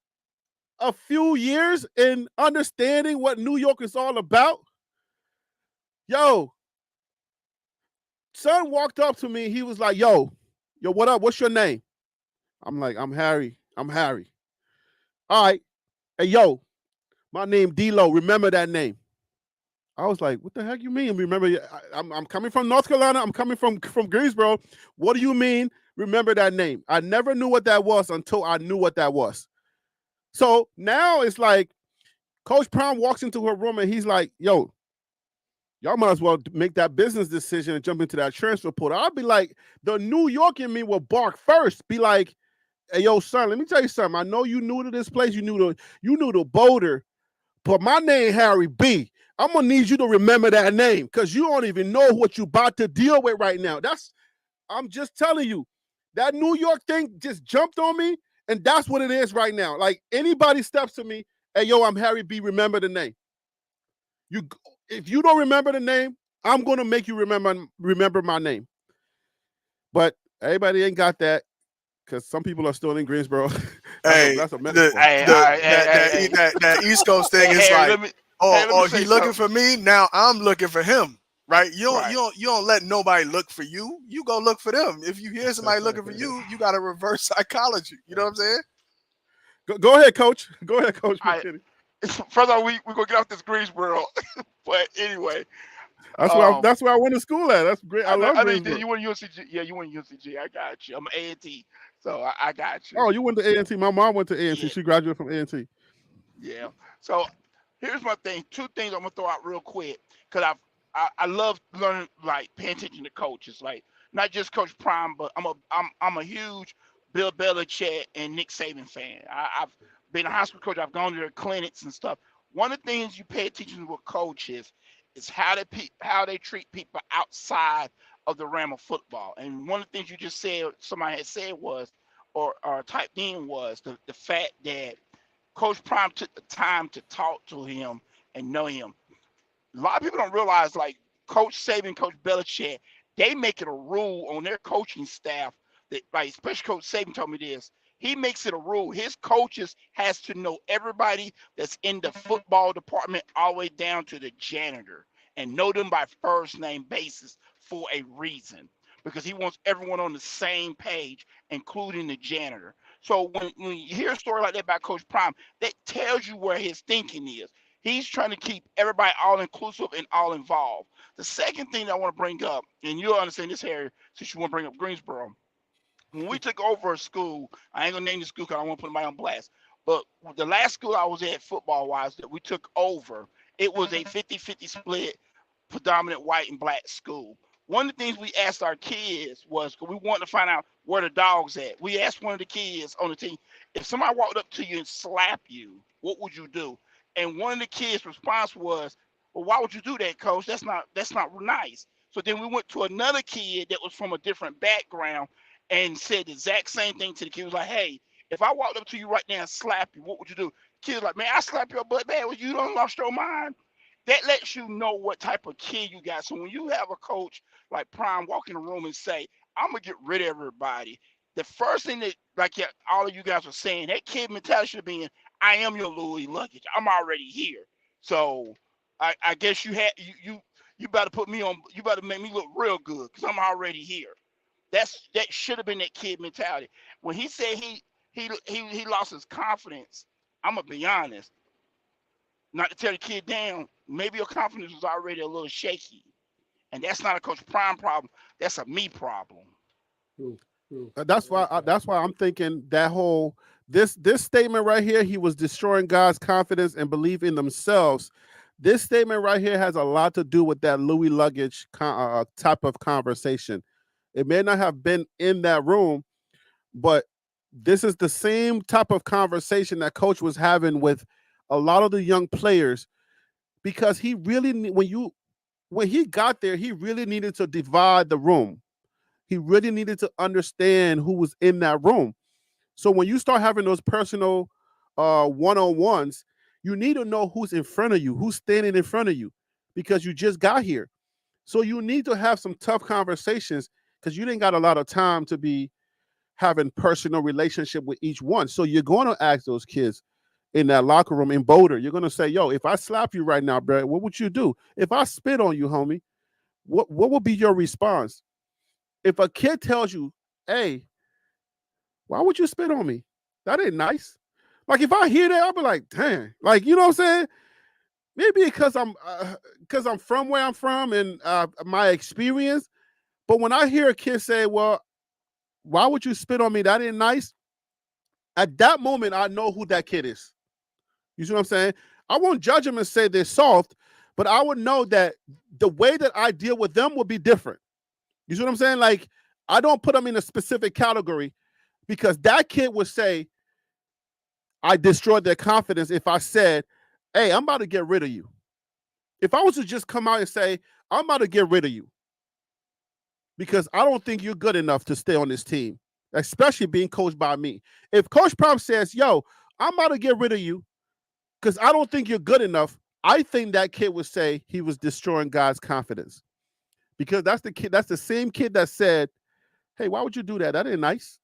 S1: a few years in understanding what New York is all about, yo, son walked up to me. He was like, yo, what up? What's your name? I'm like, I'm Harry. I'm Harry. All right. Hey, yo, my name D-Lo. Remember that name. I was like, what the heck you mean? Remember, I'm coming from North Carolina. I'm coming from Greensboro. What do you mean? Remember that name? I never knew what that was until I knew what that was. So now it's like Coach Prime walks into her room and he's like, yo, y'all might as well make that business decision and jump into that transfer portal. I'll be like, the New York in me will bark first. Be like, hey, yo, son, let me tell you something. I know you new to this place. You knew the Boulder, but my name Harry B. I'm gonna need you to remember that name because you don't even know what you're about to deal with right now. I'm just telling you, that New York thing just jumped on me, and that's what it is right now. Like anybody steps to me, hey yo, I'm Harry B. Remember the name. If you don't remember the name, I'm gonna make you remember my name. But everybody ain't got that because some people are still in Greensboro.
S2: Hey,
S1: that's a
S2: the
S1: metaphor.
S3: Hey, all right,
S2: that East Coast thing
S3: hey,
S2: is
S3: Harry,
S2: like,
S3: let me
S2: oh, he
S3: say
S2: looking
S3: something.
S2: for me. Now I'm looking for him. Right?
S3: Right.
S2: You don't let nobody look for you. You go look for them. If you hear somebody looking for you, you got to reverse psychology. You know what I'm saying?
S1: Go ahead, Coach. Go ahead, Coach
S3: All right.
S1: McKinney.
S3: First of all, we're gonna get off this Greensboro. But anyway,
S1: That's where I went to school at. That's great. I love
S3: I know you did.
S1: Greensboro.
S3: You went to UNCG. Yeah, you went to UNCG. I got you. I'm an A&T, so I got you.
S1: Oh, you went to A&T. My mom went to A&T.
S3: Yeah,
S1: She graduated from A&T.
S3: yeah. So here's my thing. Two things I'm gonna throw out real quick because I love learning, like paying attention to coaches, like not just Coach Prime, but I'm a huge Bill Belichick and Nick Saban fan. I've been a high school coach. I've gone to their clinics and stuff. One of the things you pay attention to with coaches is how they treat people outside of the realm of football. And one of the things you just said, somebody had said was, or typed in was the fact that Coach Prime took the time to talk to him and know him. A lot of people don't realize, like Coach Saban, Coach Belichick, they make it a rule on their coaching staff that, like, especially Coach Saban told me this. He makes it a rule. His coaches has to know everybody that's in the football department all the way down to the janitor and know them by first name basis for a reason because he wants everyone on the same page, including the janitor. So when you hear a story like that about Coach Prime, that tells you where his thinking is. He's trying to keep everybody all inclusive and all involved. The second thing that I want to bring up, and you'll understand this, Harry, since you want to bring up Greensboro. When we took over a school, I ain't gonna name the school because I don't want to put anybody on blast. But the last school I was at football wise that we took over, it was a 50-50 split, predominant white and black school. One of the things we asked our kids was, because we wanted to find out where the dogs at. We asked one of the kids on the team, if somebody walked up to you and slapped you, what would you do? And one of the kids' response was, Well, why would you do that, coach? That's not nice. So then we went to another kid that was from a different background and said the exact same thing to the kid. He was like, hey, if I walked up to you right now and slap you, what would you do? The kid was like, man, I slap your butt bad. You don't lost your mind. That lets you know what type of kid you got. So when you have a coach like Prime walk in the room and say, I'm going to get rid of everybody, the first thing that, like all of you guys were saying, that kid mentality should be in, I am your Louis luggage. I'm already here. So I guess you better put me on, you better make me look real good because I'm already here. That should have been that kid mentality. When he said he lost his confidence, I'm going to be honest, not to tear the kid down, maybe your confidence was already a little shaky. And that's not a Coach Prime problem. That's a me problem.
S5: True.
S1: That's why I'm thinking that whole this statement right here, he was destroying God's confidence and belief in themselves. This statement right here has a lot to do with that Louis luggage type of conversation. It may not have been in that room, but this is the same type of conversation that Coach was having with a lot of the young players, because he really, when he got there, he really needed to divide the room. He really needed to understand who was in that room. So when you start having those personal one-on-ones, you need to know who's in front of you, who's standing in front of you, because you just got here. So you need to have some tough conversations because you didn't got a lot of time to be having personal relationship with each one. So you're going to ask those kids in that locker room in Boulder, you're going to say, yo, if I slap you right now, bro, what would you do? If I spit on you, homie, what would be your response? If a kid tells you, hey, why would you spit on me? That ain't nice. Like, if I hear that, I'll be like, damn. Like, you know what I'm saying? Maybe because I'm from where I'm from and my experience. But when I hear a kid say, well, why would you spit on me? That ain't nice. At that moment, I know who that kid is. You see what I'm saying? I won't judge them and say they're soft, but I would know that the way that I deal with them will be different. You see what I'm saying? Like, I don't put them in a specific category because that kid would say, I destroyed their confidence if I said, hey, I'm about to get rid of you. If I was to just come out and say, I'm about to get rid of you because I don't think you're good enough to stay on this team, especially being coached by me. If Coach Prime says, yo, I'm about to get rid of you because I don't think you're good enough, I think that kid would say he was destroying God's confidence. Because that's the same kid that said, hey, why would you do that? That ain't nice.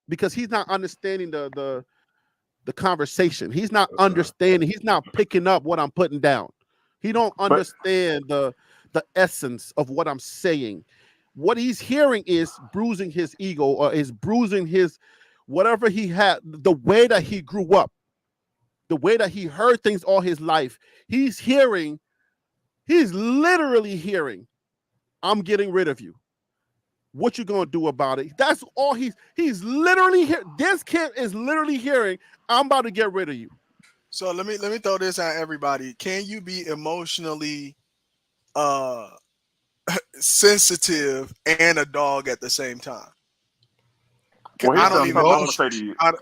S1: Because he's not understanding the conversation. He's not understanding. He's not picking up what I'm putting down. He don't understand the essence of what I'm saying. What he's hearing is bruising his ego or is bruising his whatever he had, the way that he grew up, the way that he heard things all his life. He's literally hearing, I'm getting rid of you. What you gonna do about it? That's all he's literally here. This kid is literally hearing, I'm about to get rid of you.
S2: So let me throw this at everybody. Can you be emotionally sensitive and a dog at the same time?
S6: Well,
S2: I
S6: here's
S2: don't
S6: something
S2: even
S6: I'm
S2: know.
S6: gonna say to you.
S2: I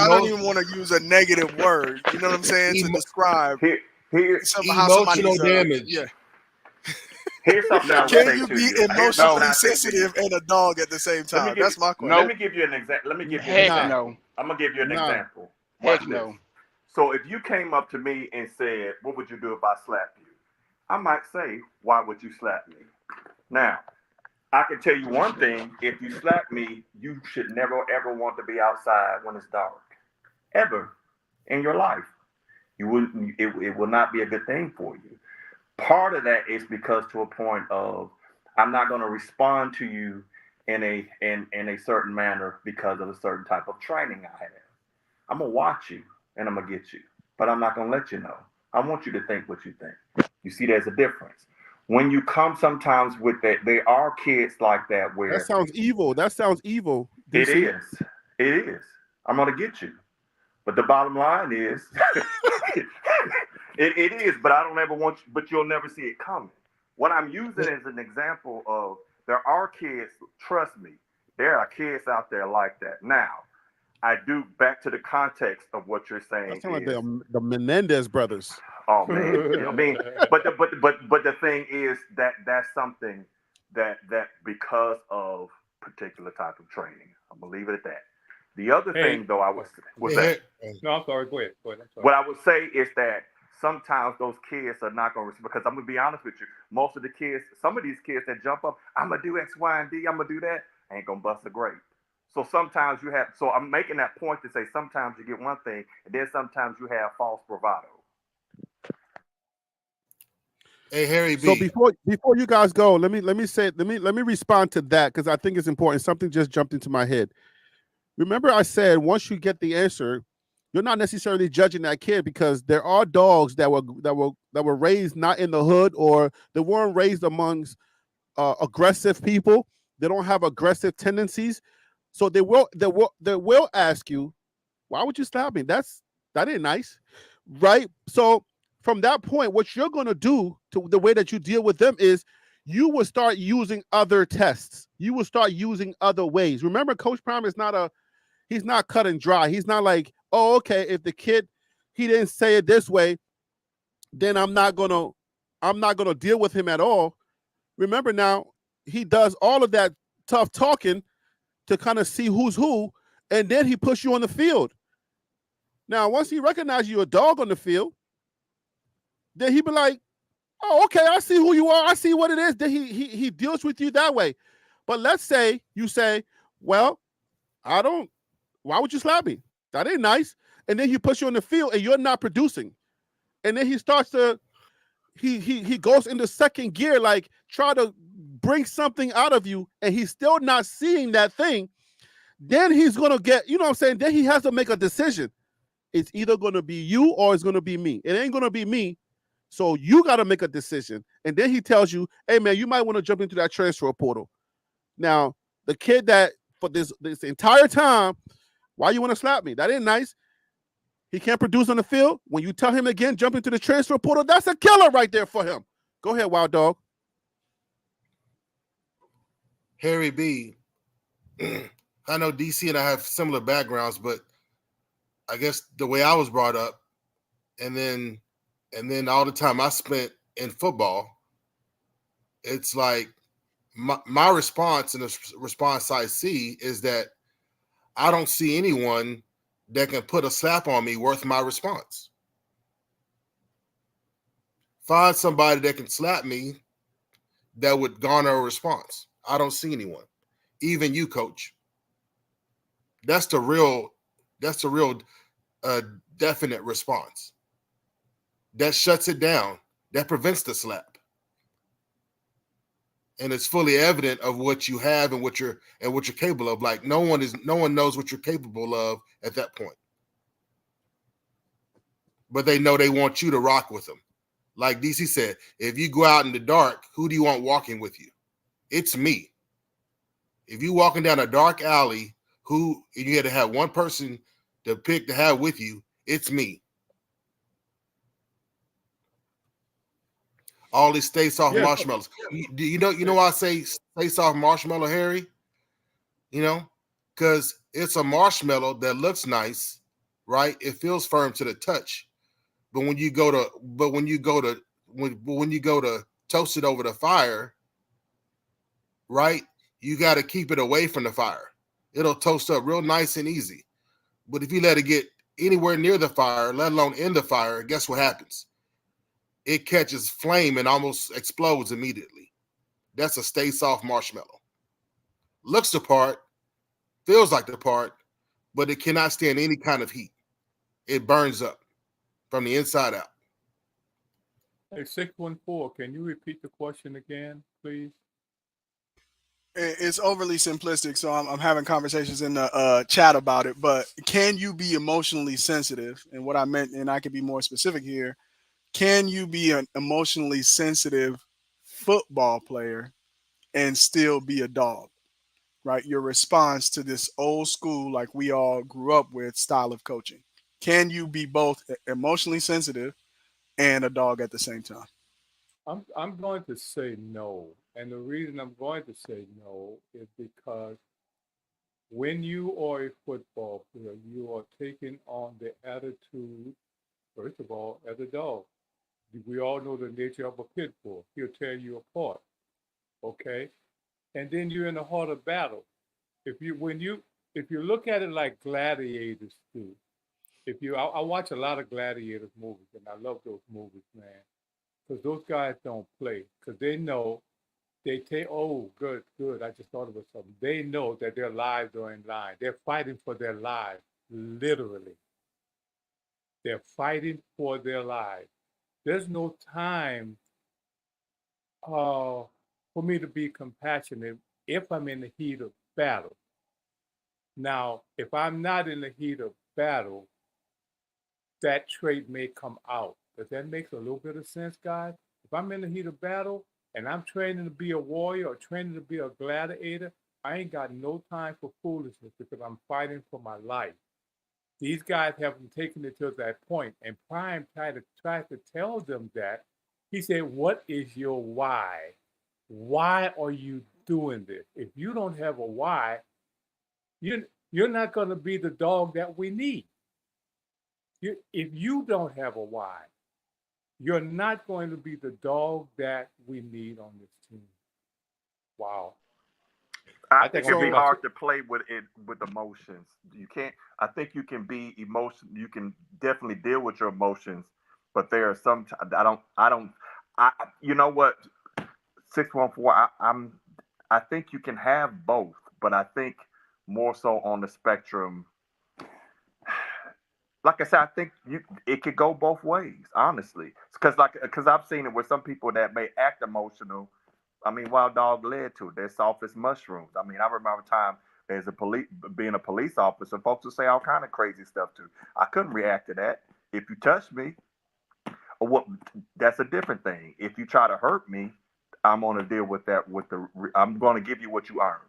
S2: don't even want to use a negative word. You know what I'm saying, to describe how somebody's
S4: emotional damage.
S2: Yeah.
S6: Here's something I would
S2: Can
S6: say
S2: you
S6: to
S2: be
S6: you. Here's something
S2: emotionally
S6: I say to you.
S2: sensitive and a dog at the same time? That's my question.
S6: Let me give you an example. I'm gonna give you an example.
S3: Heck no.
S6: So if you came up to me and said, what would you do if I slapped you? I might say, why would you slap me? Now, I can tell you one thing. If you slap me, you should never, ever want to be outside when it's dark. Ever in your life. It will not be a good thing for you. Part of that is because to a point of, I'm not going to respond to you in a certain manner because of a certain type of training I have. I'm going to watch you and I'm going to get you, but I'm not going to let you know. I want you to think what you think. You see, there's a difference. When you come sometimes with that, there are kids like that where...
S1: That sounds evil. DC.
S6: It is. I'm going to get you. But the bottom line is, it is, but I don't ever want you, but you'll never see it coming. What I'm using as an example of, there are kids, trust me, there are kids out there like that. Now, I do, back to the context of what you're saying.
S1: That sounds like the Menendez brothers.
S6: Oh man, I mean, but the thing is that that's something that because of particular type of training. I'm gonna leave it at that. The other
S5: Hey,
S6: thing, though, I was
S4: Yeah,
S6: that
S5: no, I'm sorry. Go ahead. Go ahead. I'm sorry.
S6: what I would say is that sometimes those kids are not going to, because I'm gonna be honest with you. Most of the kids, some of these kids that jump up, I'm gonna do X, Y, and D. I'm gonna do that. Ain't gonna bust a grape. So sometimes you have. So I'm making that point to say sometimes you get one thing, and then sometimes you have false bravado.
S4: Hey, Harry B.
S1: So before you guys go, let me respond to that because I think it's important. Something just jumped into my head. Remember, I said once you get the answer, you're not necessarily judging that kid because there are dogs that were raised not in the hood or they weren't raised amongst aggressive people. They don't have aggressive tendencies, so they will ask you, "Why would you slap me? That ain't nice, right?" So from that point, what you're going to do to the way that you deal with them is you will start using other tests. You will start using other ways. Remember, Coach Prime is he's not cut and dry. He's not like, oh, okay, if the kid he didn't say it this way, then I'm not gonna deal with him at all. Remember now, he does all of that tough talking to kind of see who's who, and then he puts you on the field. Now, once he recognizes you're a dog on the field, then he be like, oh, okay, I see who you are. I see what it is. Then he deals with you that way. But let's say you say, well, why would you slap me? That ain't nice. And then he puts you on the field and you're not producing. And then he starts to, he goes into second gear, like try to bring something out of you and he's still not seeing that thing. Then he's going to get, you know what I'm saying? Then he has to make a decision. It's either going to be you or it's going to be me. It ain't going to be me. So you got to make a decision. And then he tells you, hey, man, you might want to jump into that transfer portal. Now, the kid that for this entire time, why you want to slap me? That ain't nice. He can't produce on the field. When you tell him again, jump into the transfer portal, that's a killer right there for him. Go ahead, Wild Dog.
S4: Harry B. I know DC and I have similar backgrounds, but I guess the way I was brought up, and then all the time I spent in football, it's like my response and the response I see is that I don't see anyone that can put a slap on me worth my response. Find somebody that can slap me that would garner a response. I don't see anyone. Even you, Coach. That's the real definite response. That shuts it down. That prevents the slap. And it's fully evident of what you have and what you're capable of. Like no one knows what you're capable of at that point. But they know they want you to rock with them. Like DC said, if you go out in the dark, who do you want walking with you? It's me. If you walking down a dark alley, and you had to have one person to pick to have with you, it's me. All these stay soft marshmallows. You know why I say stay soft marshmallow, Harry? You know, because it's a marshmallow that looks nice, right? It feels firm to the touch. But when you go to toast it over the fire, right? You got to keep it away from the fire. It'll toast up real nice and easy. But if you let it get anywhere near the fire, let alone in the fire, guess what happens? It catches flame and almost explodes immediately. That's a stay soft marshmallow. Looks the part, feels like the part, but it cannot stand any kind of heat. It burns up from the inside out.
S5: Hey, 614, can you repeat the question again, please?
S2: It's overly simplistic, so I'm having conversations in the chat about it. But can you be emotionally sensitive? And what I meant, and I can be more specific here, can you be an emotionally sensitive football player and still be a dog? Right? Your response to this old school, like we all grew up with, style of coaching. Can you be both emotionally sensitive and a dog at the same time?
S5: I'm going to say no. And the reason I'm going to say no is because when you are a football player, you are taking on the attitude, first of all, as a dog. We all know the nature of a pit bull. He'll tear you apart. Okay? And then you're in the heart of battle. If you look at it like gladiators do, I watch a lot of gladiators movies, and I love those movies, man, because those guys don't play, because they know they take. Oh, good. I just thought of something. They know that their lives are in line. They're fighting for their lives, literally. They're fighting for their lives. There's no time for me to be compassionate if I'm in the heat of battle. Now, if I'm not in the heat of battle, that trait may come out. Does that make a little bit of sense, guys? If I'm in the heat of battle and I'm training to be a warrior or training to be a gladiator, I ain't got no time for foolishness because I'm fighting for my life. These guys haven't taken it to that point, and Prime tried to tell them that. He said, "What is your why? Why are you doing this? If you don't have a why, you're not going to be the dog that we need. If you don't have a why, you're not going to be the dog that we need on this team." Wow.
S6: I think it'd be hard to play with emotions. You can't. I think you can be emotion. You can definitely deal with your emotions, but there are some. You know what? 614. I think you can have both, but I think more so on the spectrum. Like I said, I think it could go both ways, honestly. Because I've seen it with some people that may act emotional. I mean, Wild Dog led to. They're soft as mushrooms. I mean, I remember a time being a police officer, folks would say all kind of crazy stuff too. I couldn't react to that. If you touch me, that's a different thing. If you try to hurt me, I'm going to deal with that. I'm going to give you what you earned.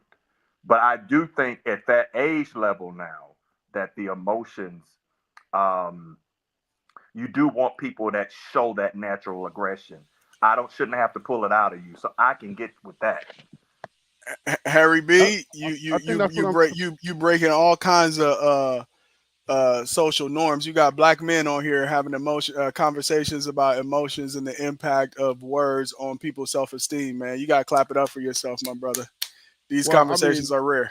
S6: But I do think at that age level now that the emotions, you do want people that show that natural aggression. Shouldn't have to pull it out of you, so I can get with that.
S2: Harry B, you breaking all kinds of social norms. You got black men on here having conversations about emotions and the impact of words on people's self-esteem. Man, you gotta clap it up for yourself, my brother. These conversations are rare.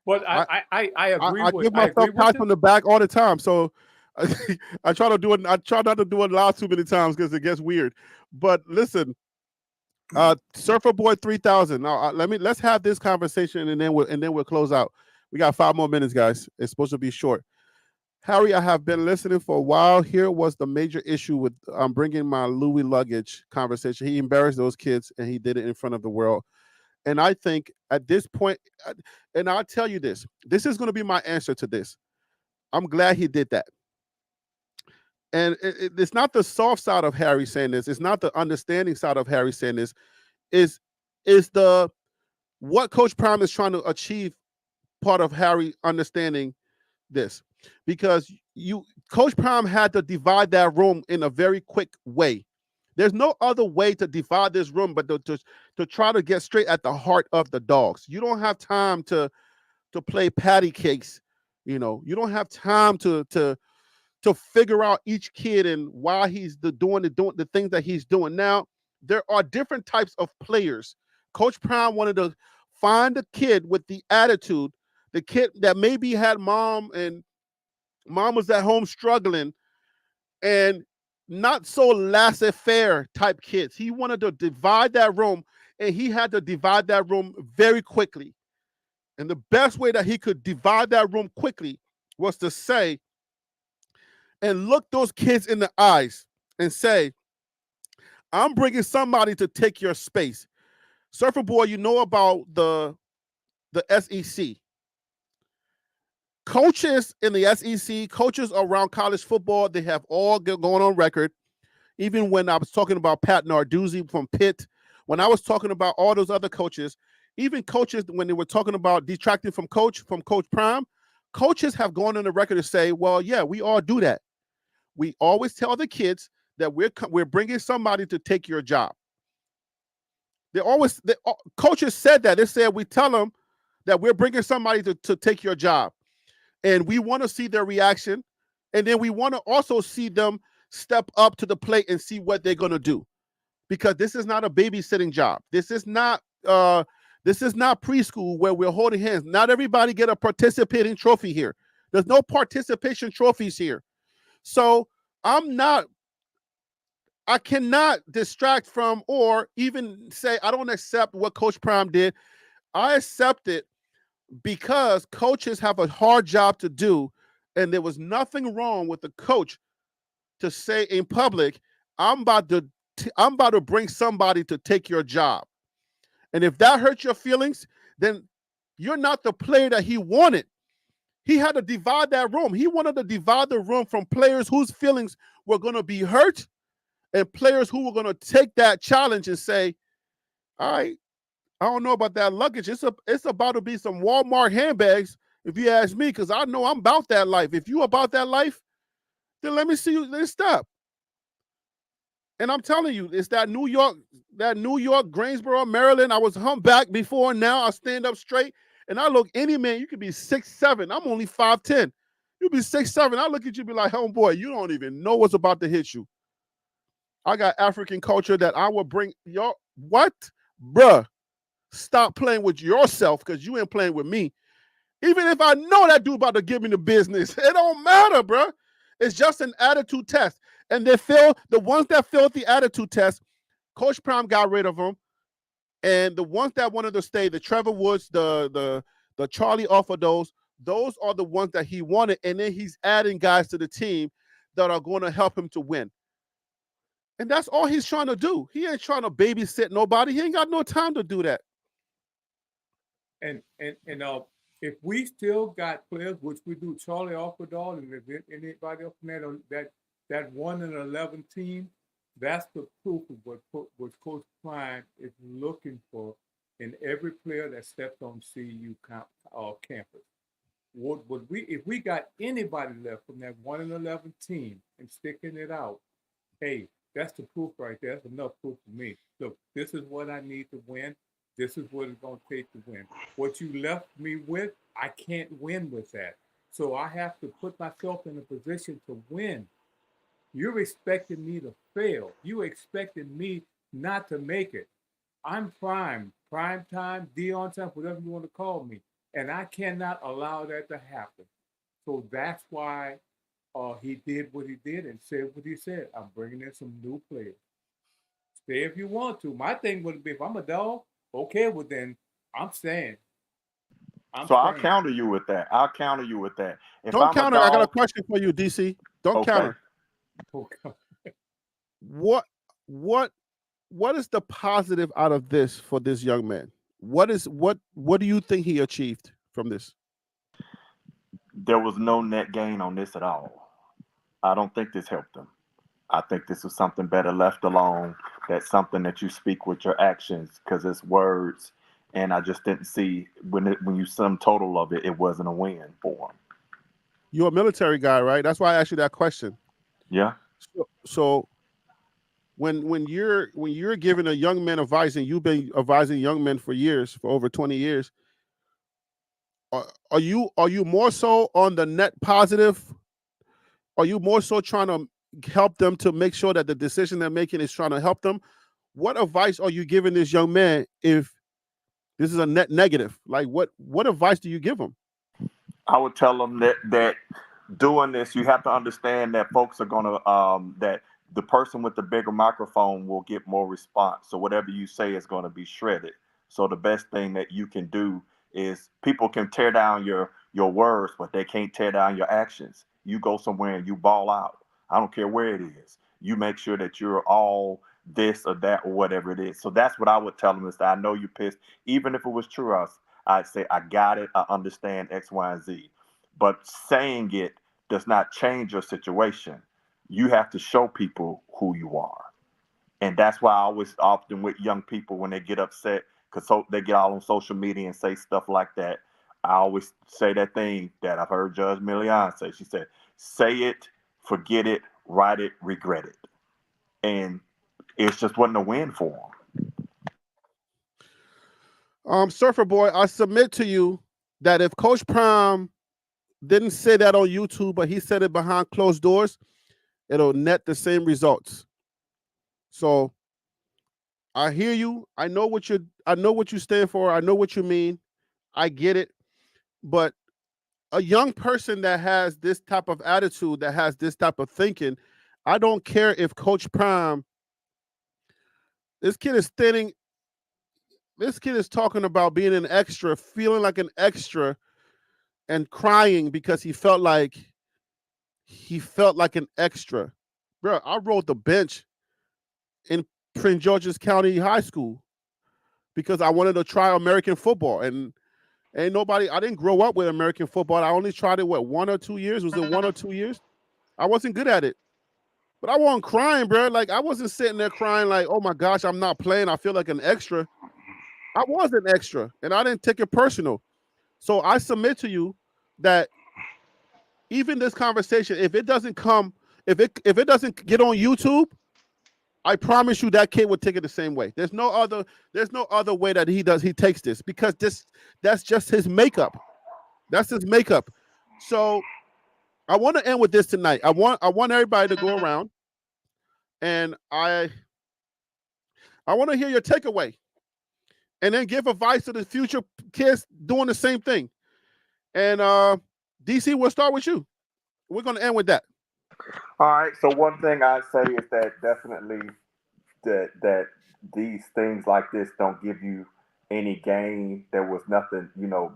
S5: But I agree.
S1: I give myself pats on the back all the time. So I try to do it. I try not to do it loud too many times because it gets weird. But listen, Surfer Boy 3000. Now let's have this conversation and then we'll close out. We got 5 more minutes, guys. It's supposed to be short. Harry, I have been listening for a while. Here was the major issue with bringing my Louis luggage conversation. He embarrassed those kids and he did it in front of the world. And I think at this point, and I'll tell you this is going to be my answer to this. I'm glad he did that. And it's not the soft side of Harry saying this. It's not the understanding side of Harry saying this. Is the what Coach Prime is trying to achieve part of Harry understanding this. Because Coach Prime had to divide that room in a very quick way. There's no other way to divide this room but to try to get straight at the heart of the dogs. You don't have time to play patty cakes. You don't have time to figure out each kid and why he's doing the things that he's doing. Now, there are different types of players. Coach Prime wanted to find a kid with the attitude, the kid that maybe had mom was at home struggling and not so laissez-faire type kids. He wanted to divide that room, and he had to divide that room very quickly. And the best way that he could divide that room quickly was to say, and look those kids in the eyes and say, I'm bringing somebody to take your space. Surfer Boy, you know about the SEC. Coaches in the SEC, coaches around college football, they have all going on record. Even when I was talking about Pat Narduzzi from Pitt, when I was talking about all those other coaches, even coaches, when they were talking about detracting from Coach Prime, coaches have gone on the record to say, well, yeah, we all do that. We always tell the kids that we're bringing somebody to take your job. Coaches said that. They said, we tell them that we're bringing somebody to take your job. And we want to see their reaction. And then we want to also see them step up to the plate and see what they're going to do, because this is not a babysitting job. This is not preschool where we're holding hands. Not everybody get a participating trophy here. There's no participation trophies here. So I cannot distract from or even say I don't accept what Coach Prime did. I accept it because coaches have a hard job to do, and there was nothing wrong with the coach to say in public, I'm about to bring somebody to take your job. And if that hurts your feelings, then you're not the player that he wanted. He had to divide that room. He wanted to divide the room from players whose feelings were going to be hurt and players who were going to take that challenge and say, all right, I don't know about that luggage. It's about to be some Walmart handbags, if you ask me, because I know I'm about that life. If you about that life, then let me see you. Then stop. And I'm telling you, it's that New York, Greensboro, Maryland. I was humpback before. Now I stand up straight, and I look any man. You could be 6'7". I'm only 5'10". You be 6'7". I look at you, be like, homeboy, you don't even know what's about to hit you. I got African culture that I will bring. What, bruh? Stop playing with yourself, because you ain't playing with me. Even if I know that dude about to give me the business, it don't matter, bruh. It's just an attitude test. And the ones that failed the attitude test, Coach Prime got rid of them. And the ones that wanted to stay, the Trevor Woods, the Charlie offered those are the ones that he wanted. And then he's adding guys to the team that are going to help him to win. And that's all he's trying to do. He ain't trying to babysit nobody. He ain't got no time to do that.
S5: And if we still got players, which we do, Charlie Offerdahl, and if anybody else from that 1-11 team, that's the proof of what Coach Prime is looking for in every player that steps on CU campus. If we got anybody left from that 1-11 team and sticking it out, hey, that's the proof right there. That's enough proof for me. Look, this is what I need to win. This is what it's going to take to win. What you left me with, I can't win with that. So I have to put myself in a position to win. You're expecting me to fail. You expecting me not to make it. I'm prime time, Dion time, whatever you want to call me. And I cannot allow that to happen. So that's why he did what he did and said what he said. I'm bringing in some new players. Stay if you want to. My thing would be, if I'm a dog, okay, well then I'm staying.
S6: I'll counter you with that. If
S1: Don't
S6: I'm
S1: counter.
S6: a dog,
S1: I got a question for you, DC. Don't counter.
S5: Okay.
S1: What is the positive out of this for this young man? What do you think he achieved from this?
S6: there was no net gain on this at all. I don't think this helped them. I think this was something better left alone. That's something that you speak with your actions, because it's words. And I just didn't see, when you sum total of it, it wasn't a win for him.
S1: You're a military guy, right? That's why I asked you that question.
S6: Yeah.
S1: So when you're giving a young man advice, and you've been advising young men for years, for over 20 years, are you more so on the net positive? Are you more so trying to help them to make sure that the decision they're making is trying to help them? What advice are you giving this young man if this is a net negative? Like, what advice do you give him?
S6: I would tell them that doing this, you have to understand that folks are gonna that the person with the bigger microphone will get more response. So whatever you say is going to be shredded. So the best thing that you can do is, people can tear down your words, but they can't tear down your actions. You go somewhere and you ball out. I don't care where it is. You make sure that you're all this or that or whatever it is. So that's what I would tell them, is that I know you're pissed. Even if it was true, I'd say, I got it. I understand X, Y, and Z. But saying it does not change your situation. You have to show people who you are. And that's why I always often with young people, when they get upset, because they get all on social media and say stuff like that, I always say that thing that I've heard Judge Milian say. She said, say it, forget it, write it, regret it. And it just wasn't a win for him.
S1: Surfer Boy, I submit to you that if Coach Prime didn't say that on YouTube, but he said it behind closed doors, it'll net the same results. So I hear you. I know what you stand for. I know what you mean. I get it. But a young person that has this type of attitude, that has this type of thinking, I don't care if Coach Prime, this kid is talking about being an extra, feeling like an extra, and crying because he felt like an extra. Bro, I rode the bench in Prince George's County High School because I wanted to try American football. And ain't nobody, I didn't grow up with American football. I only tried it, 1 or 2 years? Was it 1 or 2 years? I wasn't good at it. But I wasn't crying, bro. Like, I wasn't sitting there crying like, oh my gosh, I'm not playing. I feel like an extra. I was an extra, and I didn't take it personal. So I submit to you that even this conversation, if it doesn't doesn't get on YouTube, I promise you that kid would take it the same way. There's no other way that he takes this, because that's just his makeup. That's his makeup. So I want to end with this tonight. I want everybody to go around, and I want to hear your takeaway, and then give advice to the future kids doing the same thing. And DC, we'll start with you. We're going to end with that.
S6: All right. So one thing I'd say is that definitely that these things like this don't give you any gain. There was nothing,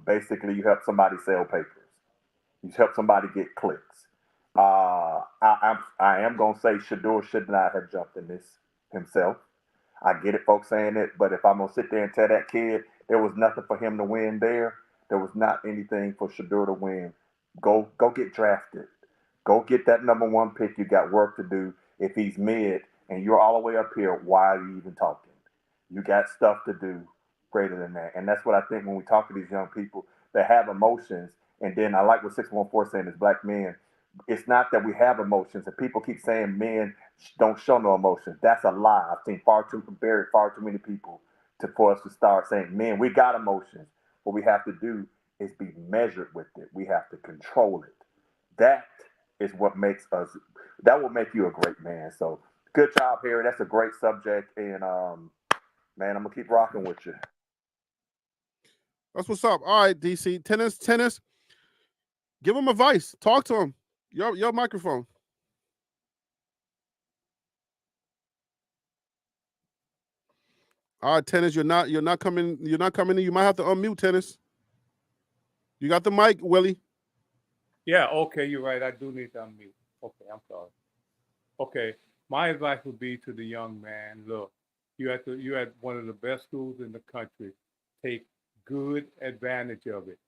S6: basically you help somebody sell papers. You help somebody get clicks. I am going to say Shedeur should not have jumped in this himself. I get it, folks saying it, but if I'm going to sit there and tell that kid there was nothing for him to win there was not anything for Shedeur to win. Go get drafted. Go get that number 1 pick. You got work to do. If he's mid and you're all the way up here, why are you even talking? You got stuff to do greater than that. And that's what I think when we talk to these young people that have emotions. And then I like what 614 saying is black men. It's not that we have emotions, and people keep saying men don't show no emotions. That's a lie. I've seen far too many people for us to start saying, men, we got emotions. What we have to do is be measured with it. We have to control it. That is what that will make you a great man. So good job, Harry. That's a great subject. And man, I'm gonna keep rocking with you.
S1: That's what's up. All right, DC. Tennis. Give him advice. Talk to him. Your microphone. All right, Tennis. You're not coming. You're not coming in. You might have to unmute, Tennis. You got the mic, Willie.
S5: Yeah, okay, you're right. I do need to unmute. Okay, I'm sorry. Okay, my advice would be to the young man, look, you're at one of the best schools in the country. Take good advantage of it.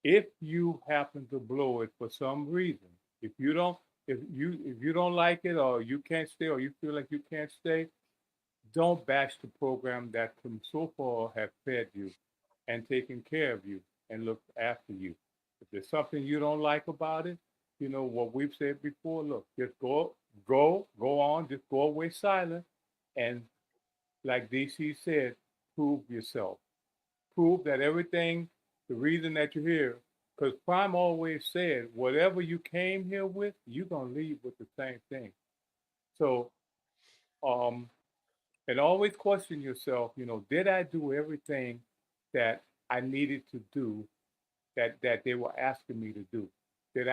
S5: If you happen to blow it for some reason, if you don't like it, or you can't stay, or you feel like you can't stay, don't bash the program that from so far have fed you and taken care of you and looked after you. If there's something you don't like about it, what we've said before, look, just go on, just go away silent. And like DC said, prove yourself. Prove that everything, the reason that you're here, because Prime always said, whatever you came here with, you're going to leave with the same thing. So, and always question yourself, did I do everything that I needed to do that they were asking me to do? Did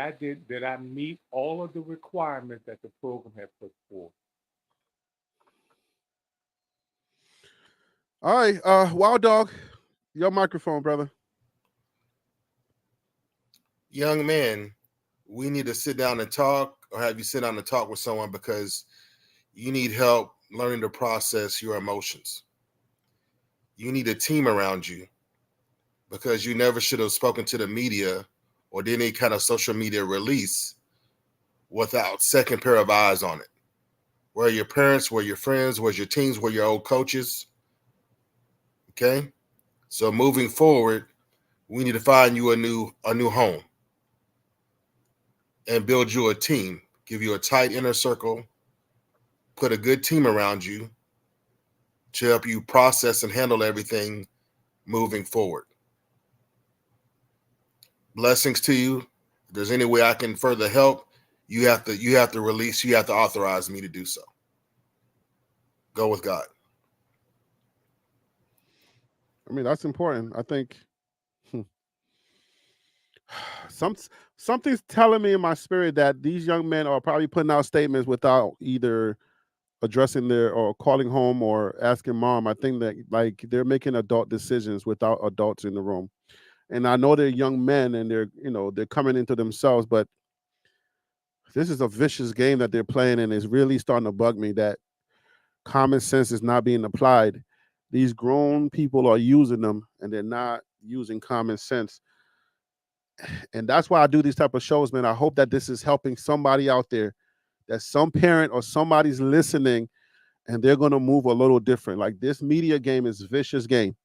S5: I meet all of the requirements that the program had put forth?
S1: All right, Wild Dog, your microphone, brother.
S4: Young man, we need to sit down and talk, or have you sit down and talk with someone, because you need help learning to process your emotions. You need a team around you, because you never should have spoken to the media or did any kind of social media release without second pair of eyes on it. Where are your parents? Where are your friends? Where's your teams? Where are your old coaches? Okay? So moving forward, we need to find you a new home and build you a team. Give you a tight inner circle. Put a good team around you to help you process and handle everything moving forward. Blessings to you. If there's any way I can further help, You have to release. You have to authorize me to do so. Go with God.
S1: I mean, that's important. I think something's telling me in my spirit that these young men are probably putting out statements without either addressing their or calling home or asking mom. I think that like they're making adult decisions without adults in the room. And I know they're young men and they're coming into themselves, but this is a vicious game that they're playing, and it's really starting to bug me that common sense is not being applied. These grown people are using them and they're not using common sense. And that's why I do these type of shows, man. I hope that this is helping somebody out there, that some parent or somebody's listening and they're going to move a little different. Like this media game is a vicious game.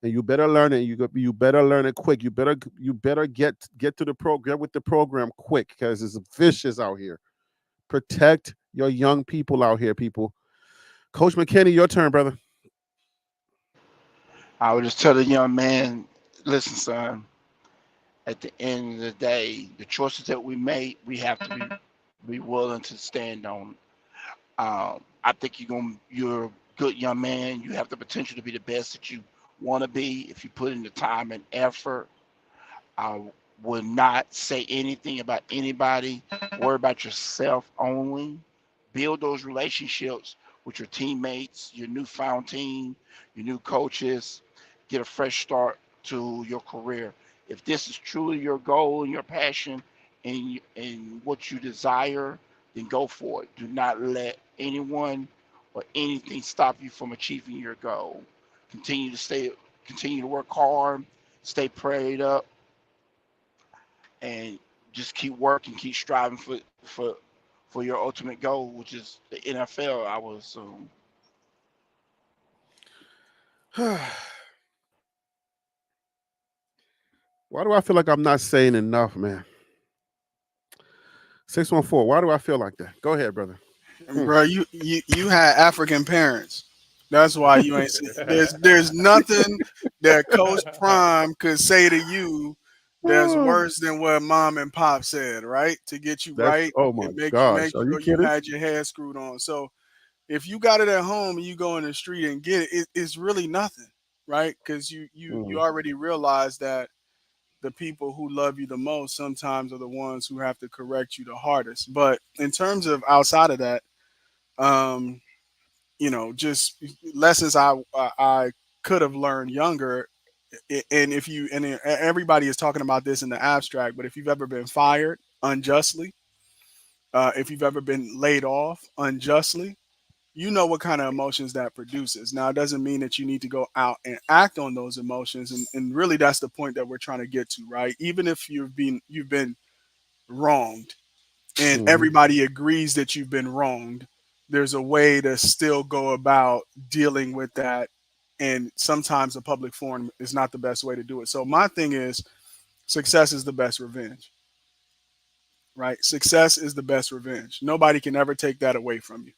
S1: And you better learn it. You better learn it quick. You better get to the program with the program quick because it's vicious out here. Protect your young people out here, people. Coach McKinney, your turn, brother.
S3: I would just tell the young man, listen, son, at the end of the day, the choices that we make, we have to be willing to stand on. I think you're a good young man. You have the potential to be the best that you want to be if you put in the time and effort. I would not say anything about anybody. Worry about yourself only. Build those relationships with your teammates, your newfound team, your new coaches. Get a fresh start to your career. If this is truly your goal and your passion and what you desire, then go for it. Do not let anyone or anything stop you from achieving your goal. Continue to work hard, stay prayed up, and just keep working, keep striving for your ultimate goal, which is the NFL, I would assume.
S1: Why do I feel like I'm not saying enough, man? 614. Why do I feel like that? Go ahead, brother.
S2: Bro, you had African parents. That's why you ain't. There's nothing that Coach Prime could say to you that's worse than what mom and pop said, right? To get you right
S1: Oh my
S2: and make
S1: gosh, are you
S2: sure you
S1: kidding?
S2: had your head screwed on. So if you got it at home and you go in the street and get it, it's really nothing, right? Because you already realize that the people who love you the most sometimes are the ones who have to correct you the hardest. But in terms of outside of that, um, just lessons I could have learned younger. And if you and everybody is talking about this in the abstract, but if you've ever been fired unjustly, if you've ever been laid off unjustly, you know what kind of emotions that produces. Now, it doesn't mean that you need to go out and act on those emotions, and really that's the point that we're trying to get to, right? Even if you've been wronged, and everybody agrees that you've been wronged, there's a way to still go about dealing with that. And sometimes a public forum is not the best way to do it. So my thing is success is the best revenge, right? Success is the best revenge. Nobody can ever take that away from you.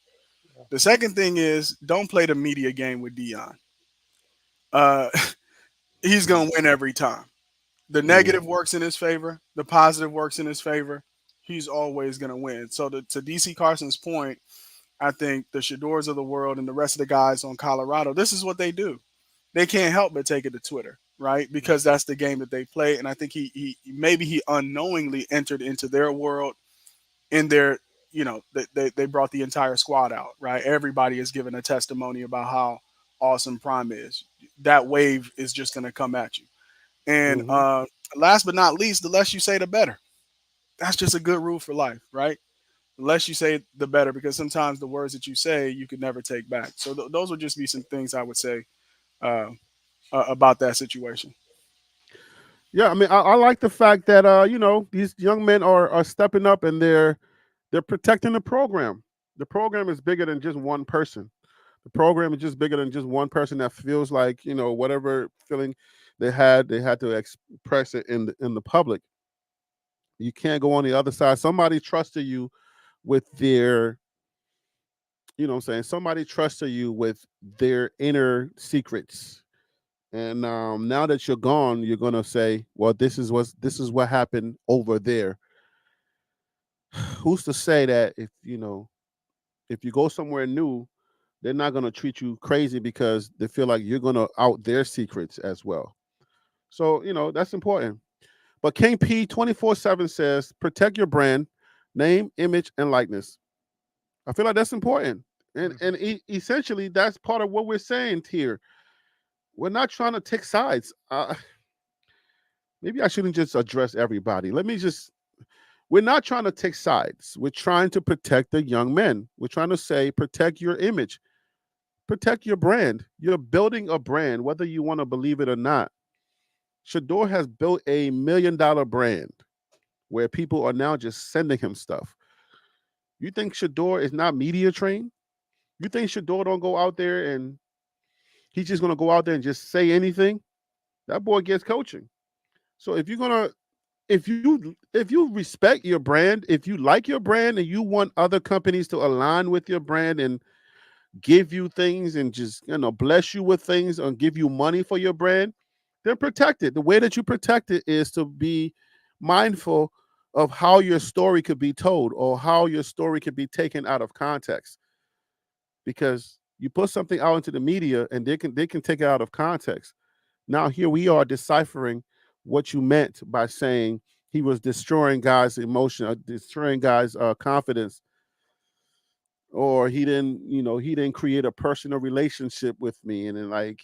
S2: The second thing is don't play the media game with Dion. Uh, he's going to win every time. The negative works in his favor. The positive works in his favor. He's always going to win. So to DC Carson's point, I think the Shadors of the world and the rest of the guys on Colorado, this is what they do. They can't help but take it to Twitter, right? Because that's the game that they play. And I think he unknowingly entered into their world in their, they brought the entire squad out, right? Everybody is giving a testimony about how awesome Prime is. That wave is just going to come at you. And last but not least, the less you say, the better. That's just a good rule for life, right? The less you say, the better, because sometimes the words that you say, you could never take back. So those would just be some things I would say about that situation.
S1: Yeah, I mean, I like the fact that these young men are stepping up and they're protecting the program. The program is bigger than just one person. The program is just bigger than just one person that feels like whatever feeling they had to express it in the public. You can't go on the other side. Somebody trusted you with their, somebody trusted you with their inner secrets. And now that you're gone, you're gonna say, "Well, this is what happened over there." who's to say that if if you go somewhere new, they're not going to treat you crazy because they feel like you're going to out their secrets as well. So that's important. But King P 24/7 says protect your brand, name, image, and likeness. I feel like that's important, and essentially that's part of what we're saying here. We're not trying to take sides. Maybe I shouldn't just address everybody. We're not trying to take sides. We're trying to protect the young men. We're trying to say protect your image, protect your brand. You're building a brand, whether you want to believe it or not. Shador has built a $1 million brand where people are now just sending him stuff. You think Shador is not media trained? You think Shador don't go out there and he's just going to go out there and just say anything? That boy gets coaching. So if you respect your brand, if you like your brand and you want other companies to align with your brand and give you things and just bless you with things and give you money for your brand, then protect it. The way that you protect it is to be mindful of how your story could be told or how your story could be taken out of context. Because you put something out into the media and they can take it out of context. Now here we are deciphering what you meant by saying he was destroying guys' emotion, destroying guys' confidence, or he didn't create a personal relationship with me. And then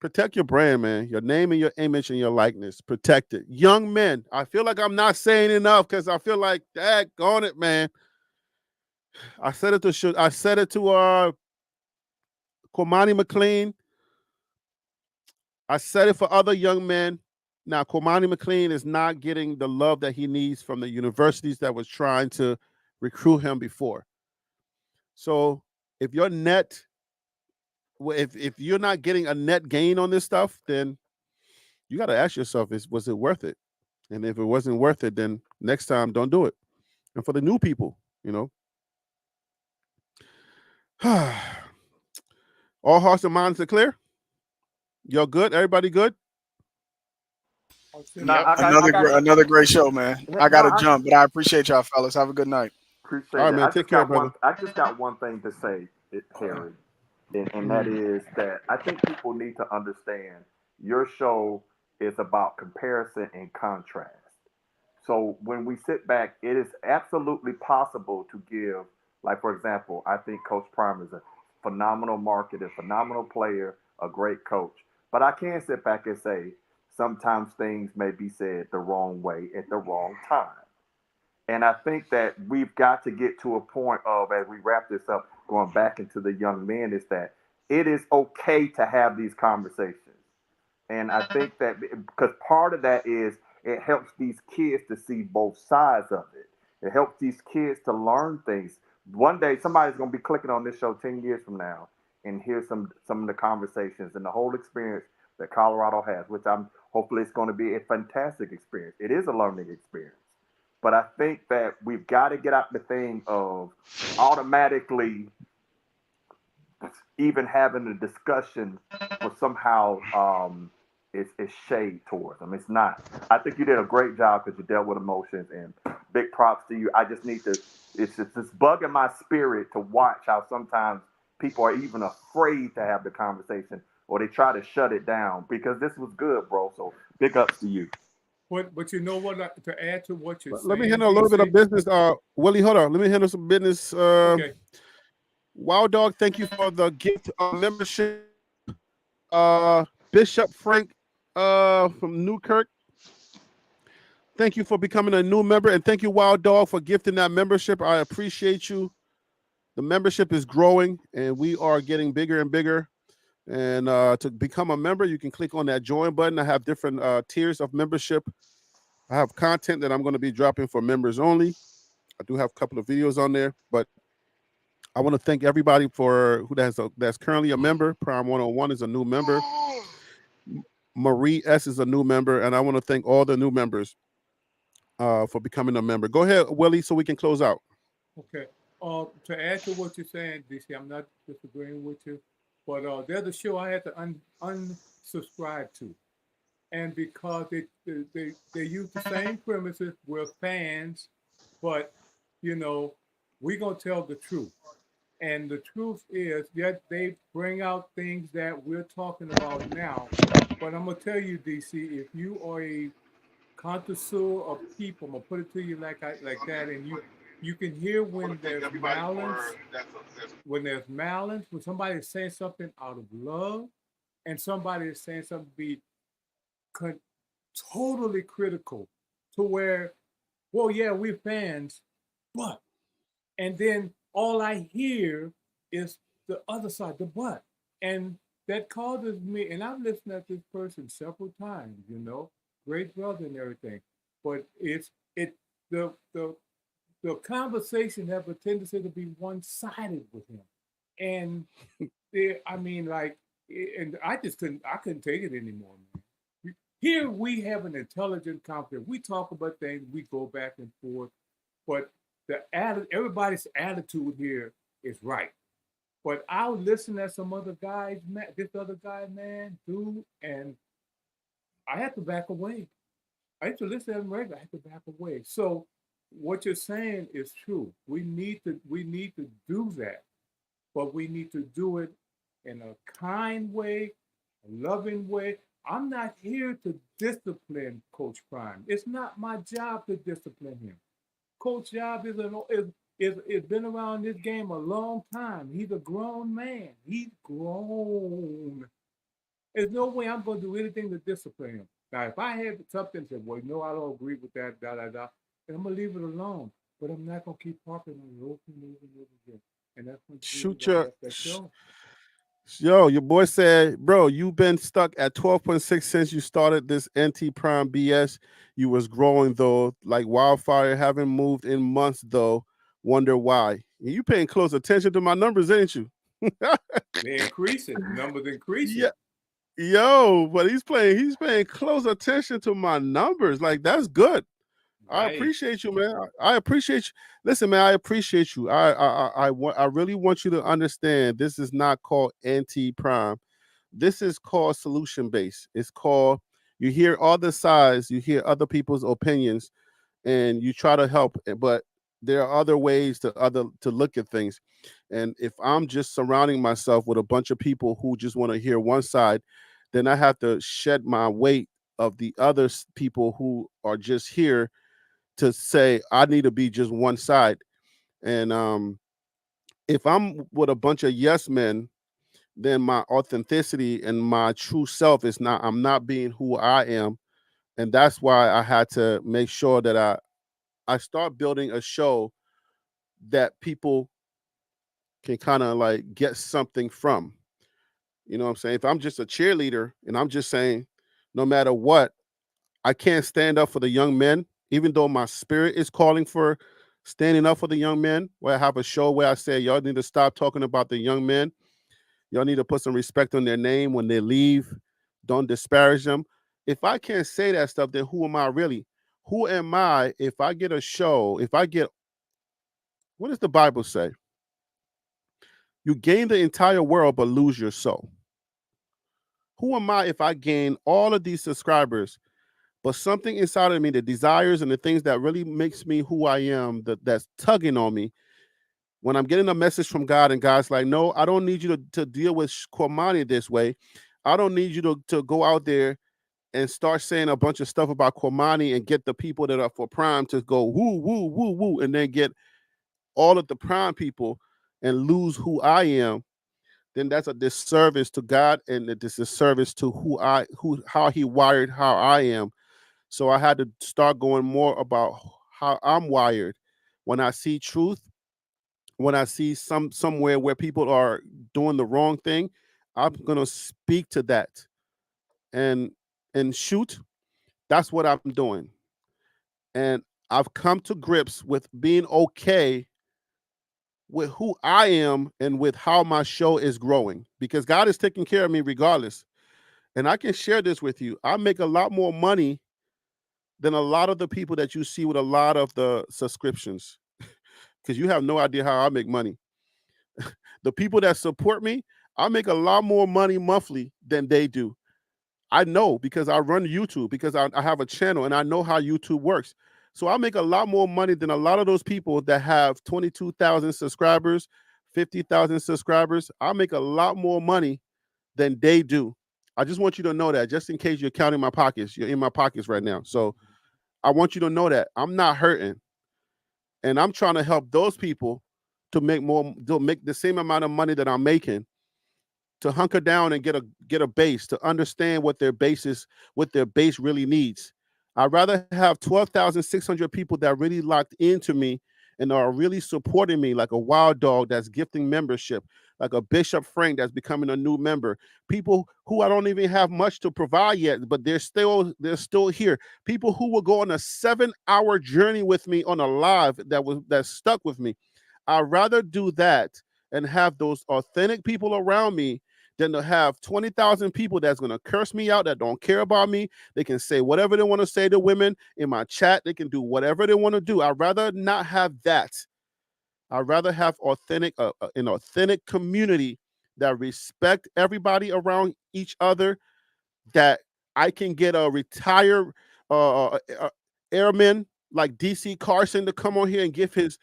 S1: protect your brand, man, your name and your image and your likeness. Protect it. Young men, I feel like I'm not saying enough because I feel like daggone it, man. I said it to Cormani McLean. I said it for other young men. Now, Cormani McLean is not getting the love that he needs from the universities that was trying to recruit him before. So if you're not getting a net gain on this stuff, then you got to ask yourself, was it worth it? And if it wasn't worth it, then next time don't do it. And for the new people, all hearts and minds are clear. You're good. Everybody good?
S6: No, I got
S2: Another great show, man. I got to jump, but I appreciate y'all, fellas. Have a good night.
S6: Appreciate
S1: All right,
S6: it.
S1: man. Take care, brother.
S6: I just got one thing to say, Harry, and that is that I think people need to understand your show is about comparison and contrast. So when we sit back, it is absolutely possible to give, like for example, I think Coach Prime is a phenomenal marketer, phenomenal player, a great coach. But I can sit back and say sometimes things may be said the wrong way at the wrong time. And I think that we've got to get to a point of, as we wrap this up, going back into the young men, is that it is okay to have these conversations. And I think that because part of that is it helps these kids to see both sides of it. It helps these kids to learn things. One day, somebody's going to be clicking on this show 10 years from now and hear some of the conversations and the whole experience that Colorado has, which hopefully it's going to be a fantastic experience. It is a learning experience. But I think that we've got to get out the thing of automatically even having a discussion or somehow it's shade towards them. It's not. I think you did a great job because you dealt with emotions, and big props to you. I just need to, it's bugging my spirit to watch how sometimes people are even afraid to have the conversation or they try to shut it down because this was good, bro. So big ups to you.
S5: But you know what? To add to what you're saying,
S1: let me handle a little bit of business. Willie, hold on. Let me handle some business.
S5: Okay.
S1: Wild Dog, thank you for the gift of membership. Bishop Frank from Newkirk, thank you for becoming a new member. And thank you, Wild Dog, for gifting that membership. I appreciate you. The membership is growing, and we are getting bigger and bigger. And to become a member, you can click on that join button. I have different tiers of membership. I have content that I'm going to be dropping for members only. I do have a couple of videos on there, but I want to thank everybody for that's currently a member. Prime 101 is a new member. Marie S is a new member, and I want to thank all the new members for becoming a member. Go ahead, Willie, so we can close out.
S5: Okay. To add to what you're saying, DC, I'm not disagreeing with you, but there's a show I had to unsubscribe to, and because they use the same premises, we're fans, but you know, we're gonna tell the truth. And the truth is that they bring out things that we're talking about now. But I'm gonna tell you, DC, if you are a connoisseur of people, I'm gonna put it to you like that, and you can hear when there's malice, when somebody is saying something out of love, and somebody is saying something to be con- totally critical, to where, well, yeah, we're fans, but, and then all I hear is the other side, the but. And that causes me, and I've listened to this person several times, you know, great brother and everything. But the the the conversation have a tendency to be one-sided with him. And I mean, like, and I couldn't take it anymore, man. Here we have an intelligent conversation. We talk about things, we go back and forth, but everybody's attitude here is right. But I'll listen to some other guys, man, this other guy, man, dude, and I had to back away. I used to listen to him regularly. I had to back away. So what you're saying is true. We need to do that, but we need to do it in a kind way, a loving way. I'm not here to discipline Coach Prime. It's not my job to discipline him. Coach Job is been around this game a long time. He's a grown man. He's grown. There's no way I'm going to do anything to discipline him. Now, if I had something and said, well, no, I don't agree with that, then I'm going to leave it alone. But I'm not going to keep talking on it over and over and over again. And that's when
S1: Shoot your yo, your boy said, bro, you've been stuck at 12.6 since you started this NT Prime BS. You was growing though, like wildfire. Haven't moved in months though. Wonder why. You paying close attention to my numbers, ain't you?
S5: They're increasing. Numbers increasing.
S1: Yeah. Yo, but he's paying close attention to my numbers. Like, that's good. I
S5: Right.
S1: appreciate you, man. I appreciate you. Listen, man, I appreciate you. I really want you to understand this is not called anti-prime. This is called solution based. It's called, you hear other sides, you hear other people's opinions, and you try to help. But there are other ways to look at things. And if I'm just surrounding myself with a bunch of people who just want to hear one side, then I have to shed my weight of the other people who are just here to say I need to be just one side. And if I'm with a bunch of yes men, then my authenticity and my true self is not, I'm not being who I am. And that's why I had to make sure that I start building a show that people can kind of like get something from. You know what I'm saying? If I'm just a cheerleader and I'm just saying, no matter what, I can't stand up for the young men, even though my spirit is calling for standing up for the young men, where I have a show where I say, y'all need to stop talking about the young men. Y'all need to put some respect on their name when they leave. Don't disparage them. If I can't say that stuff, then who am I really? Who am I if I get a show, what does the Bible say? You gain the entire world but lose your soul. Who am I if I gain all of these subscribers, but something inside of me, the desires and the things that really makes me who I am, that's tugging on me, when I'm getting a message from God and God's like, no, I don't need you to deal with Cormani this way. I don't need you to go out there and start saying a bunch of stuff about Cormani and get the people that are for Prime to go woo, woo, woo, woo, and then get all of the Prime people and lose who I am. Then that's a disservice to God, and a disservice to how he wired how I am. So I had to start going more about how I'm wired. When I see truth, when I see somewhere where people are doing the wrong thing, I'm gonna speak to that and shoot. That's what I'm doing. And I've come to grips with being okay with who I am and with how my show is growing, because God is taking care of me regardless. And I can share this with you. I make a lot more money than a lot of the people that you see with a lot of the subscriptions, because you have no idea how I make money. The people that support me, I make a lot more money monthly than they do. I know because I run YouTube, because I have a channel and I know how YouTube works. So I make a lot more money than a lot of those people that have 22,000 subscribers, 50,000 subscribers. I make a lot more money than they do. I just want you to know that, just in case you're counting my pockets. You're in my pockets right now. So I want you to know that I'm not hurting. And I'm trying to help those people to make the same amount of money that I'm making, to hunker down and get a base, to understand what their base really needs. I'd rather have 12,600 people that really locked into me and are really supporting me, like a Wild Dog that's gifting membership, like a Bishop Frank that's becoming a new member. People who I don't even have much to provide yet, but they're still here. People who will go on a 7-hour journey with me on a live that stuck with me. I'd rather do that and have those authentic people around me than to have 20,000 people that's going to curse me out, that don't care about me. They can say whatever they want to say to women in my chat. They can do whatever they want to do. I'd rather not have that. I'd rather have an authentic community that respect everybody around each other, that I can get a retired airman like DC Carson to come on here and give his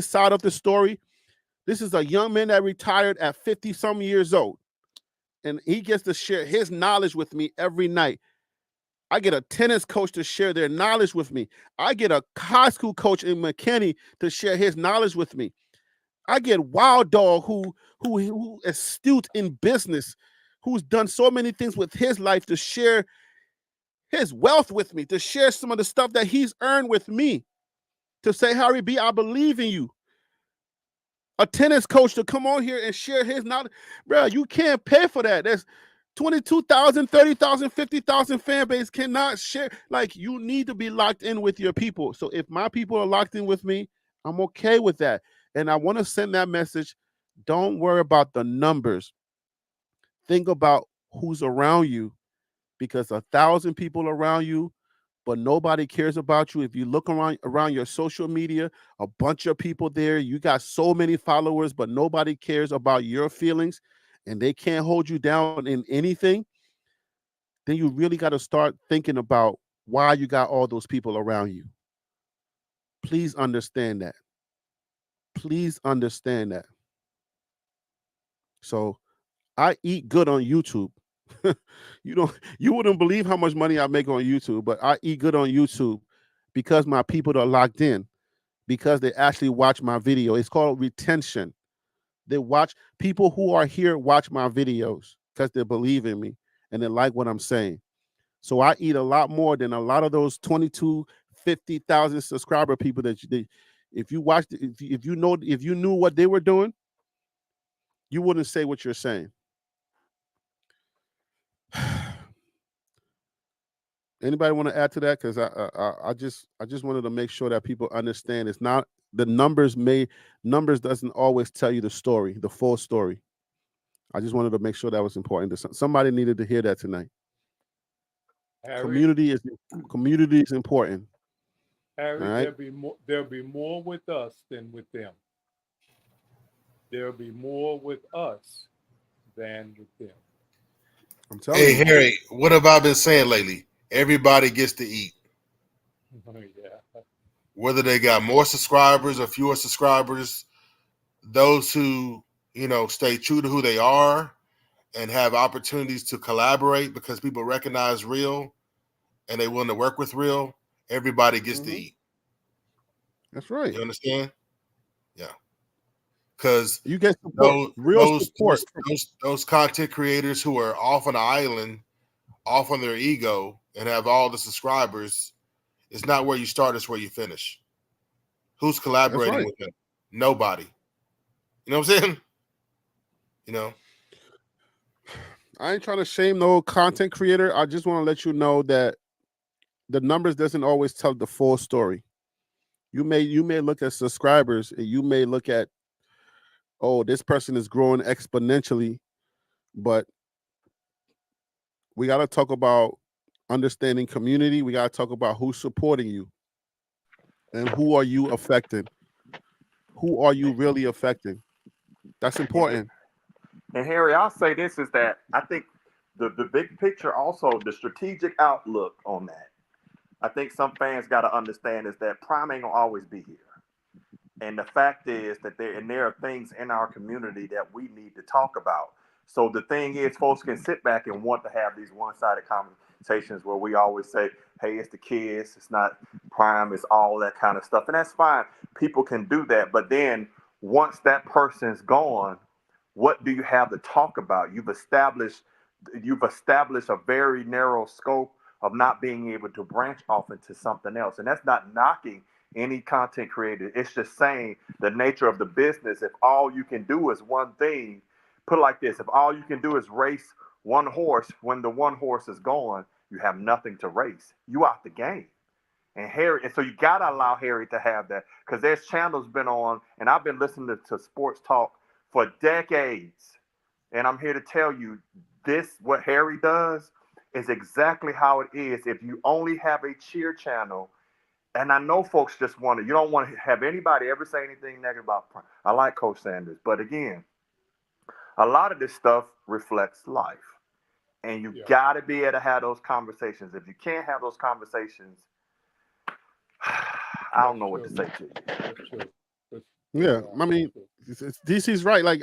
S1: side of the story. This is a young man that retired at 50-some years old, and he gets to share his knowledge with me every night. I get a tennis coach to share their knowledge with me. I get a high school coach in McKinney to share his knowledge with me. I get Wild Dog, who astute in business, who's done so many things with his life, to share his wealth with me, to share some of the stuff that he's earned with me, to say, Harry B, I believe in you. A tennis coach to come on here and share his knowledge. Bro, you can't pay for that. There's 22,000, 30,000, 50,000 fan base cannot share. Like, you need to be locked in with your people. So if my people are locked in with me, I'm okay with that. And I want to send that message. Don't worry about the numbers. Think about who's around you, because 1,000 people around you, but nobody cares about you. If you look around your social media, a bunch of people there, you got so many followers, but nobody cares about your feelings, and they can't hold you down in anything, then you really got to start thinking about why you got all those people around you. Please understand that. Please understand that. So I eat good on YouTube. You wouldn't believe how much money I make on YouTube, but I eat good on YouTube because my people are locked in, because they actually watch my video. It's called retention. They watch, people who are here watch my videos because they believe in me and they like what I'm saying. So I eat a lot more than a lot of those 50,000 subscriber people that if you watched, if you knew what they were doing, you wouldn't say what you're saying. Anybody want to add to that? Because I just wanted to make sure that people understand it's not the numbers. Numbers doesn't always tell you the story, the full story. I just wanted to make sure that was important. Somebody needed to hear that tonight.
S5: Harry,
S1: community is important.
S5: Harry,
S1: right?
S5: there'll be more with us than with them. There'll be more with us than with them.
S1: I'm telling
S4: Hey,
S1: you.
S4: Harry, what have I been saying lately? Everybody gets to eat.
S5: Yeah.
S4: Whether they got more subscribers or fewer subscribers, those who, stay true to who they are and have opportunities to collaborate because people recognize real and they willing to work with real, everybody gets to eat.
S1: That's right.
S4: You understand? Yeah. Because
S1: you get support, support.
S4: Those content creators who are off on an island, off on their ego, and have all the subscribers, it's not where you start, it's where you finish. Who's collaborating with them? Nobody. You know what I'm saying?
S1: I ain't trying to shame no content creator. I just want to let you know that the numbers doesn't always tell the full story. You may look at subscribers and you may look at, oh, this person is growing exponentially, but we got to talk about understanding community. We got to talk about who's supporting you and who are you affecting. Who are you really affecting? That's important.
S6: And Harry, I'll say this is that I think the big picture, also the strategic outlook on that. I think some fans got to understand is that Prime ain't gonna always be here. And the fact is that there are things in our community that we need to talk about. So the thing is, folks can sit back and want to have these one-sided conversations where we always say, hey, it's the kids, it's not Prime, it's all that kind of stuff. And that's fine. People can do that. But then once that person's gone, what do you have to talk about? You've established a very narrow scope of not being able to branch off into something else. And that's not knocking any content creator. It's just saying the nature of the business. If all you can do is one thing, put it like this, if all you can do is race one horse, when the one horse is gone, you have nothing to race. You out the game. And so you gotta allow Harry to have that, because there's channels been on, and I've been listening to sports talk for decades. And I'm here to tell you, what Harry does is exactly how it is. If you only have a cheer channel, and I know folks just you don't want to have anybody ever say anything negative about Prime. I like Coach Sanders, but again, a lot of this stuff reflects life. And you got to be able to have those conversations. If you can't have those conversations, I don't know what to say to you.
S5: That's true.
S1: Yeah, I mean, DC's right. Like,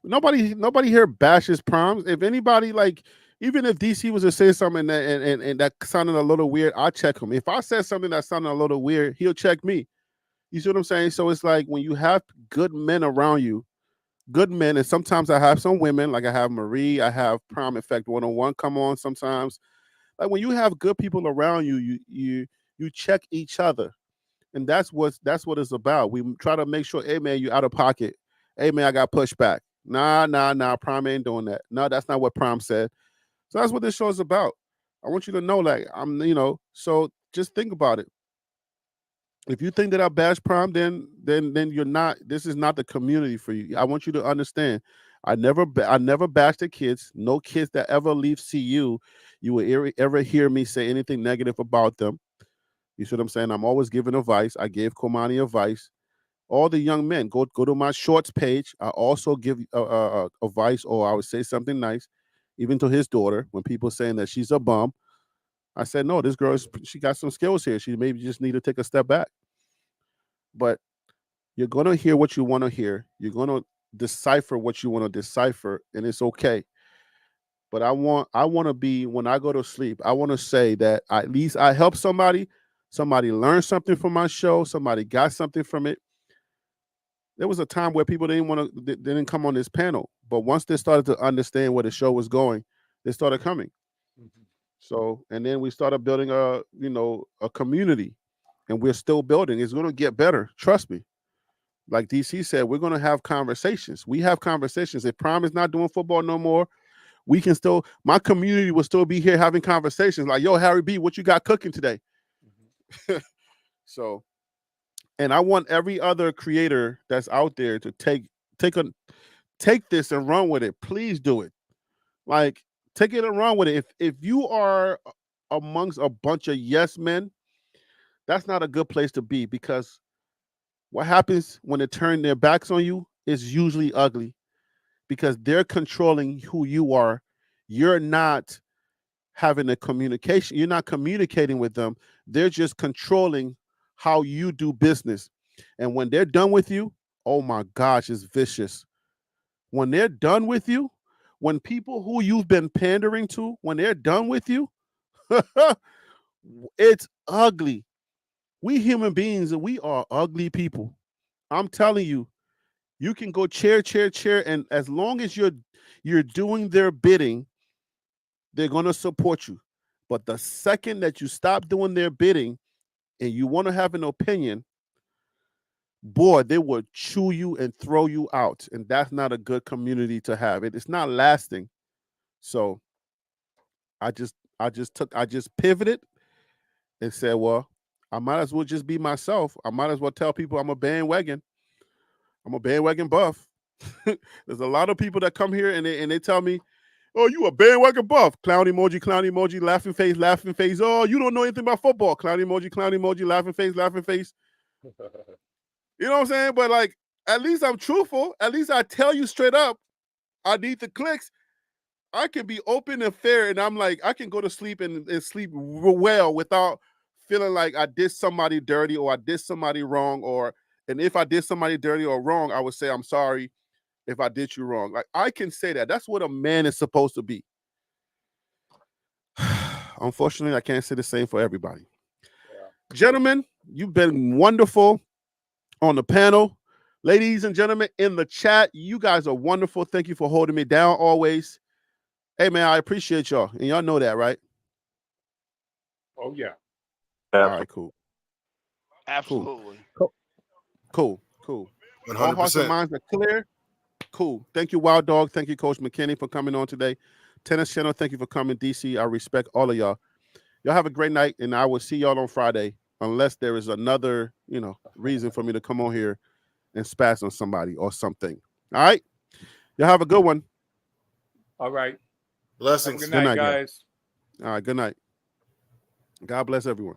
S1: nobody here bashes Proms. If anybody, like, even if DC was to say something and that sounded a little weird, I'll check him. If I said something that sounded a little weird, he'll check me. You see what I'm saying? So it's like when you have good men around you, good men, and sometimes I have some women, like I have Marie, I have Prime Effect 101 come on sometimes. Like when you have good people around you, you check each other. And that's what it's about. We try to make sure, hey man, you out of pocket. Hey man, I got pushback. Nah, Prime ain't doing that. No, that's not what Prime said. So that's what this show is about. I want you to know, like, so just think about it. If you think that I bash Prime, then you're not. This is not the community for you. I want you to understand. I never bash the kids. No kids that ever leave CU, you will ever hear me say anything negative about them. You see what I'm saying? I'm always giving advice. I gave Komani advice. All the young men, go to my shorts page. I also give advice, or I would say something nice, even to his daughter. When people saying that she's a bum, I said, no, this girl, she got some skills here. She maybe just need to take a step back. But you're going to hear what you want to hear. You're going to decipher what you want to decipher, and it's okay. But I want to be, when I go to sleep, I want to say that at least I helped somebody. Somebody learned something from my show. Somebody got something from it. There was a time where people didn't come on this panel, but once they started to understand where the show was going, they started coming. Mm-hmm. So, and then we started building a community, and we're still building. It's going to get better. Trust me. Like DC said, we're going to have conversations. We have conversations. If Prime is not doing football no more, we can still, my community will still be here having conversations like, yo, Harry B, what you got cooking today? Mm-hmm. So, and I want every other creator that's out there to take this and run with it. Please do it. Like, take it and run with it. If you are amongst a bunch of yes men, that's not a good place to be, because what happens when they turn their backs on you is usually ugly, because they're controlling who you are. You're not having a communication. You're not communicating with them. They're just controlling how you do business. And when they're done with you, oh my gosh, it's vicious. When they're done with you, when people who you've been pandering to, when they're done with you, it's ugly. We human beings, we are ugly people. I'm telling you, you can go chair, and as long as you're doing their bidding, they're going to support you. But the second that you stop doing their bidding and you want to have an opinion, boy, they will chew you and throw you out. And that's not a good community to have. It's not lasting. So I just pivoted and said, well, I might as well just be myself. I might as well tell people I'm a bandwagon buff. There's a lot of people that come here and they tell me, oh, you a bandwagon buff. Clown emoji, laughing face. Oh, you don't know anything about football. Clown emoji, laughing face. You know what I'm saying? But like, at least I'm truthful. At least I tell you straight up, I need the clicks. I can be open and fair, and I'm like, I can go to sleep and sleep well without feeling like I did somebody dirty or I did somebody wrong, and if I did somebody dirty or wrong, I would say I'm sorry if I did you wrong. Like I can say that. That's what a man is supposed to be. Unfortunately, I can't say the same for everybody.
S5: Yeah.
S1: Gentlemen, you've been wonderful on the panel. Ladies and gentlemen in the chat, you guys are wonderful. Thank you for holding me down always. Hey, man, I appreciate y'all. And y'all know that, right?
S5: Oh yeah.
S1: All right, cool.
S3: Absolutely.
S1: Cool. All hearts and
S4: 100%.
S1: minds are clear. Cool. Thank you, Wild Dog. Thank you, Coach McKinney, for coming on today. Tennis Channel, thank you for coming, DC. I respect all of y'all. Y'all have a great night, and I will see y'all on Friday, unless there is another, reason for me to come on here and spaz on somebody or something. All right? Y'all have a good one.
S5: All right.
S4: Blessings.
S5: Good night,
S1: night, guys.
S5: guys.
S1: All right, good night. God bless everyone.